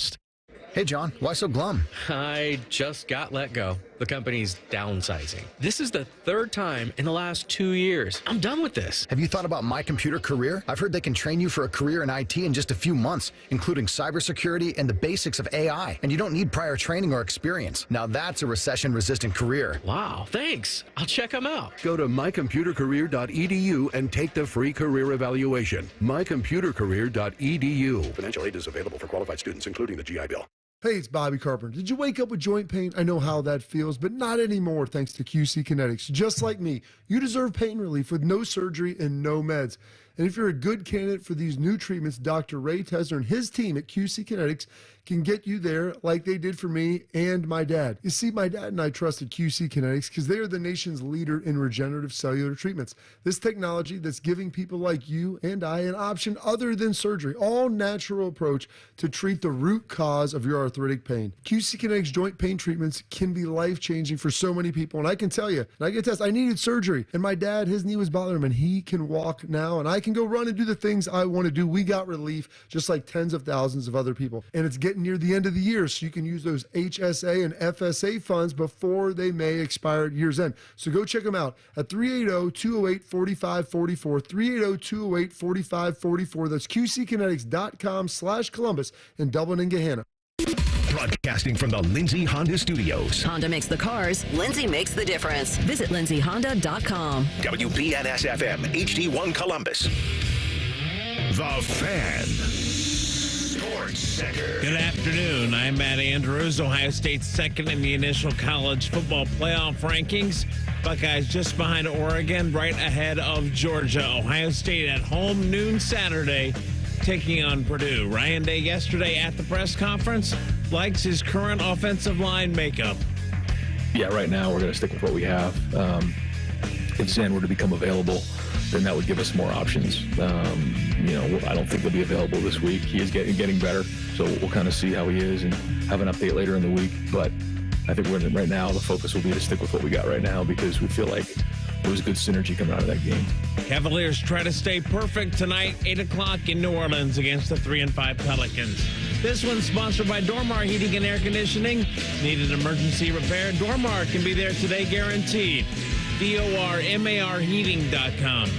Hey, John, why so glum? I just got let go. The company's downsizing. This is the third time in the last 2 years. I'm done with this. Have you thought about My Computer Career? I've heard they can train you for a career in IT in just a few months, including cybersecurity and the basics of AI. And you don't need prior training or experience. Now that's a recession-resistant career. Wow, thanks. I'll check them out. Go to mycomputercareer.edu and take the free career evaluation. mycomputercareer.edu. Financial aid is available for qualified students, including the GI Bill. Hey, it's Bobby Carpenter. Did you wake up with joint pain? I know how that feels, but not anymore thanks to QC Kinetics. Just like me, you deserve pain relief with no surgery and no meds. And if you're a good candidate for these new treatments, Dr. Ray Tesner and his team at QC Kinetics can get you there like they did for me and my dad. You see, my dad and I trusted QC Kinetics because they are the nation's leader in regenerative cellular treatments. This technology that's giving people like you and I an option other than surgery, all natural approach to treat the root cause of your arthritic pain. QC Kinetics joint pain treatments can be life-changing for so many people. And I can tell you, and I get a test, I needed surgery. And my dad, his knee was bothering him, and he can walk now, and I can go run and do the things I want to do. We got relief just like tens of thousands of other people. And it's getting near the end of the year, so you can use those HSA and FSA funds before they may expire at year's end. So go check them out at 380-208-4544, 380-208-4544. That's QCkinetics.com/Columbus in Dublin and Gahanna. Broadcasting from the Lindsay Honda Studios. Honda makes the cars. Lindsay makes the difference. Visit lindsayhonda.com. WBNS-FM, HD1 Columbus. The Fan. Sports Center. Good afternoon. I'm Matt Andrews. Ohio State's second in the initial college football playoff rankings. Buckeyes just behind Oregon, right ahead of Georgia. Ohio State at home, noon Saturday, taking on Purdue. Ryan Day yesterday at the press conference likes his current offensive line makeup. Yeah, right now we're going to stick with what we have. If Zen were to become available, then that would give us more options. I don't think he'll be available this week. He is getting better, so we'll kind of see how he is and have an update later in the week. But I think right now the focus will be to stick with what we got right now because we feel like there was good synergy coming out of that game. Cavaliers try to stay perfect tonight, 8 o'clock in New Orleans against the 3-5 Pelicans. This one's sponsored by Dormar Heating and Air Conditioning. Need an emergency repair? Dormar can be there today, guaranteed. DORMARheating.com.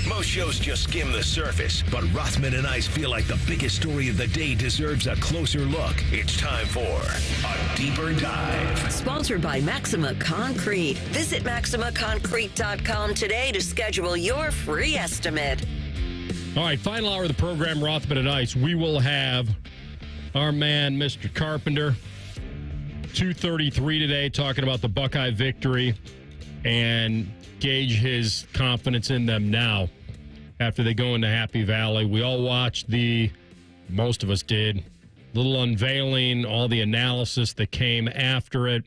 Most shows just skim the surface, but Rothman and I feel like the biggest story of the day deserves a closer look. It's time for a deeper dive. Sponsored by Maxima Concrete. Visit MaximaConcrete.com today to schedule your free estimate. All right, final hour of the program, Rothman and Ice. We will have our man, Mr. Carpenter, 2:33 today, talking about the Buckeye victory and gauge his confidence in them now after they go into Happy Valley. We all watched most of us did, little unveiling, all the analysis that came after it.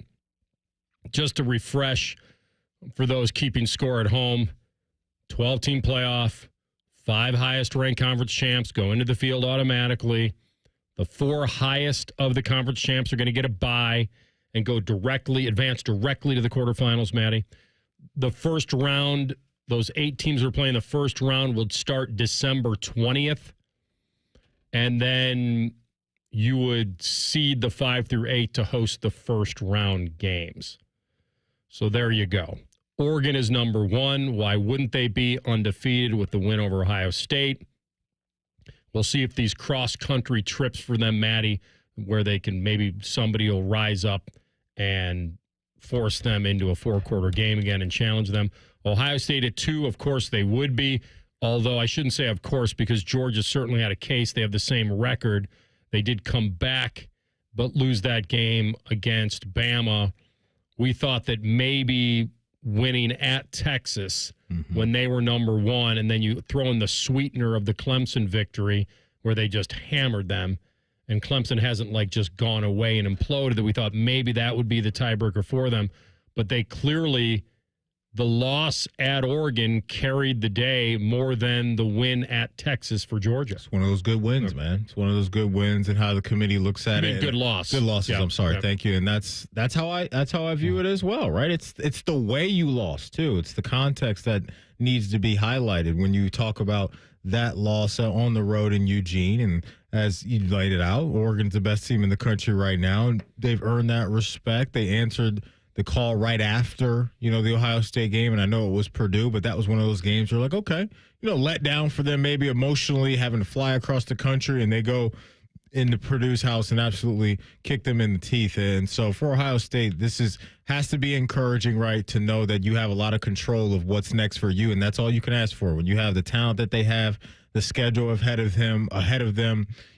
Just to refresh for those keeping score at home, 12-team playoff, 5 highest-ranked conference champs go into the field automatically. The 4 highest of the conference champs are going to get a bye and advance directly to the quarterfinals, Maddie. The first round, those 8 teams who are playing the first round will start December 20th. And then you would seed the 5 through 8 to host the first round games. So there you go. Oregon is number 1. Why wouldn't they be undefeated with the win over Ohio State? We'll see if these cross-country trips for them, Maddie, where somebody will rise up and force them into a 4-quarter game again and challenge them. Ohio State at 2, of course they would be, although I shouldn't say of course because Georgia certainly had a case. They have the same record. They did come back but lose that game against Bama. We thought that maybe winning at Texas when they were number 1, and then you throw in the sweetener of the Clemson victory where they just hammered them, and Clemson hasn't just gone away and imploded, that we thought maybe that would be the tiebreaker for them. But they clearly, the loss at Oregon carried the day more than the win at Texas for Georgia. It's one of those good wins, man. It's one of those good wins, and how the committee looks at it. Good loss. Good losses. Yeah. I'm sorry. Yeah. Thank you. And that's how I view it as well, right? It's the way you lost too. It's the context that needs to be highlighted when you talk about that loss on the road in Eugene. And as you laid it out, Oregon's the best team in the country right now, and they've earned that respect. They answered the call right after, the Ohio State game, and I know it was Purdue, but that was one of those games where okay, let down for them maybe emotionally, having to fly across the country, and they go into Purdue's house and absolutely kick them in the teeth. And so for Ohio State, this has to be encouraging, right, to know that you have a lot of control of what's next for you, and that's all you can ask for. When you have the talent that they have, the schedule ahead of them,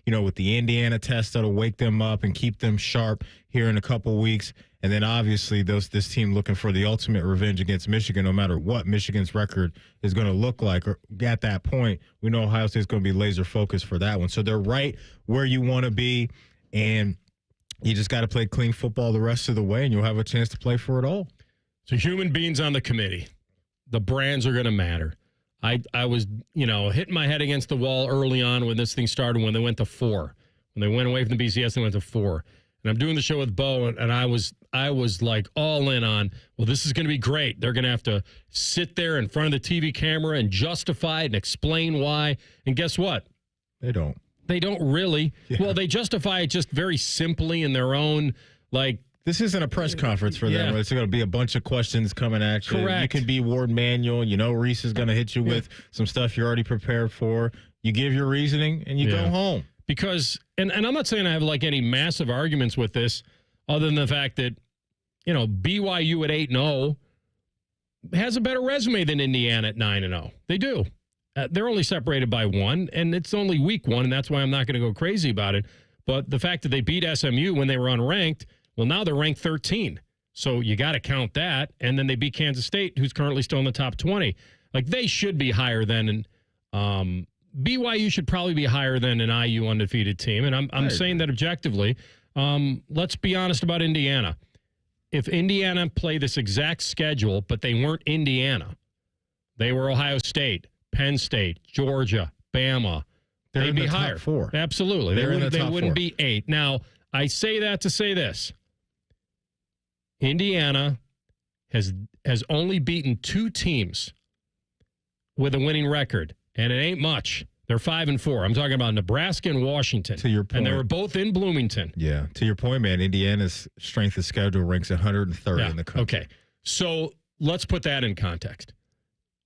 with the Indiana test that'll wake them up and keep them sharp here in a couple weeks. And then obviously this team looking for the ultimate revenge against Michigan, no matter what Michigan's record is going to look like. Or at that point, we know Ohio State's going to be laser focused for that one. So they're right where you want to be, and you just got to play clean football the rest of the way, and you'll have a chance to play for it all. So human beings on the committee, the brands are going to matter. I was, hitting my head against the wall early on when this thing started, when they went to 4. When they went away from the BCS, they went to 4. And I'm doing the show with Bo, and I was like all in on, well, this is going to be great. They're going to have to sit there in front of the TV camera and justify it and explain why. And guess what? They don't. They don't really. Yeah. Well, they justify it just very simply in their own, like. This isn't a press conference for them. It's going to be a bunch of questions coming at you. Correct. You can be Warde Manuel. Reese is going to hit you with some stuff you're already prepared for. You give your reasoning, and you go home. Because, and I'm not saying I have like any massive arguments with this, other than the fact that, BYU at 8-0 has a better resume than Indiana at 9-0. They do. They're only separated by 1, and it's only week 1, and that's why I'm not going to go crazy about it. But the fact that they beat SMU when they were unranked, well, now they're ranked 13. So you got to count that. And then they beat Kansas State, who's currently still in the top 20. Like, they should be higher than BYU should probably be higher than an IU undefeated team. And I'm saying that objectively. Let's be honest about Indiana. If Indiana played this exact schedule, but they weren't Indiana, they were Ohio State, Penn State, Georgia, Bama, they'd be higher. Top 4. Absolutely. They wouldn't be 8. Now, I say that to say this. Indiana has only beaten 2 teams with a winning record, and it ain't much. They're 5-4. I'm talking about Nebraska and Washington. To your point. And they were both in Bloomington. Yeah. To your point, man, Indiana's strength of schedule ranks 103rd in the country. Okay. So let's put that in context.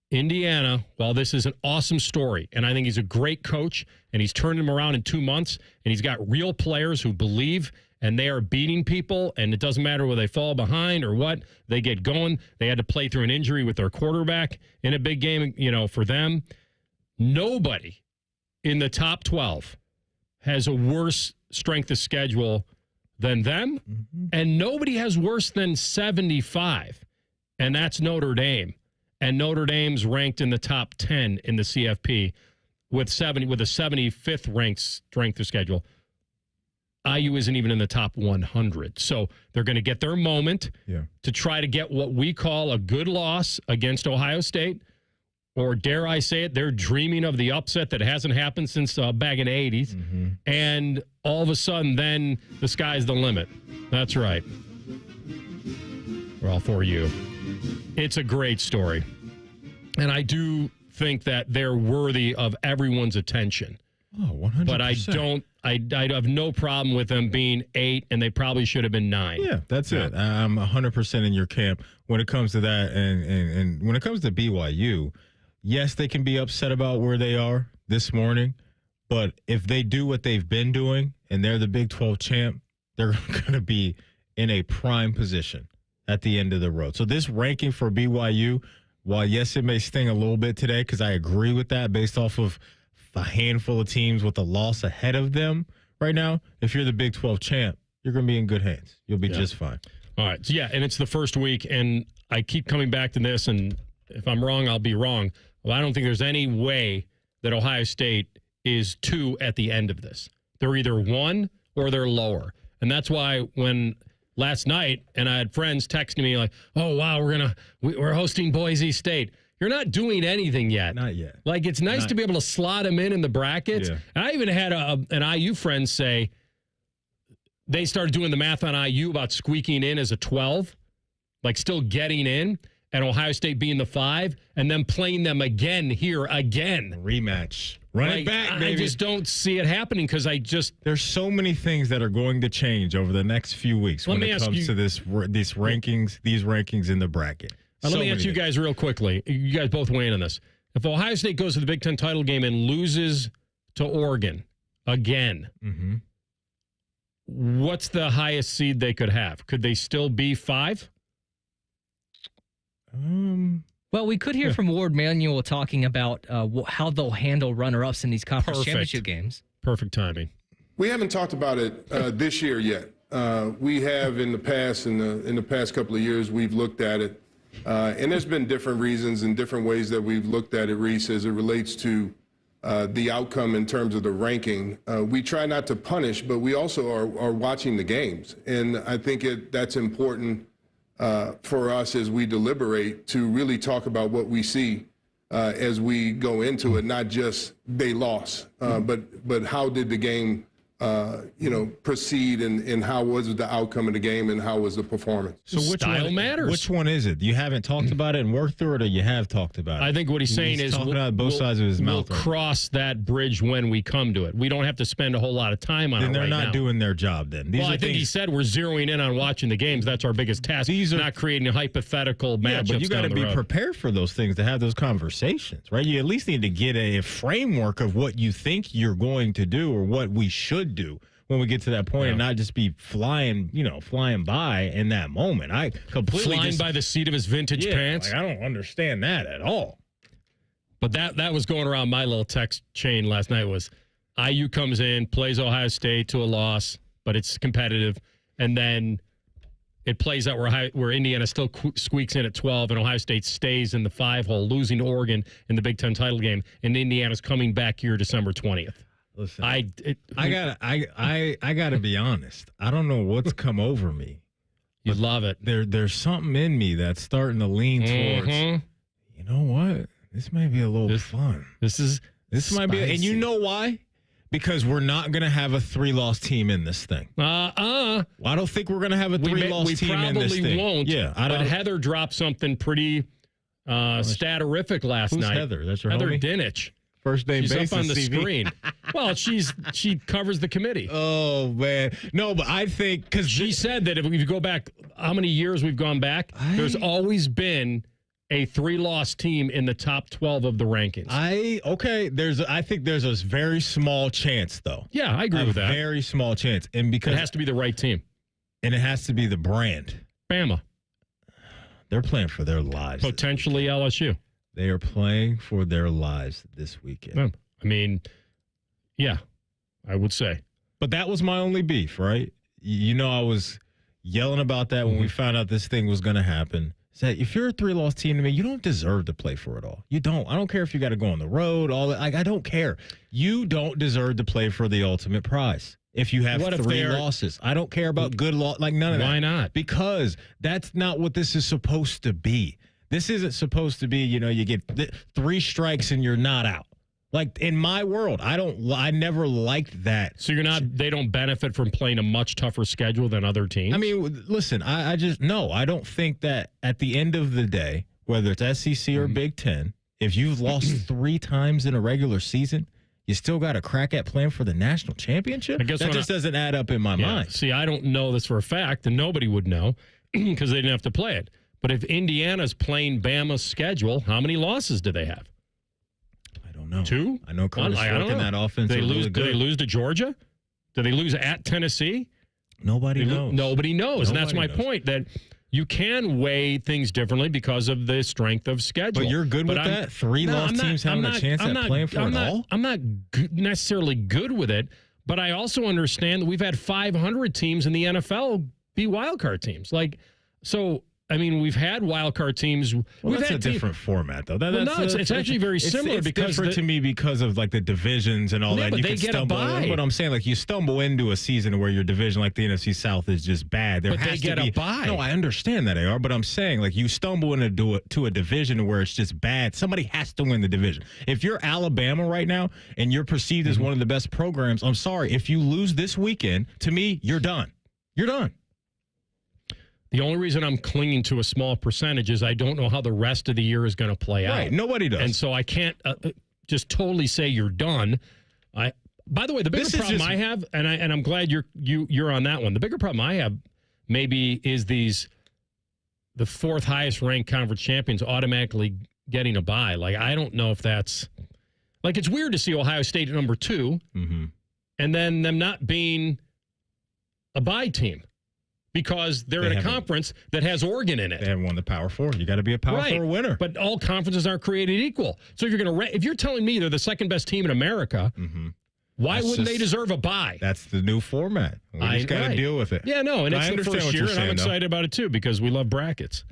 Indiana, while this is an awesome story, and I think he's a great coach, and he's turned him around in 2 months, and he's got real players who believe, and they are beating people, and it doesn't matter whether they fall behind or what, they get going. They had to play through an injury with their quarterback in a big game, for them. Nobody in the top 12 has a worse strength of schedule than them, and nobody has worse than 75, and that's Notre Dame. And Notre Dame's ranked in the top 10 in the CFP with a 75th ranked strength of schedule. IU isn't even in the top 100. So they're going to get their moment to try to get what we call a good loss against Ohio State. Or dare I say it, they're dreaming of the upset that hasn't happened since back in the 80s. And all of a sudden, then the sky's the limit. That's right. We're all for you. It's a great story. And I do think that they're worthy of everyone's attention. Oh, 100%. But I have no problem with them being 8, and they probably should have been 9. Yeah, that's it. I'm 100% in your camp when it comes to that. And when it comes to BYU, yes, they can be upset about where they are this morning. But if they do what they've been doing and they're the Big 12 champ, they're going to be in a prime position at the end of the road. So this ranking for BYU, while yes, it may sting a little bit today, because I agree with that based off of a handful of teams with a loss ahead of them right now, if you're the Big 12 champ, you're going to be in good hands. You'll be just fine. All right. So, and it's the first week, and I keep coming back to this, and if I'm wrong, I'll be wrong. Well, I don't think there's any way that Ohio State is 2 at the end of this. They're either 1 or they're lower. And that's why when last night, and I had friends texting me like, oh, wow, we're hosting Boise State. You're not doing anything yet. Not yet. Like, it's nice to be able to slot them in the brackets. Yeah. And I even had an IU friend say they started doing the math on IU about squeaking in as a 12, like still getting in, and Ohio State being the 5, and then playing them again here again. Rematch. Run it back, baby. I just don't see it happening because there's so many things that are going to change over the next few weeks when it comes to these rankings in the bracket. Let me ask you guys real quickly. You guys both weigh in on this. If Ohio State goes to the Big Ten title game and loses to Oregon again, what's the highest seed they could have? Could they still be 5? Well, we could hear from Warde Manuel talking about how they'll handle runner-ups in these conference championship games. Perfect timing. We haven't talked about it this year yet. We have in the past, in the past couple of years, we've looked at it, and there's been different reasons and different ways that we've looked at it, Reese, as it relates to the outcome in terms of the ranking. We try not to punish, but we also are watching the games, and I think that's important for us as we deliberate to really talk about what we see as we go into it, not just they lost, but how did the game proceed and how was the outcome of the game and how was the performance. So which Style one matters. Which one is it? You haven't talked about it and worked through it, or you have talked about it? I think what he's saying is talking out both sides of his mouth. We'll cross that bridge when we come to it. We don't have to spend a whole lot of time on it. Then they're right not now. doing their job. Then I think he said we're zeroing in on watching the games. That's our biggest task. These are not creating a hypothetical matchups. Yeah, but you got to be prepared for those things to have those conversations, right? You at least need to get a framework of what you think you're going to do or what we should do when we get to that point, and not just be flying by in that moment. I completely flying by the seat of his vintage pants. I don't understand that at all. But that was going around my little text chain last night was IU comes in, plays Ohio State to a loss, but it's competitive, and then it plays out where Indiana still squeaks in at 12, and Ohio State stays in the 5-hole, losing to Oregon in the Big Ten title game, and Indiana's coming back here December 20th. Listen, I gotta be honest. I don't know what's come over me. You love it. There's something in me that's starting to lean towards. You know what? This may be a little fun. This might be, and you know why? Because we're not going to have a 3-loss team in this thing. I don't think we're going to have a 3-loss team in this thing. We probably won't. Yeah, but Heather dropped something pretty staterific last night. Who's Heather? That's her Heather homie? Dinich. First name She's basis up on the CV. screen. Well, she covers the committee. Oh man, no, but I think because she said that if you go back, how many years we've gone back, there's always been a 3-loss team in the top 12 of the rankings. I think there's a very small chance though. Yeah, I agree with that. Very small chance, and because it has to be the right team, and it has to be the brand. Bama. They're playing for their lives. Potentially LSU. They are playing for their lives this weekend. I mean, yeah, I would say. But that was my only beef, right? You know, I was yelling about that when we found out this thing was going to happen. Said, if you're a 3-loss team to me, you don't deserve to play for it all. You don't. I don't care if you got to go on the road, all that. I don't care. You don't deserve to play for the ultimate prize. If you have 3 losses, I don't care about good loss, like none of that. Why not? Because that's not what this is supposed to be. This isn't supposed to be, you get 3 strikes and you're not out. Like in my world, I never liked that. So they don't benefit from playing a much tougher schedule than other teams? I mean, listen, I don't think that at the end of the day, whether it's SEC or Big Ten, if you've lost 3 times in a regular season, you still got a crack at playing for the national championship? That just doesn't add up in my mind. See, I don't know this for a fact, and nobody would know because they didn't have to play it. But if Indiana's playing Bama's schedule, how many losses do they have? I don't know. 2? I know Curtis working that offense. Do they lose to Georgia? Do they lose at Tennessee? Nobody knows. Nobody knows. And that's my point, that you can weigh things differently because of the strength of schedule. But you're good with that? 3-loss teams having a chance at playing for it all? I'm not necessarily good with it, but I also understand that we've had 500 teams in the NFL be wildcard teams. I mean, we've had wild card teams. Well, that's a different format, though. It's actually very similar. It's different to me because of like the divisions and all that. But you they get a bye. But I'm saying, like, you stumble into a season where your division, like the NFC South, is just bad. But they get a bye. No, I understand that, AR. But I'm saying, like, you stumble into a division where it's just bad. Somebody has to win the division. If you're Alabama right now and you're perceived as one of the best programs, I'm sorry. If you lose this weekend, to me, you're done. You're done. The only reason I'm clinging to a small percentage is I don't know how the rest of the year is going to play out. Right, nobody does. And so I can't just totally say you're done. By the way, the bigger problem I have, and I'm glad you're on that one. The bigger problem I have maybe is the 4th highest ranked conference champions automatically getting a bye. Like, I don't know if that's like, it's weird to see Ohio State at number 2 and then them not being a bye team. Because they're in a conference that has Oregon in it. They haven't won the Power 4. You got to be a Power 4 winner. But all conferences aren't created equal. So if you're telling me they're the second best team in America, Why wouldn't they deserve a bye? That's the new format. We just got to deal with it. Yeah, no, and I it's the first year, and I'm excited about it too because we love brackets.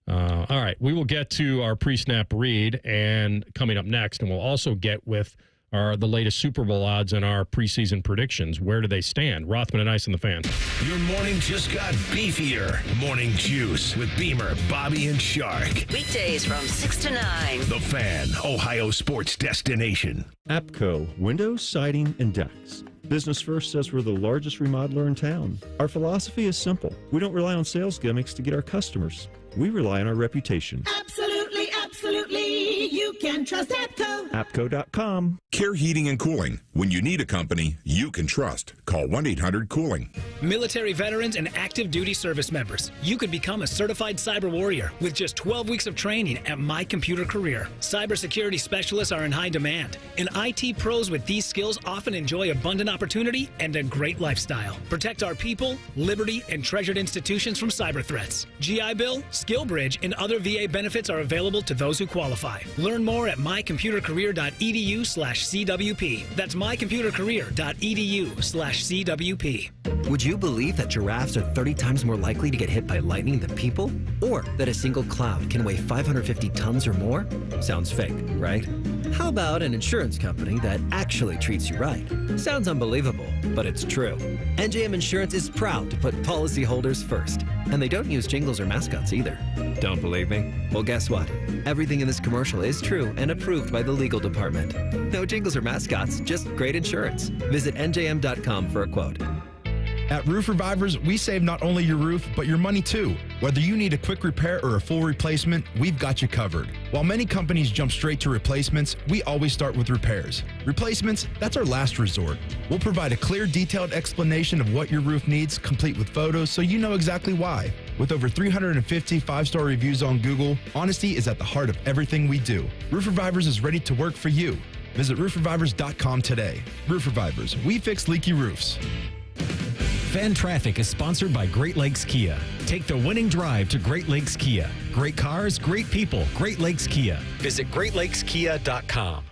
All right, we will get to our pre-snap read and coming up next, and we'll also get with the latest Super Bowl odds and our preseason predictions. Where do they stand? Rothman and Ice on the Fan. Your morning just got beefier. Morning Juice with Beamer, Bobby, and Shark. Weekdays from 6 to 9. The Fan, Ohio sports destination. APCO, windows, siding, and decks. Business First says we're the largest remodeler in town. Our philosophy is simple. We don't rely on sales gimmicks to get our customers. We rely on our reputation. Absolutely, absolutely. You can trust APCO. APCO.com. Care Heating and Cooling. When you need a company you can trust, call 1-800-COOLING. Military veterans and active duty service members, you could become a certified cyber warrior with just 12 weeks of training at My Computer Career. Cybersecurity specialists are in high demand, and IT pros with these skills often enjoy abundant opportunity and a great lifestyle. Protect our people, liberty, and treasured institutions from cyber threats. GI Bill, SkillBridge, and other VA benefits are available to those who qualify. Learn more at mycomputercareer.edu/CWP. That's mycomputercareer.edu/CWP. Would you believe that giraffes are 30 times more likely to get hit by lightning than people? Or that a single cloud can weigh 550 tons or more? Sounds fake, right? How about an insurance company that actually treats you right? Sounds unbelievable, but it's true. NJM Insurance is proud to put policyholders first. And they don't use jingles or mascots either. Don't believe me? Well, guess what? Everything in this commercial is true and approved by the legal department. No jingles or mascots, just great insurance. Visit njm.com for a quote. At Roof Revivers, we save not only your roof, but your money too. Whether you need a quick repair or a full replacement, we've got you covered. While many companies jump straight to replacements, we always start with repairs. Replacements, that's our last resort. We'll provide a clear, detailed explanation of what your roof needs, complete with photos, so you know exactly why. With over 350 five-star reviews on Google, honesty is at the heart of everything we do. Roof Revivers is ready to work for you. Visit roofrevivers.com today. Roof Revivers, we fix leaky roofs. Fan Traffic is sponsored by Great Lakes Kia. Take the winning drive to Great Lakes Kia. Great cars, great people. Great Lakes Kia. Visit GreatLakesKia.com.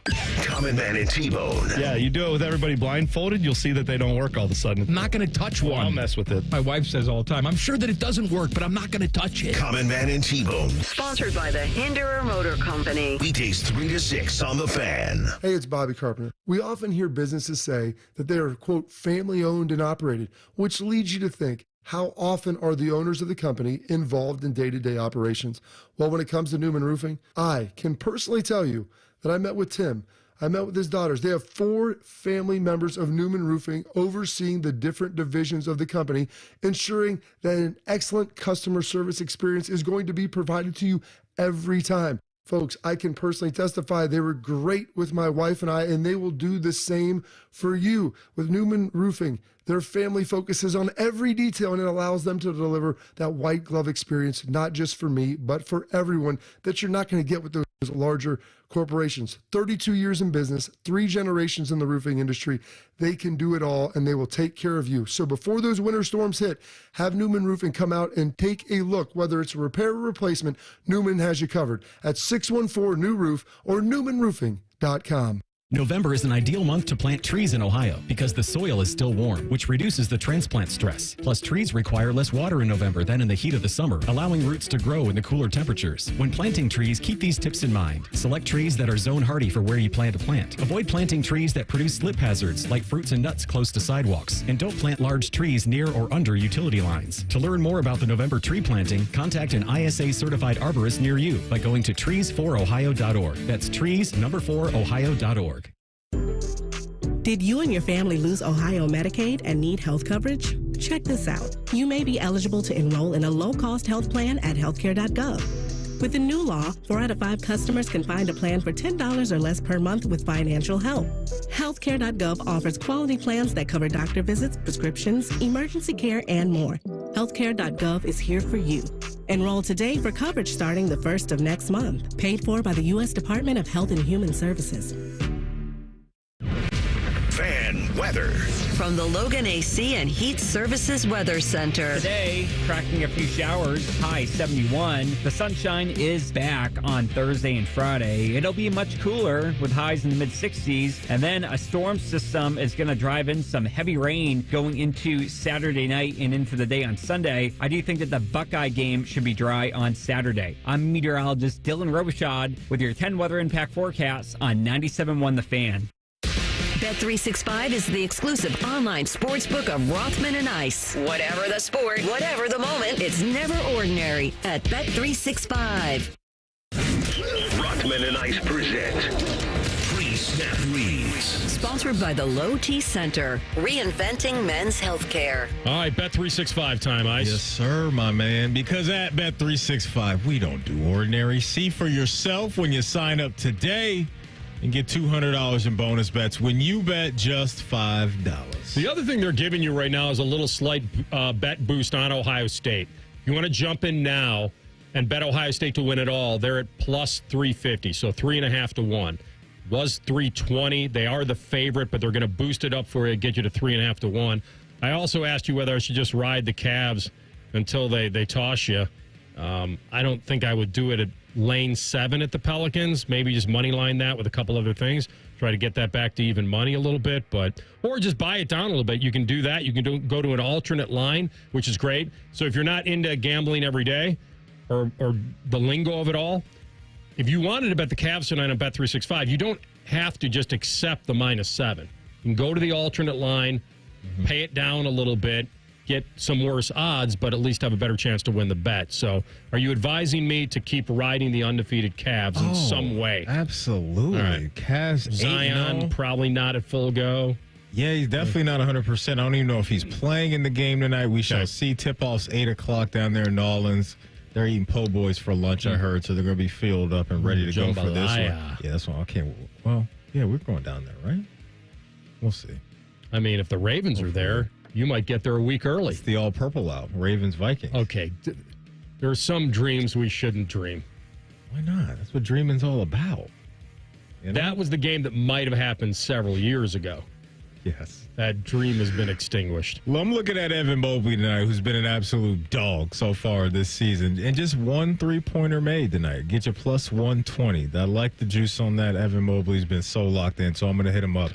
Common Man and T-Bone. Yeah, you do it with everybody blindfolded, you'll see that they don't work all of a sudden. I'm not going to touch one. I'll mess with it. My wife says all the time, I'm sure that it doesn't work, but I'm not going to touch it. Common Man and T-Bone. Sponsored by the Hinderer Motor Company. Weekdays 3 to 6 on The Fan. Hey, it's Bobby Carpenter. We often hear businesses say that they are, quote, family owned and operated, which leads you to think, how often are the owners of the company involved in day-to-day operations? Well, when it comes to Newman Roofing, I can personally tell you that I met with Tim. I met with his daughters. They have 4 family members of Newman Roofing overseeing the different divisions of the company, ensuring that an excellent customer service experience is going to be provided to you every time. Folks, I can personally testify they were great with my wife and I, and they will do the same for you. With Newman Roofing, their family focuses on every detail, and it allows them to deliver that white glove experience, not just for me, but for everyone, that you're not going to get with those larger corporations. 32 years in business, 3 generations in the roofing industry. They can do it all, and they will take care of you. So before those winter storms hit, have Newman Roofing come out and take a look. Whether it's a repair or replacement, Newman has you covered at 614-NEW-ROOF or newmanroofing.com. November is an ideal month to plant trees in Ohio because the soil is still warm, which reduces the transplant stress. Plus, trees require less water in November than in the heat of the summer, allowing roots to grow in the cooler temperatures. When planting trees, keep these tips in mind. Select trees that are zone hardy for where you plan to plant. Avoid planting trees that produce slip hazards like fruits and nuts close to sidewalks. And don't plant large trees near or under utility lines. To learn more about the November tree planting, contact an ISA certified arborist near you by going to trees4ohio.org. That's trees4ohio.org. Did you and your family lose Ohio Medicaid and need health coverage? Check this out. You may be eligible to enroll in a low-cost health plan at healthcare.gov. With the new law, 4 out of 5 customers can find a plan for $10 or less per month with financial help. Healthcare.gov offers quality plans that cover doctor visits, prescriptions, emergency care, and more. Healthcare.gov is here for you. Enroll today for coverage starting the 1st of next month. Paid for by the U.S. Department of Health and Human Services. Fan weather. From the Logan AC and Heat Services Weather Center. Today, tracking a few showers, high 71. The sunshine is back on Thursday and Friday. It'll be much cooler with highs in the mid-60s. And then a storm system is going to drive in some heavy rain going into Saturday night and into the day on Sunday. I do think that the Buckeye game should be dry on Saturday. I'm meteorologist Dylan Robichaud with your 10 weather impact forecasts on 97.1 The Fan. Bet365 is the exclusive online sportsbook of Rothman and Ice. Whatever the sport, whatever the moment, it's never ordinary at Bet365. Rothman and Ice present Pre-Snap Reads. Sponsored by the Low T Center, reinventing men's healthcare. All right, Bet365 time, Ice. Yes, sir, my man. Because at Bet365, we don't do ordinary. See for yourself when you sign up today and get $200 in bonus bets when you bet just $5. The other thing they're giving you right now is a little slight bet boost on Ohio State. If you want to jump in now and bet Ohio State to win it all, they're at plus 350, so 3.5 to 1. Was 320. They are the favorite, but they're going to boost it up for you, get you to 3.5 to 1. I also asked you whether I should just ride the Cavs until they toss you. I don't think I would do it at lane 7 at the Pelicans. Maybe just money line that with a couple other things. Try to get that back to even money a little bit, or just buy it down a little bit. You can do that. You can go to an alternate line, which is great. So if you're not into gambling every day or the lingo of it all, if you wanted to bet the Cavs tonight on Bet365, you don't have to just accept the -7. You can go to the alternate line, pay it down a little bit, get some worse odds, but at least have a better chance to win the bet. So are you advising me to keep riding the undefeated Cavs in some way? Absolutely. All right. Cavs, Zion, probably not at full go. Yeah, he's definitely not 100%. I don't even know if he's playing in the game tonight. We shall see. Tip-off's 8 o'clock down there in New Orleans. They're eating po' boys for lunch, I heard, so they're going to be filled up and ready to go for this one. Yeah, that's one. Okay, well, yeah, we're going down there, right? We'll see. I mean, if the Ravens are there, you might get there a week early. It's the all-purple out, Ravens-Vikings. Okay. There are some dreams we shouldn't dream. Why not? That's what dreaming's all about. You know? That was the game that might have happened several years ago. Yes. That dream has been extinguished. Well, I'm looking at Evan Mobley tonight, who's been an absolute dog so far this season. And just one three-pointer made tonight. Get you plus 120. I like the juice on that. Evan Mobley's been so locked in, so I'm going to hit him up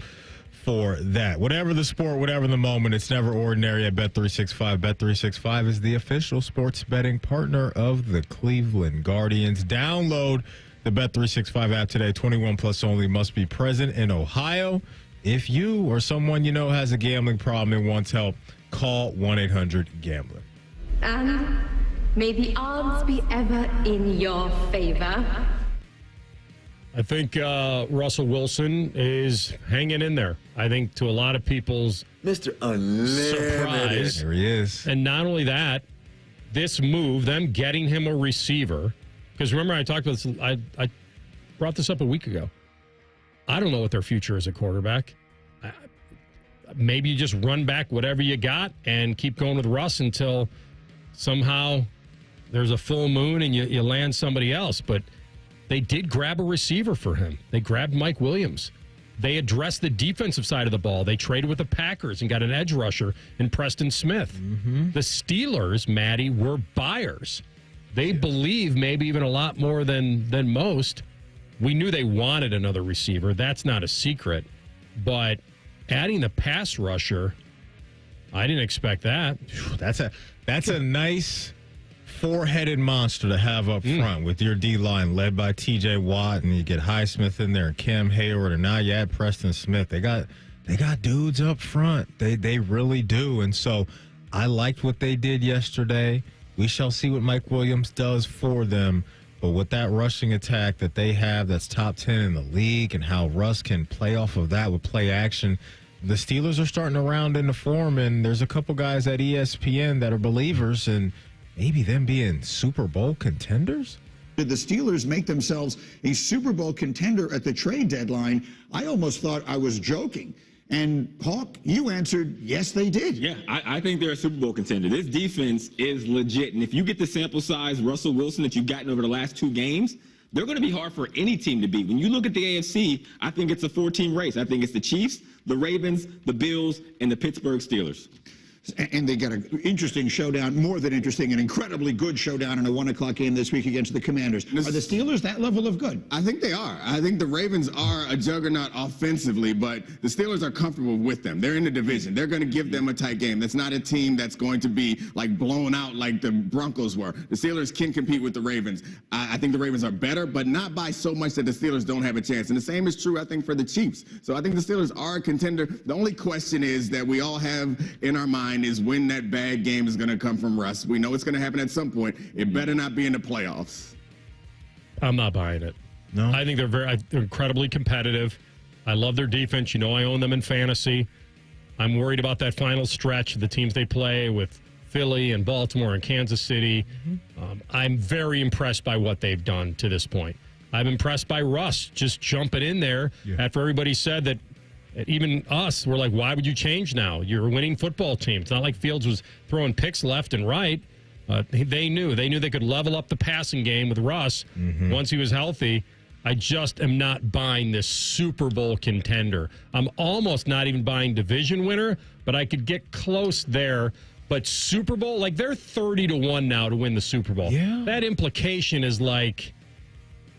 for that. Whatever the sport, whatever the moment, it's never ordinary at Bet365. Bet365 is the official sports betting partner of the Cleveland Guardians. Download the Bet365 app today. 21 plus only, must be present in Ohio. If you or someone you know has a gambling problem and wants help, call 1-800-GAMBLER. And may the odds be ever in your favor. I think Russell Wilson is hanging in there. I think to a lot of people's Mr. Unlimited surprise. There he is. And not only that, this move, them getting him a receiver, because remember I talked about this, I brought this up a week ago. I don't know what their future is at quarterback. Maybe you just run back whatever you got and keep going with Russ until somehow there's a full moon and you land somebody else. But they did grab a receiver for him. They grabbed Mike Williams. They addressed the defensive side of the ball. They traded with the Packers and got an edge rusher in Preston Smith. Mm-hmm. The Steelers, Maddie, were buyers. They believe maybe even a lot more than most. We knew they wanted another receiver. That's not a secret. But adding the pass rusher, I didn't expect that. That's a nice four-headed monster to have up front with your D-line led by T.J. Watt, and you get Highsmith in there and Cam Hayward, and now you add Preston Smith. They got dudes up front. They really do. And so I liked what they did yesterday. We shall see what Mike Williams does for them. But with that rushing attack that they have that's top 10 in the league and how Russ can play off of that with play action, the Steelers are starting to round into form, and there's a couple guys at ESPN that are believers in maybe them being Super Bowl contenders. Did the Steelers make themselves a Super Bowl contender at the trade deadline? I almost thought I was joking. And, Hawk, you answered, yes, they did. Yeah, I think they're a Super Bowl contender. This defense is legit. And if you get the sample size Russell Wilson that you've gotten over the last two games, They're going to be hard for any team to beat. When you look at the AFC, I think it's a 4-team race. I think it's the Chiefs, the Ravens, the Bills, and the Pittsburgh Steelers. And they got an interesting showdown, more than interesting, an incredibly good showdown in a 1 o'clock game this week against the Commanders. Are the Steelers that level of good? I think they are. I think the Ravens are a juggernaut offensively, but the Steelers are comfortable with them. They're in the division. They're going to give them a tight game. That's not a team that's going to be like blown out like the Broncos were. The Steelers can compete with the Ravens. I think the Ravens are better, but not by so much that the Steelers don't have a chance. And the same is true, I think, for the Chiefs. So I think the Steelers are a contender. The only question is that we all have in our mind is when that bad game is going to come from Russ. We know it's going to happen at some point. It better not be in the playoffs. I'm not buying it. No, I think they're incredibly competitive. I love their defense. You know, I own them in fantasy. I'm worried about that final stretch of the teams they play with Philly and Baltimore and Kansas City. I'm very impressed by what they've done to this point. I'm impressed by Russ just jumping in there after everybody said that. Even us, we're like, why would you change now? You're a winning football team. It's not like Fields was throwing picks left and right. They knew they could level up the passing game with Russ once he was healthy. I just am not buying this Super Bowl contender. I'm almost not even buying division winner, but I could get close there. But Super Bowl, like they're 30-1 now to win the Super Bowl. Yeah. That implication is like,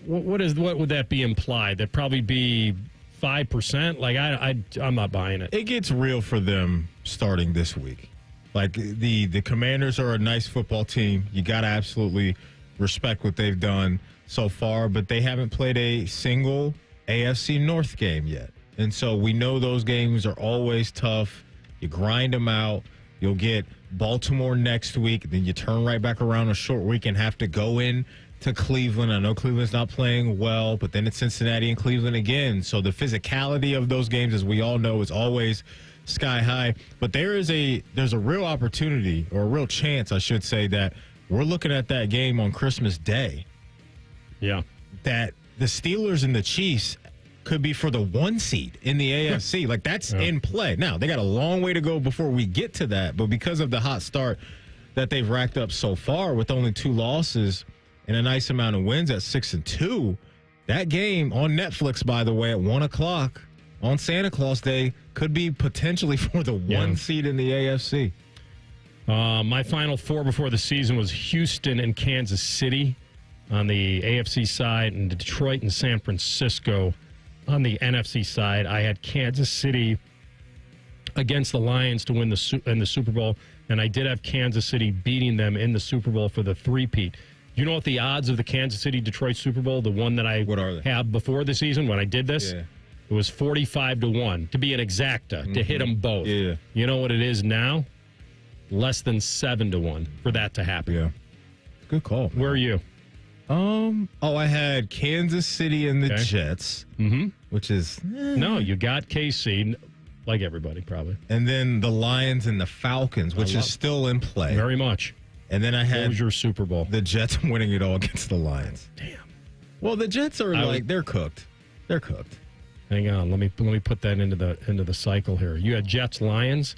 what would that be implied? That'd probably be 5%. Like I'm not buying it. It gets real for them starting this week. Like the Commanders are a nice football team. You got to absolutely respect what they've done so far, but they haven't played a single AFC North game yet. And so we know those games are always tough. You grind them out. You'll get Baltimore next week. Then you turn right back around a short week and have to go in to Cleveland. I know Cleveland's not playing well, but then it's Cincinnati and Cleveland again. So the physicality of those games, as we all know, is always sky high. But there's a real opportunity, or a real chance, I should say, that we're looking at that game on Christmas Day. Yeah. That the Steelers and the Chiefs could be for the 1 seed in the AFC. Like, that's in play. Now, they got a long way to go before we get to that, but because of the hot start that they've racked up so far with only 2 losses and a nice amount of wins at 6-2. That game on Netflix, by the way, at 1 o'clock on Santa Claus Day could be potentially for the 1 seed in the AFC. My Final Four before the season was Houston and Kansas City on the AFC side, and Detroit and San Francisco on the NFC side. I had Kansas City against the Lions to win in the Super Bowl, and I did have Kansas City beating them in the Super Bowl for the three-peat. You know what the odds of the Kansas City-Detroit Super Bowl, the one that I have before the season when I did this? Yeah. It was 45-1 to be an exacta, to hit them both. Yeah. You know what it is now? Less than 7-1 for that to happen. Yeah. Good call. Where are you? I had Kansas City and the Jets, which is... No, you got KC, like everybody probably. And then the Lions and the Falcons, which is still in play. Very much. And then I had... What was your Super Bowl? The Jets winning it all against the Lions. Damn. Well, the Jets are they're cooked. They're cooked. Hang on, let me put that into the cycle here. You had Jets Lions.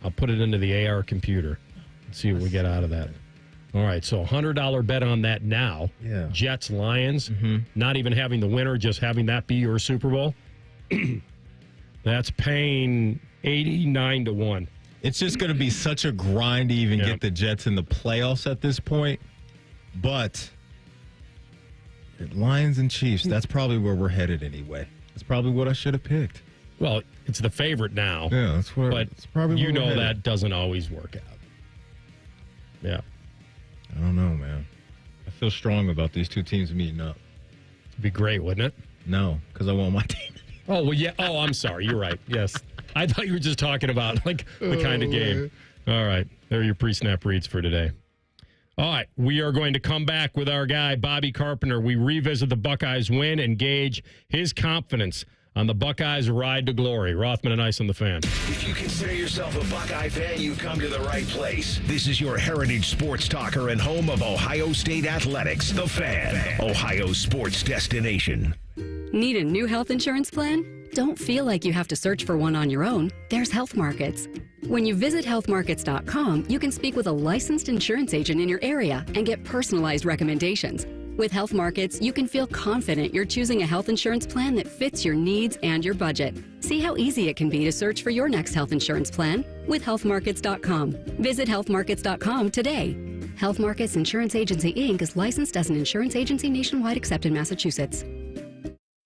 I'll put it into the AR computer and see what we get out of that. All right, so $100 bet on that now. Yeah. Jets Lions, not even having the winner, just having that be your Super Bowl. That's paying 89-1. It's just going to be such a grind to even get the Jets in the playoffs at this point. But Lions and Chiefs, that's probably where we're headed anyway. That's probably what I should have picked. Well, it's the favorite now. Yeah, that's where. But it's probably you know that doesn't always work out. Yeah. I don't know, man. I feel strong about these two teams meeting up. It'd be great, wouldn't it? No, because I want my team. Oh, well, yeah. Oh, I'm sorry. You're right. Yes. I thought you were just talking about like the kind of game. All right. There are your pre-snap reads for today. All right. We are going to come back with our guy, Bobby Carpenter. We revisit the Buckeyes win and gauge his confidence on the Buckeyes' ride to glory. Rothman and Ice on the Fan. If you consider yourself a Buckeye fan, you've come to the right place. This is your heritage sports talker and home of Ohio State Athletics, The Fan, Ohio's sports destination. Need a new health insurance plan? Don't feel like you have to search for one on your own. There's Health Markets. When you visit healthmarkets.com, you can speak with a licensed insurance agent in your area and get personalized recommendations. With Health Markets, you can feel confident you're choosing a health insurance plan that fits your needs and your budget. See how easy it can be to search for your next health insurance plan with healthmarkets.com. Visit healthmarkets.com today. Health Markets Insurance Agency, Inc. is licensed as an insurance agency nationwide except in Massachusetts.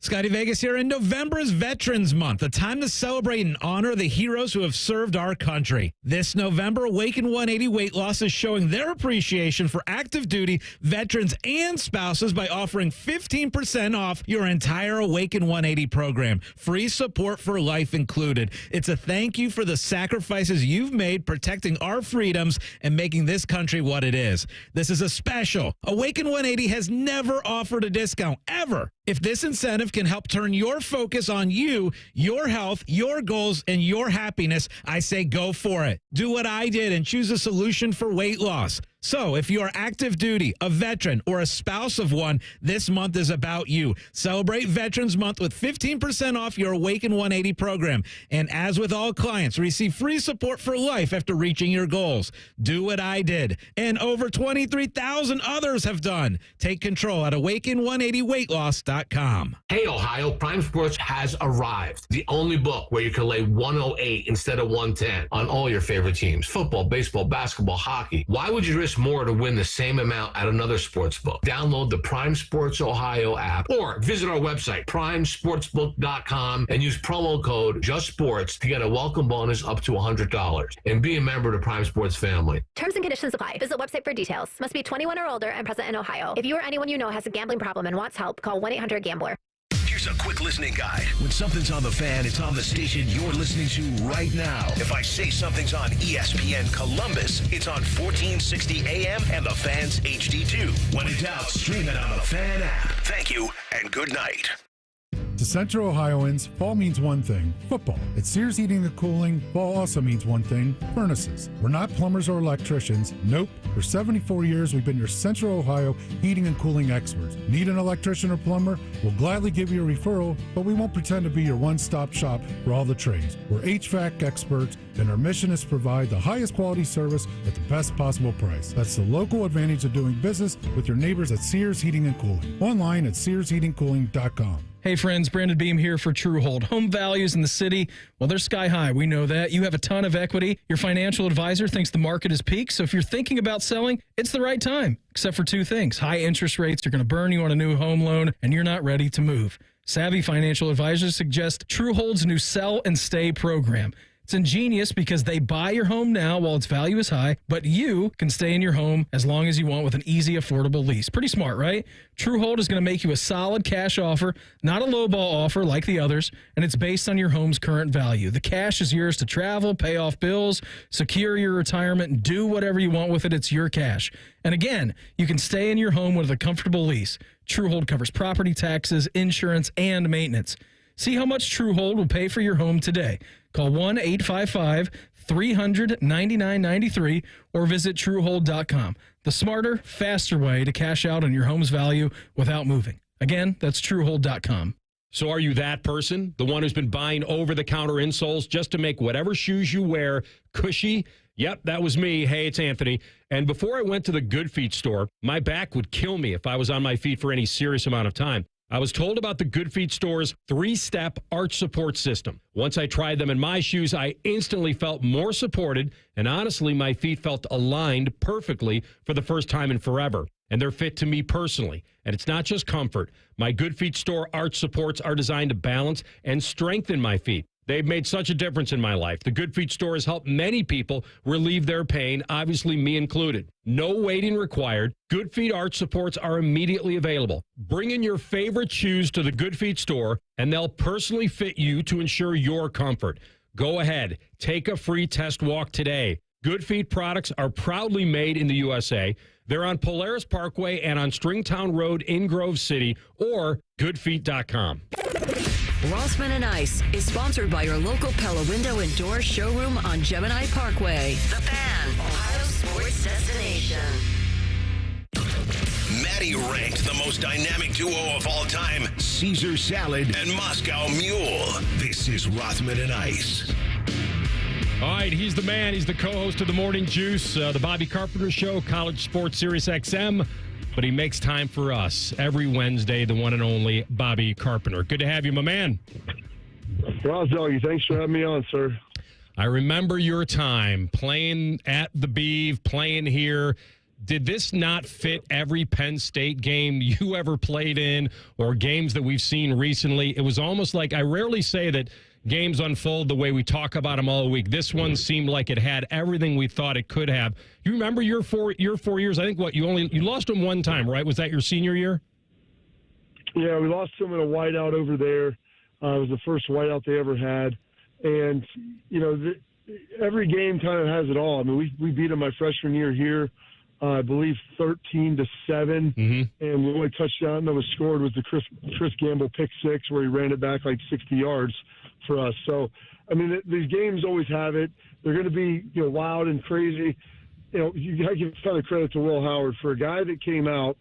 Scotty Vegas here. In November is Veterans Month, a time to celebrate and honor the heroes who have served our country. This November, Awaken 180 Weight Loss is showing their appreciation for active duty veterans and spouses by offering 15% off your entire Awaken 180 program. Free support for life included. It's a thank you for the sacrifices you've made protecting our freedoms and making this country what it is. This is a special. Awaken 180 has never offered a discount, ever. If this incentive can help turn your focus on you, your health, your goals, and your happiness, I say go for it. Do what I did and choose a solution for weight loss. So if you're active duty, a veteran, or a spouse of one, this month is about you. Celebrate Veterans Month with 15% off your Awaken 180 program. And as with all clients, receive free support for life after reaching your goals. Do what I did, and over 23,000 others have done. Take control at awaken180weightloss.com. Hey, Ohio, Prime Sports has arrived. The only book where you can lay 108 instead of 110 on all your favorite teams. Football, baseball, basketball, hockey. Why would you risk more to win the same amount at another sports book? Download the Prime Sports Ohio app or visit our website, primesportsbook.com, and use promo code JUSTSPORTS to get a welcome bonus up to $100. And be a member of the Prime Sports family. Terms and conditions apply. Visit website for details. Must be 21 or older and present in Ohio. If you or anyone you know has a gambling problem and wants help, call 1-800-GAMBLER. Here's a quick listening guide. When something's on the fan, it's on the station you're listening to right now. If I say something's on ESPN Columbus, it's on 1460 AM and the Fan's HD2. When in doubt, stream it on the Fan app. Thank you and good night. To Central Ohioans, fall means one thing, football. At Sears Heating and Cooling, fall also means one thing, furnaces. We're not plumbers or electricians. Nope. For 74 years, we've been your Central Ohio heating and cooling experts. Need an electrician or plumber? We'll gladly give you a referral, but we won't pretend to be your one-stop shop for all the trades. We're HVAC experts, and our mission is to provide the highest quality service at the best possible price. That's the local advantage of doing business with your neighbors at Sears Heating and Cooling. Online at SearsHeatingCooling.com. Hey friends, Brandon Beam here for Truehold. Home values in the city, well, they're sky high. We know that. You have a ton of equity. Your financial advisor thinks the market has peaked. So if you're thinking about selling, it's the right time. Except for two things. High interest rates are going to burn you on a new home loan, and you're not ready to move. Savvy financial advisors suggest Truehold's new Sell and Stay program. It's ingenious because they buy your home now while its value is high, but you can stay in your home as long as you want with an easy, affordable lease. Pretty smart, right? Truehold is going to make you a solid cash offer, not a lowball offer like the others, and it's based on your home's current value. The cash is yours to travel, pay off bills, secure your retirement, and do whatever you want with it. It's your cash. And again, you can stay in your home with a comfortable lease. Truehold covers property taxes, insurance, and maintenance. See how much Truehold will pay for your home today. Call 1-855-300-9993 or visit Truehold.com. The smarter, faster way to cash out on your home's value without moving. Again, that's Truehold.com. So are you that person? The one who's been buying over-the-counter insoles just to make whatever shoes you wear cushy? Yep, that was me. Hey, it's Anthony. And before I went to the Good Feet store, my back would kill me if I was on my feet for any serious amount of time. I was told about the Good Feet store's 3-step arch support system. Once I tried them in my shoes, I instantly felt more supported, and honestly, my feet felt aligned perfectly for the first time in forever. And they're fit to me personally. And it's not just comfort. My Good Feet store arch supports are designed to balance and strengthen my feet. They've made such a difference in my life. The Good Feet store has helped many people relieve their pain, obviously me included. No waiting required. Good Feet arch supports are immediately available. Bring in your favorite shoes to the Good Feet store, and they'll personally fit you to ensure your comfort. Go ahead. Take a free test walk today. Good Feet products are proudly made in the USA. They're on Polaris Parkway and on Stringtown Road in Grove City or goodfeet.com. Rothman and Ice is sponsored by your local Pella Window and Door showroom on Gemini Parkway. The Fan, Ohio sports destination. Maddie ranked the most dynamic duo of all time, Caesar Salad and Moscow Mule. This is Rothman and Ice. All right, he's the man. He's the co-host of the Morning Juice, the Bobby Carpenter Show, College Sports Sirius XM. but he makes time for us every Wednesday, the one and only Bobby Carpenter. Good to have you, my man. Ross Doggy, thanks for having me on, sir. I remember your time playing at the Beeve, playing here. Did this not fit every Penn State game you ever played in or games that we've seen recently? It was almost like, I rarely say that games unfold the way we talk about them all week. This one seemed like it had everything we thought it could have. You remember your 4 years? I think you lost them one time, right? Was that your senior year? Yeah, we lost them in a whiteout over there. It was the first whiteout they ever had. And, every game kind of has it all. I mean, we beat them my freshman year here, I believe 13-7. And the only touchdown that was scored was the Chris Gamble pick six where he ran it back like 60 yards for us. So, I mean, these games always have it. They're going to be, wild and crazy. You got to give a ton of credit to Will Howard for a guy that came out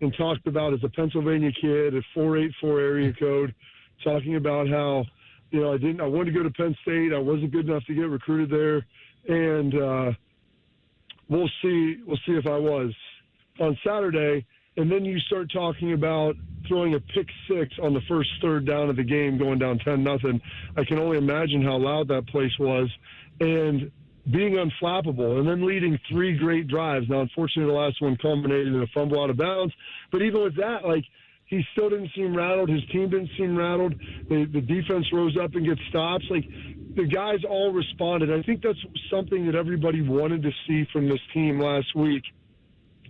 and talked about as a Pennsylvania kid, a 484 area code, talking about how, I wanted to go to Penn State. I wasn't good enough to get recruited there. And, we'll see if I was on Saturday. And then you start talking about throwing a pick six on the first third down of the game, going down 10-0. I can only imagine how loud that place was, and being unflappable, and then leading 3 great drives. Now, unfortunately, the last one culminated in a fumble out of bounds. But even with that, he still didn't seem rattled. His team didn't seem rattled. The defense rose up and get stops. The guys all responded. I think that's something that everybody wanted to see from this team last week,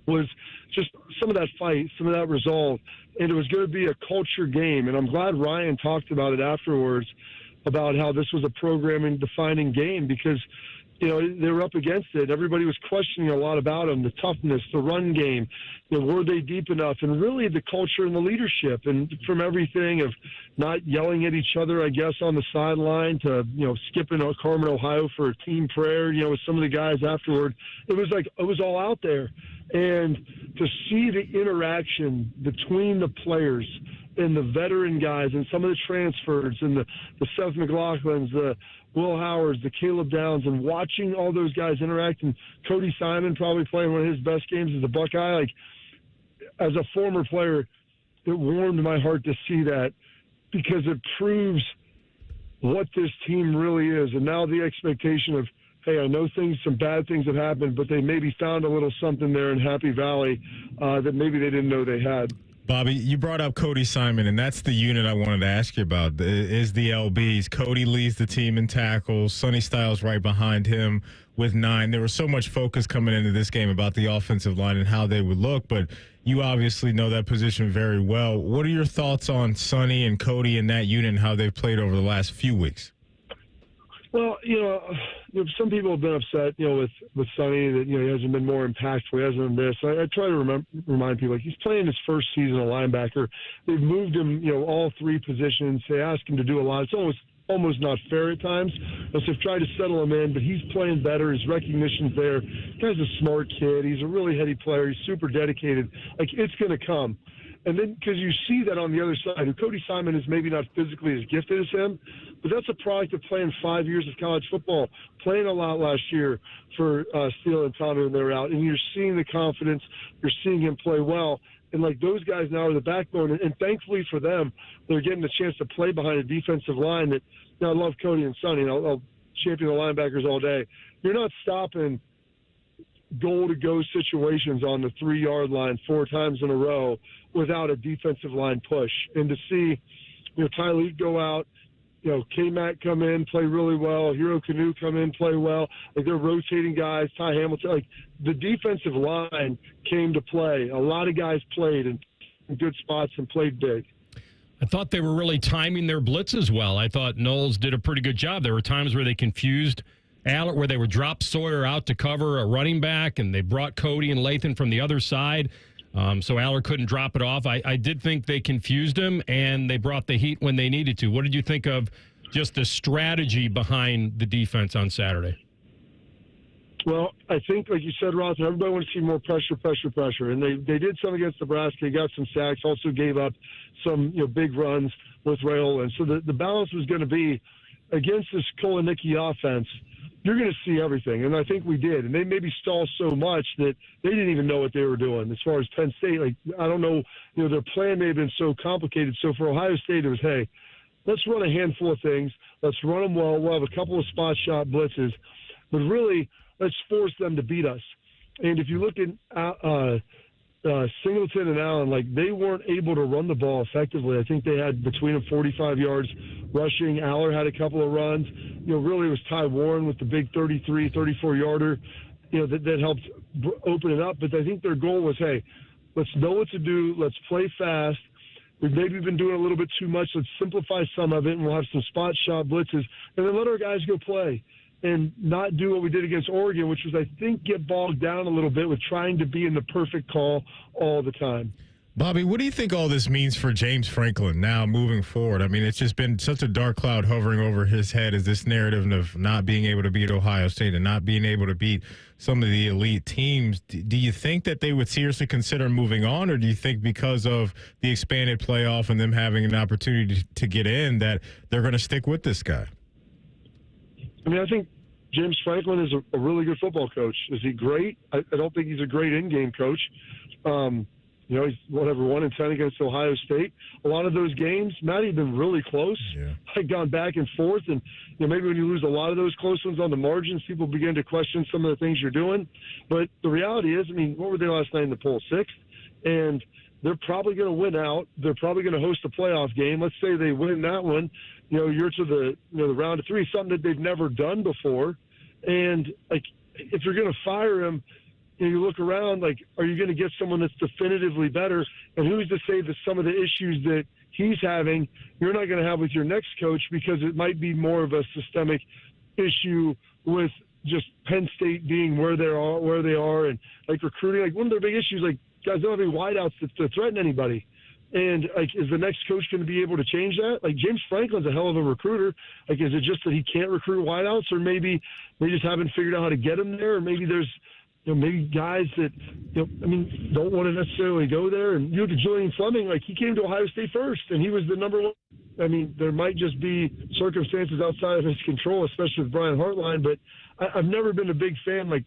was just some of that fight, some of that resolve. And it was going to be a culture game. And I'm glad Ryan talked about it afterwards, about how this was a programming-defining game, because they were up against it. Everybody was questioning a lot about them, the toughness, the run game. Were they deep enough? And really the culture and the leadership, and from everything of not yelling at each other, I guess, on the sideline to, skipping Carmen, Ohio for a team prayer, with some of the guys afterward. It was all out there. And to see the interaction between the players and the veteran guys and some of the transfers and the Seth McLaughlins, the Will Howards, the Caleb Downs, and watching all those guys interact, and Cody Simon probably playing one of his best games as a Buckeye. As a former player, it warmed my heart to see that, because it proves what this team really is. And now the expectation of, hey, I know some bad things have happened, but they maybe found a little something there in Happy Valley that maybe they didn't know they had. Bobby, you brought up Cody Simon, and that's the unit I wanted to ask you about, is the LBs. Cody leads the team in tackles. Sonny Styles right behind him with 9. There was so much focus coming into this game about the offensive line and how they would look, but you obviously know that position very well. What are your thoughts on Sonny and Cody and that unit and how they've played over the last few weeks? Well, some people have been upset, with Sonny that, he hasn't been more impactful. He hasn't been this. I try to remind people, he's playing his first season a linebacker. They've moved him, all 3 positions. They ask him to do a lot. It's almost not fair at times. So they've tried to settle him in, but he's playing better. His recognition's there. The guy's a smart kid. He's a really heady player. He's super dedicated. It's going to come. And then, because you see that on the other side, Cody Simon is maybe not physically as gifted as him, but that's a product of playing 5 years of college football, playing a lot last year for Steele and Tommy when they were out. And you're seeing the confidence. You're seeing him play well. And, those guys now are the backbone. And thankfully for them, they're getting a chance to play behind a defensive line that, I love Cody and Sonny, and I'll champion the linebackers all day. You're not stopping goal-to-go situations on the 3-yard line 4 times in a row without a defensive line push. And to see, Tyleek go out, K-Mac come in, play really well, Hero Canoe come in, play well. They're rotating guys, Ty Hamilton. The defensive line came to play. A lot of guys played in good spots and played big. I thought they were really timing their blitzes well. I thought Knowles did a pretty good job. There were times where they confused Allard, where they would drop Sawyer out to cover a running back, and they brought Cody and Lathan from the other side. So Allard couldn't drop it off. I did think they confused him, and they brought the heat when they needed to. What did you think of just the strategy behind the defense on Saturday? Well, I think, like you said, Ross, everybody wants to see more pressure. And they did some against Nebraska. They got some sacks, also gave up some big runs with Rayola. And so the balance was going to be against this Kolanicki offense. you're going to see everything. And I think we did. And they maybe stalled so much that they didn't even know what they were doing. As far as Penn State, like, I don't know, their plan may have been so complicated. So for Ohio State, it was, hey, let's run a handful of things. Let's run them well. We'll have a couple of spot shot blitzes. But really, let's force them to beat us. And if you look at Singleton and Allen, like, they weren't able to run the ball effectively. I think they had between them 45 yards rushing. Aller had a couple of runs. Really it was Ty Warren with the big 33, 34-yarder, that helped open it up. But I think their goal was, hey, let's know what to do. Let's play fast. We've maybe been doing a little bit too much. Let's simplify some of it, and we'll have some spot shot blitzes, and then let our guys go play and not do what we did against Oregon, which was, I think, get bogged down a little bit with trying to be in the perfect call all the time. Bobby, what do you think all this means for James Franklin now moving forward? I mean, it's just been such a dark cloud hovering over his head as this narrative of not being able to beat Ohio State and not being able to beat some of the elite teams. Do you think that they would seriously consider moving on, or do you think because of the expanded playoff and them having an opportunity to get in that they're going to stick with this guy? I mean, I think James Franklin is a really good football coach. Is he great? I don't think he's a great in-game coach. He's 1-10 against Ohio State. A lot of those games, Matty, have been really close. Yeah. I've gone back and forth, and maybe when you lose a lot of those close ones on the margins, people begin to question some of the things you're doing. But the reality is, I mean, what were they last night in the poll? 6th? And they're probably going to win out. They're probably going to host a playoff game. Let's say they win that one. You're to the round of 3, something that they've never done before. And like, if you're going to fire him, you look around, like, are you going to get someone that's definitively better? And who's to say that some of the issues that he's having, you're not going to have with your next coach, because it might be more of a systemic issue with just Penn State being where they are, and like recruiting. Like, one of their big issues, like, guys don't have any wideouts to threaten anybody. And, like, is the next coach going to be able to change that? Like, James Franklin's a hell of a recruiter. Like, is it just that he can't recruit wideouts, or maybe they just haven't figured out how to get him there? Or maybe there's, maybe guys that, don't want to necessarily go there. And to Julian Fleming, like, he came to Ohio State first, and he was the number one. I mean, there might just be circumstances outside of his control, especially with Brian Hartline. But I've never been a big fan. Like,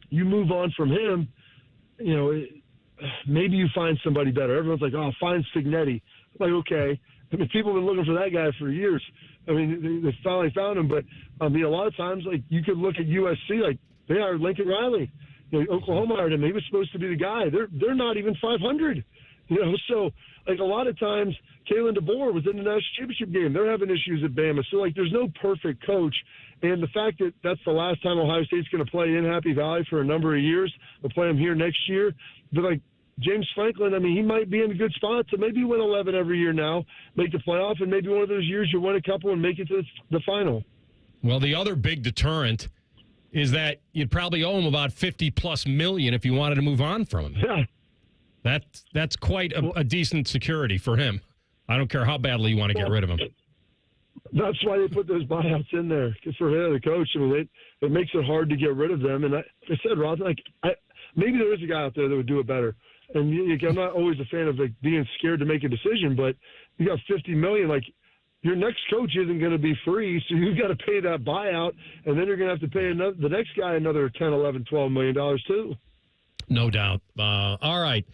you move on from him, maybe you find somebody better. Everyone's like, oh, find Signetti. Like, okay. I mean, people have been looking for that guy for years. I mean, they finally found him. But, a lot of times, like, you could look at USC, like, they hired Lincoln Riley. Oklahoma hired him. He was supposed to be the guy. They're not even 500. So, like, a lot of times, Kalen DeBoer was in the national championship game. They're having issues at Bama. So, like, there's no perfect coach. And the fact that that's the last time Ohio State's going to play in Happy Valley for a number of years, they'll play them here next year. But, like, James Franklin, I mean, he might be in a good spot to maybe win 11 every year now, make the playoff, and maybe one of those years you win a couple and make it to the final. Well, the other big deterrent is that you'd probably owe him about $50+ million if you wanted to move on from him. Yeah. That's quite a decent security for him. I don't care how badly you want to get rid of him. That's why they put those buyouts in there. Because for him, the coach, I mean, it makes it hard to get rid of them. And I said, Rothman, maybe there is a guy out there that would do it better. And I'm not always a fan of, like, being scared to make a decision, but you got $50 million. Like, your next coach isn't going to be free, so you've got to pay that buyout, and then you're going to have to pay the next guy another $10, $11, $12 million too. No doubt. All right.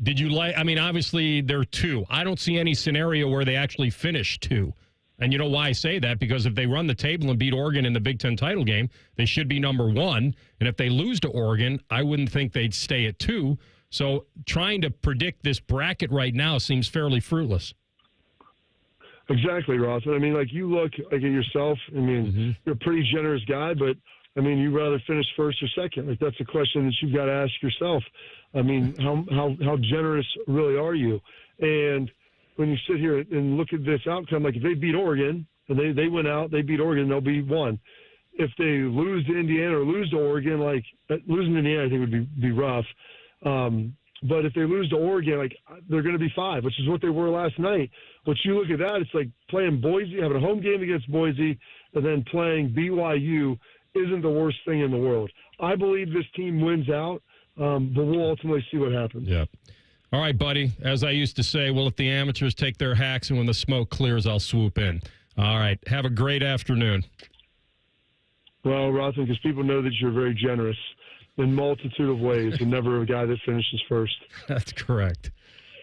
Did you like? I mean, obviously they're 2. I don't see any scenario where they actually finish 2. And you know why I say that? Because if they run the table and beat Oregon in the Big Ten title game, they should be number 1. And if they lose to Oregon, I wouldn't think they'd stay at 2. So trying to predict this bracket right now seems fairly fruitless. Exactly, Ross. I mean, like, you look like at yourself. I mean, you're a pretty generous guy, but I mean, you'd rather finish first or second. Like, that's a question that you've got to ask yourself. I mean, how generous really are you? And when you sit here and look at this outcome, like, if they beat Oregon and they went out, they beat Oregon, they'll be 1. If they lose to Indiana or lose to Oregon, like, losing to Indiana, I think would be rough. But if they lose to Oregon, like, they're going to be 5, which is what they were last night. But you look at that, it's like playing Boise, having a home game against Boise, and then playing BYU isn't the worst thing in the world. I believe this team wins out, but we'll ultimately see what happens. Yeah. All right, buddy. As I used to say, we'll let the amateurs take their hacks, and when the smoke clears, I'll swoop in. All right. Have a great afternoon. Well, Rothman, because people know that you're very generous in multitude of ways and never a guy that finishes first. That's correct.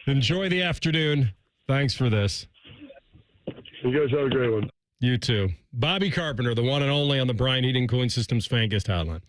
Enjoy the afternoon. Thanks for this. You guys have a great one. You too. Bobby Carpenter, the one and only on the Bryan Heating and Cooling Systems Fan Guest Hotline.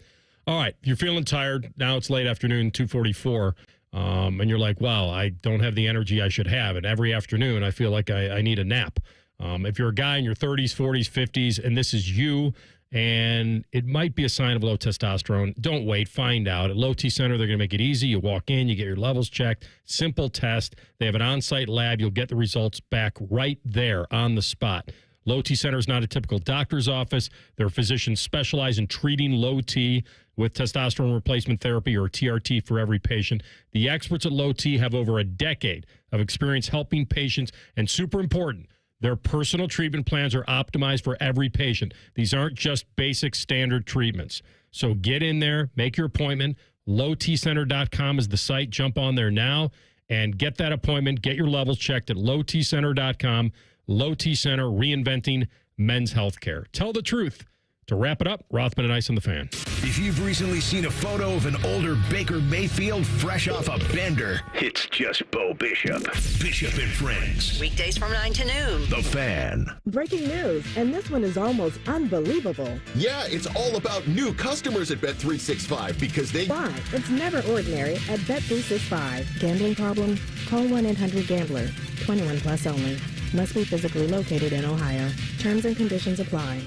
All right, if you're feeling tired, now it's late afternoon, 2:44, and you're like, wow, I don't have the energy I should have. And every afternoon, I feel like I need a nap. If you're a guy in your 30s, 40s, 50s, and this is you, and it might be a sign of low testosterone, don't wait. Find out. At Low T Center, they're going to make it easy. You walk in, you get your levels checked. Simple test. They have an on-site lab. You'll get the results back right there on the spot. Low T Center is not a typical doctor's office. Their physicians specialize in treating low T with testosterone replacement therapy, or TRT, for every patient. The experts at Low T have over a decade of experience helping patients, and super important, their personal treatment plans are optimized for every patient. These aren't just basic standard treatments. So get in there, make your appointment. LowTCenter.com is the site. Jump on there now and get that appointment. Get your levels checked at LowTCenter.com. Low T Center, reinventing men's healthcare. Tell the truth. To wrap it up, Rothman and Ice on the Fan. If you've recently seen a photo of an older Baker Mayfield fresh off a bender, it's just Bo Bishop. Bishop and Friends. Weekdays from 9 to noon. The Fan. Breaking news, and this one is almost unbelievable. Yeah, it's all about new customers at Bet365 because they... Why? It's never ordinary at Bet365. Gambling problem? Call 1-800-GAMBLER. 21 plus only. Must be physically located in Ohio. Terms and conditions apply.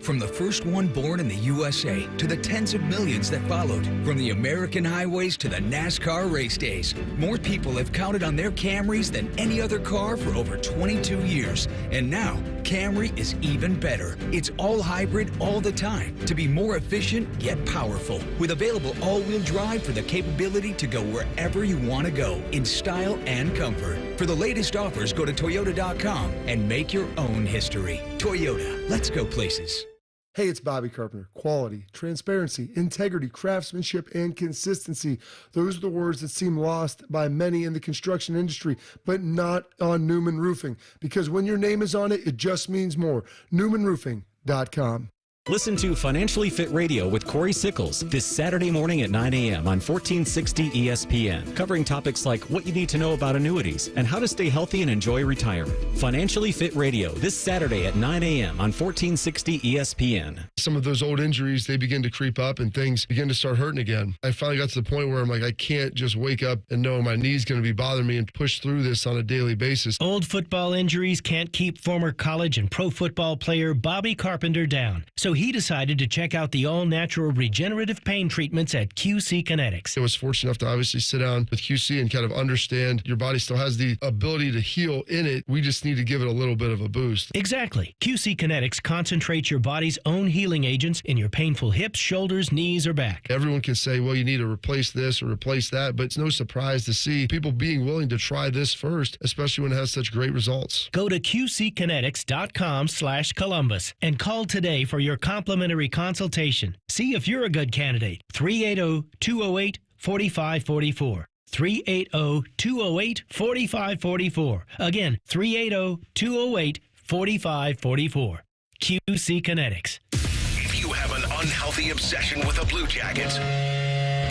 From the first one born in the USA to the tens of millions that followed, from the American highways to the NASCAR race days, more people have counted on their Camrys than any other car for over 22 years. And now, Camry is even better. It's all hybrid all the time to be more efficient yet powerful, with available all-wheel drive for the capability to go wherever you want to go in style and comfort. For the latest offers, go to Toyota.com and make your own history. Toyota, let's go places. Hey, it's Bobby Carpenter. Quality, transparency, integrity, craftsmanship, and consistency. Those are the words that seem lost by many in the construction industry, but not on Newman Roofing. Because when your name is on it, it just means more. NewmanRoofing.com. Listen to Financially Fit Radio with Corey Sickles this Saturday morning at 9 a.m. on 1460 ESPN, covering topics like what you need to know about annuities and how to stay healthy and enjoy retirement. Financially Fit Radio this Saturday at 9 a.m. on 1460 ESPN. Some of those old injuries, they begin to creep up and things begin to start hurting again. I finally got to the point where I'm like, I can't just wake up and know my knee's going to be bothering me and push through this on a daily basis. Old football injuries can't keep former college and pro football player Bobby Carpenter down. So he decided to check out the all-natural regenerative pain treatments at QC Kinetics. I was fortunate enough to obviously sit down with QC and kind of understand your body still has the ability to heal in it. We just need to give it a little bit of a boost. Exactly. QC Kinetics concentrates your body's own healing agents in your painful hips, shoulders, knees, or back. Everyone can say, well, you need to replace this or replace that, but it's no surprise to see people being willing to try this first, especially when it has such great results. Go to QCkinetics.com/Columbus and call today for your complimentary consultation. See if you're a good candidate. 380-208-4544. 380-208-4544. Again, 380-208-4544. QC Kinetics. If you have an unhealthy obsession with the Blue Jackets,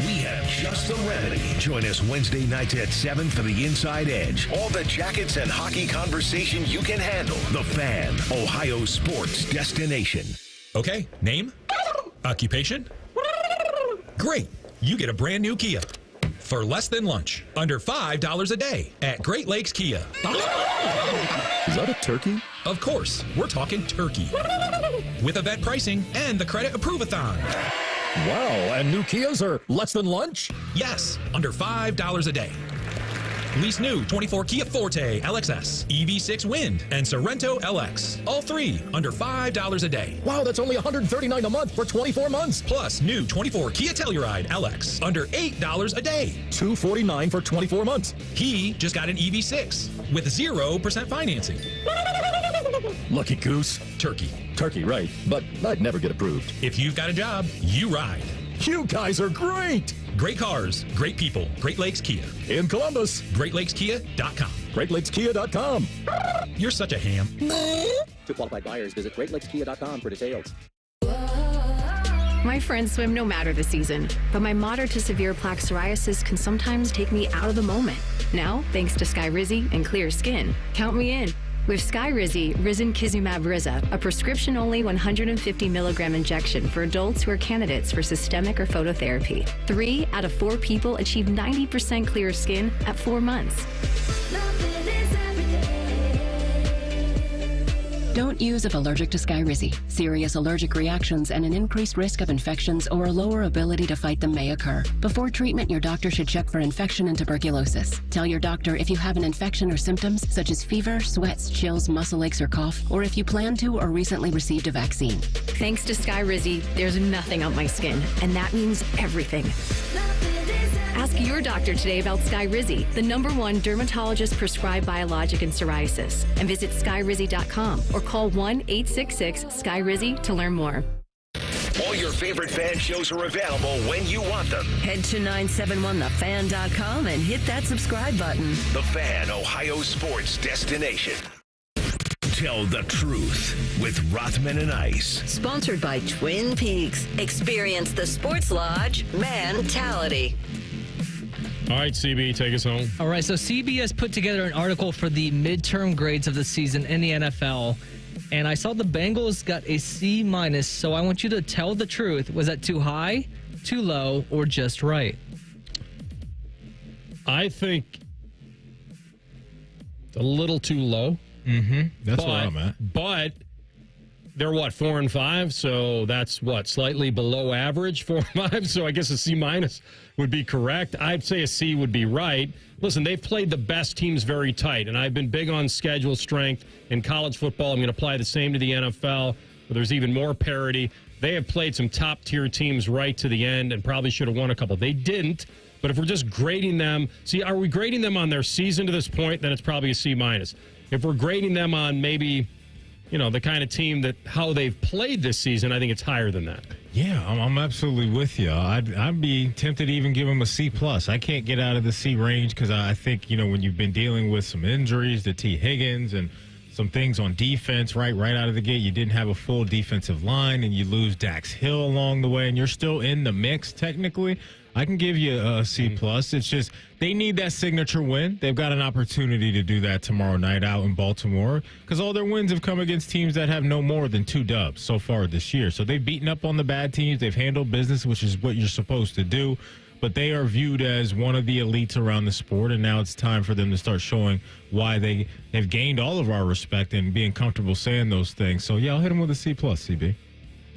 we have just the remedy. Join us Wednesday nights at 7 for the Inside Edge. All the Jackets and hockey conversation you can handle. The Fan, Ohio sports destination. Okay, name? Occupation? Great. You get a brand new Kia for less than lunch, under $5 a day at Great Lakes Kia. Is that a turkey? Of course, we're talking turkey. With event pricing and the credit approve-a-thon. Wow, and new Kias are less than lunch? Yes, under $5 a day. Lease new 24 Kia Forte LXS, EV6 Wind, and Sorento LX. All three under $5 a day. Wow, that's only $139 a month for 24 months. Plus new 24 Kia Telluride LX under $8 a day. $249 for 24 months. He just got an EV6 with 0% financing. Lucky goose. Turkey. Turkey, right. But I'd never get approved. If you've got a job, you ride. You guys are great. Great cars, great people. Great Lakes Kia. In Columbus. GreatLakesKia.com. GreatLakesKia.com. You're such a ham. To qualified buyers, visit GreatLakesKia.com for details. My friends swim no matter the season, but my moderate to severe plaque psoriasis can sometimes take me out of the moment. Now, thanks to Skyrizi and clear skin, count me in. With Skyrizi, Risankizumab Riza, a prescription-only 150 milligram injection for adults who are candidates for systemic or phototherapy. 3 out of 4 people achieve 90% clear skin at 4 months. Don't use if allergic to Skyrizi. Serious allergic reactions and an increased risk of infections or a lower ability to fight them may occur. Before treatment, your doctor should check for infection and tuberculosis. Tell your doctor if you have an infection or symptoms such as fever, sweats, chills, muscle aches, or cough, or if you plan to or recently received a vaccine. Thanks to Skyrizi, there's nothing on my skin, and that means everything. Ask your doctor today about Skyrizi, the #1 dermatologist-prescribed biologic in psoriasis, and visit skyrizi.com or call 1-866-SKYRIZI to learn more. All your favorite fan shows are available when you want them. Head to 971thefan.com and hit that subscribe button. The Fan, Ohio sports destination. Tell the truth with Rothman and Ice. Sponsored by Twin Peaks. Experience the Sports Lodge mentality. All right, CB, take us home. All right, so CB has put together an article for the midterm grades of the season in the NFL, and I saw the Bengals got a C-, so I want you to tell the truth. Was that too high, too low, or just right? I think a little too low. That's where I'm at. But they're 4-5, so that's slightly below average, 4-5. So I guess a C- would be correct. I'd say a C would be right. Listen, they've played the best teams very tight, and I've been big on schedule strength in college football. I'm going to apply the same to the NFL, where there's even more parity. They have played some top-tier teams right to the end and probably should have won a couple. They didn't, but if we're just grading them, are we grading them on their season to this point, then it's probably a C-. If we're grading them on maybe, the kind of team that how they've played this season, I think it's higher than that. Yeah, I'm absolutely with you. I'd be tempted to even give them a C+. I can't get out of the C range because I think, when you've been dealing with some injuries to T. Higgins and some things on defense right out of the gate, you didn't have a full defensive line and you lose Dax Hill along the way and you're still in the mix technically. I can give you a C+. It's just they need that signature win. They've got an opportunity to do that tomorrow night out in Baltimore because all their wins have come against teams that have no more than 2 dubs so far this year. So they've beaten up on the bad teams. They've handled business, which is what you're supposed to do. But they are viewed as one of the elites around the sport, and now it's time for them to start showing why they have gained all of our respect and being comfortable saying those things. So, yeah, I'll hit them with a C+, CB.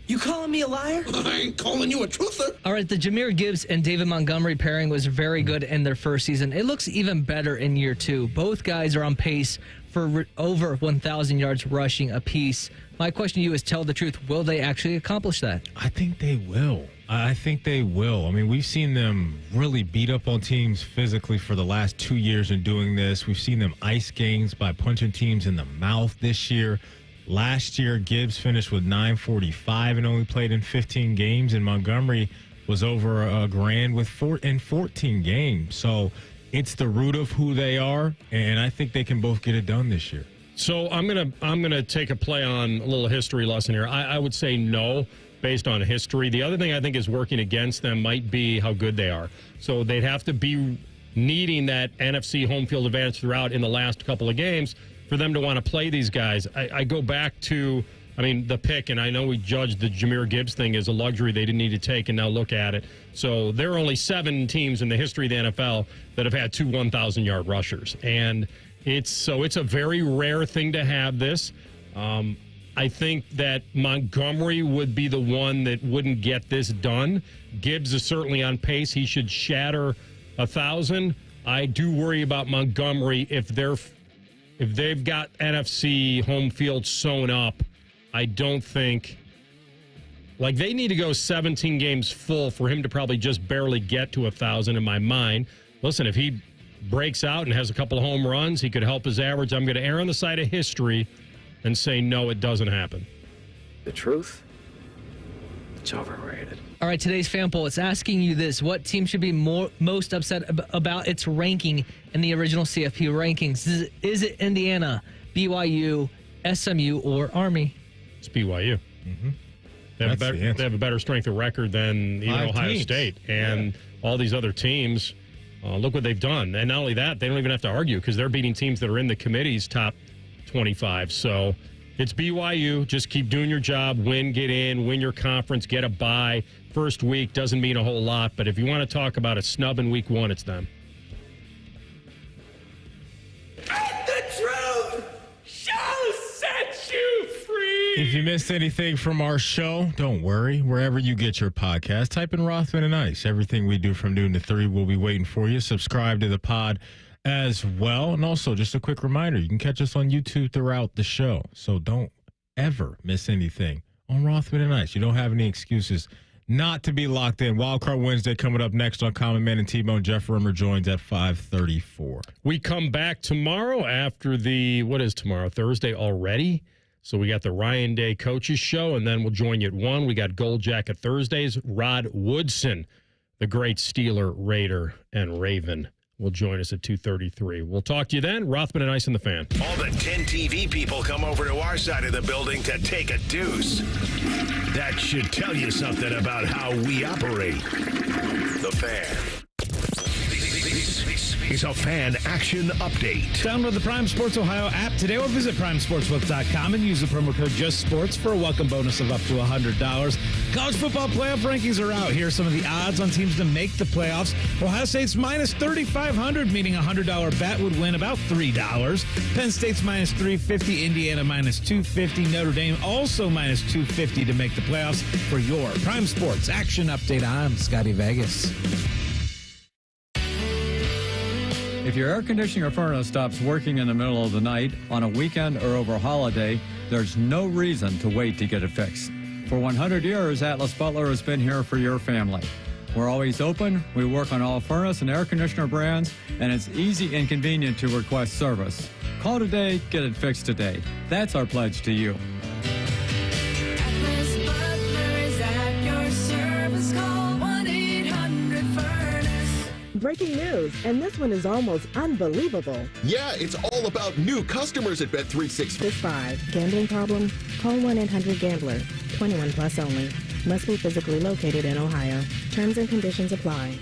You calling me a liar? I ain't calling you a truther. All right, the Jahmyr Gibbs and David Montgomery pairing was very good in their first season. It looks even better in year 2. Both guys are on pace for over 1,000 yards rushing apiece. My question to you is, tell the truth. Will they actually accomplish that? I think they will. I think they will. I mean, we've seen them really beat up on teams physically for the last 2 years in doing this. We've seen them ice games by punching teams in the mouth this year. Last year, Gibbs finished with 945 and only played in 15 games, and Montgomery was over a grand with 14 games. So it's the root of who they are, and I think they can both get it done this year. So I'm gonna take a play on a little history lesson here. I would say no, based on history. The other thing I think is working against them might be how good they are. So they'd have to be needing that NFC home field advantage throughout in the last couple of games for them to want to play these guys. I go back to, the pick, and I know we judged the Jahmyr Gibbs thing as a luxury they didn't need to take, and now look at it. So there are only 7 teams in the history of the NFL that have had 2 1,000-yard rushers. And it's a very rare thing to have this. I think that Montgomery would be the one that wouldn't get this done. Gibbs is certainly on pace. He should shatter 1,000. I do worry about Montgomery if they've got NFC home field sewn up. I don't think they need to go 17 games full for him to probably just barely get to 1,000 in my mind. Listen, if he breaks out and has a couple of home runs, he could help his average. I'm going to err on the side of history and say, no, it doesn't happen. The truth? It's overrated. All right, today's fan poll, it's asking you this. What team should be most upset about its ranking in the original CFP rankings? Is it Indiana, BYU, SMU, or Army? It's BYU. They have a better strength of record than even Ohio State. And all these other teams, look what they've done. And not only that, they don't even have to argue because they're beating teams that are in the committee's top 25. So it's BYU. Just keep doing your job. Win, get in, win your conference, get a bye. First week doesn't mean a whole lot. But if you want to talk about a snub in week 1, it's them. If you missed anything from our show, don't worry. Wherever you get your podcast, type in Rothman and Ice. Everything we do from noon to 3 will be waiting for you. Subscribe to the pod as well. And also, just a quick reminder, you can catch us on YouTube throughout the show. So don't ever miss anything on Rothman and Ice. You don't have any excuses not to be locked in. Wildcard Wednesday coming up next on Common Man and T-Bone. Jeff Rimmer joins at 5:34. We come back tomorrow after what is tomorrow? Thursday already? So we got the Ryan Day Coaches Show, and then we'll join you at 1. We got Gold Jacket Thursdays. Rod Woodson, the great Steeler, Raider, and Raven, will join us at 2:33. We'll talk to you then. Rothman and Ice and the Fan. All the 10 TV people come over to our side of the building to take a deuce. That should tell you something about how we operate. The Fan. Is a Fan Action Update. Download the Prime Sports Ohio app today or visit primesportsbook.com and use the promo code JustSports for a welcome bonus of up to $100. College football playoff rankings are out. Here are some of the odds on teams to make the playoffs. Ohio State's minus 3,500, meaning a $100 bet would win about $3. Penn State's minus 350, Indiana minus 250, Notre Dame also minus 250 to make the playoffs. For your Prime Sports Action Update, I'm Scotty Vegas. If your air conditioning or furnace stops working in the middle of the night, on a weekend, or over a holiday, there's no reason to wait to get it fixed. For 100 years, Atlas Butler has been here for your family. We're always open, we work on all furnace and air conditioner brands, and it's easy and convenient to request service. Call today, get it fixed today. That's our pledge to you. Atlas Butler is at your service. Call 1-800-FURNACE. Breaking news, and this one is almost unbelievable. Yeah, it's all about new customers at Bet365. Gambling problem? Call 1-800-GAMBLER. 21 plus only. Must be physically located in Ohio. Terms and conditions apply.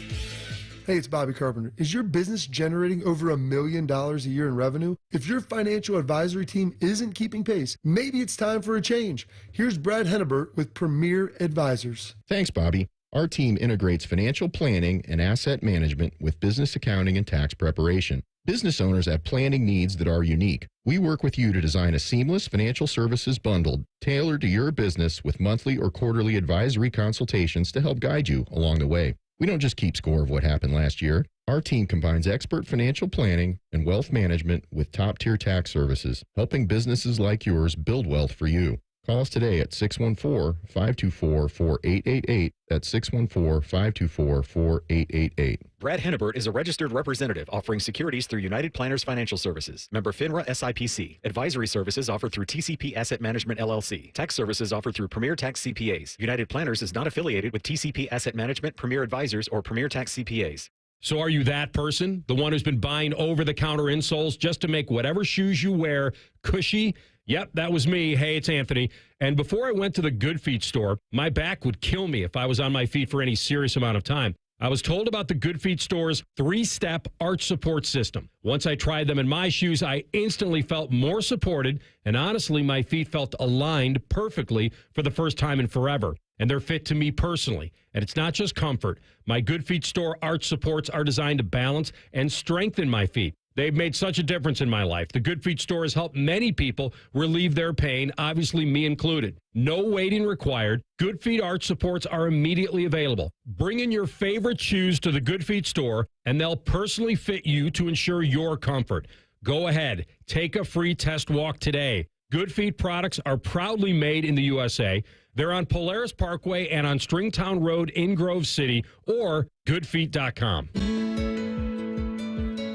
Hey, it's Bobby Carpenter. Is your business generating over $1 million a year in revenue? If your financial advisory team isn't keeping pace, maybe it's time for a change. Here's Brad Hennebert with Premier Advisors. Thanks, Bobby. Our team integrates financial planning and asset management with business accounting and tax preparation. Business owners have planning needs that are unique. We work with you to design a seamless financial services bundle tailored to your business with monthly or quarterly advisory consultations to help guide you along the way. We don't just keep score of what happened last year. Our team combines expert financial planning and wealth management with top-tier tax services, helping businesses like yours build wealth for you. Call us today at 614-524-4888. That's 614-524-4888. Brad Hennebert is a registered representative offering securities through United Planners Financial Services. Member FINRA SIPC. Advisory services offered through TCP Asset Management LLC. Tax services offered through Premier Tax CPAs. United Planners is not affiliated with TCP Asset Management, Premier Advisors, or Premier Tax CPAs. So are you that person? The one who's been buying over-the-counter insoles just to make whatever shoes you wear cushy? Yep, that was me. Hey, it's Anthony. And before I went to the Good Feet store, my back would kill me if I was on my feet for any serious amount of time. I was told about the Good Feet store's 3-step arch support system. Once I tried them in my shoes, I instantly felt more supported, and honestly, my feet felt aligned perfectly for the first time in forever. And they're fit to me personally. And it's not just comfort. My Good Feet store arch supports are designed to balance and strengthen my feet. They've made such a difference in my life. The Good Feet store has helped many people relieve their pain, obviously me included. No waiting required. Good Feet arch supports are immediately available. Bring in your favorite shoes to the Good Feet store, and they'll personally fit you to ensure your comfort. Go ahead. Take a free test walk today. Good Feet products are proudly made in the USA. They're on Polaris Parkway and on Stringtown Road in Grove City or goodfeet.com.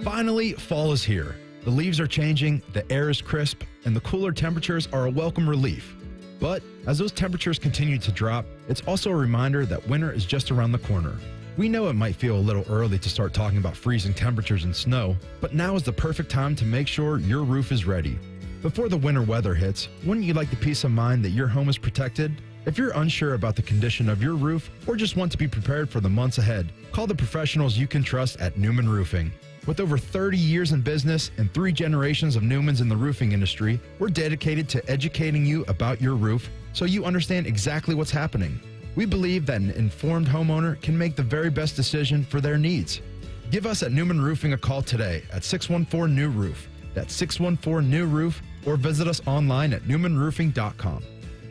Finally, fall is here. The leaves are changing, the air is crisp, and the cooler temperatures are a welcome relief. But as those temperatures continue to drop, it's also a reminder that winter is just around the corner. We know it might feel a little early to start talking about freezing temperatures and snow, but now is the perfect time to make sure your roof is ready. Before the winter weather hits, wouldn't you like the peace of mind that your home is protected? If you're unsure about the condition of your roof or just want to be prepared for the months ahead, call the professionals you can trust at Newman Roofing. With over 30 years in business and 3 generations of Newmans in the roofing industry, we're dedicated to educating you about your roof so you understand exactly what's happening. We believe that an informed homeowner can make the very best decision for their needs. Give us at Newman Roofing a call today at 614-NEW-ROOF. That's 614-NEW-ROOF, or visit us online at newmanroofing.com.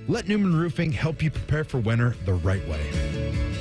Let Newman Roofing help you prepare for winter the right way.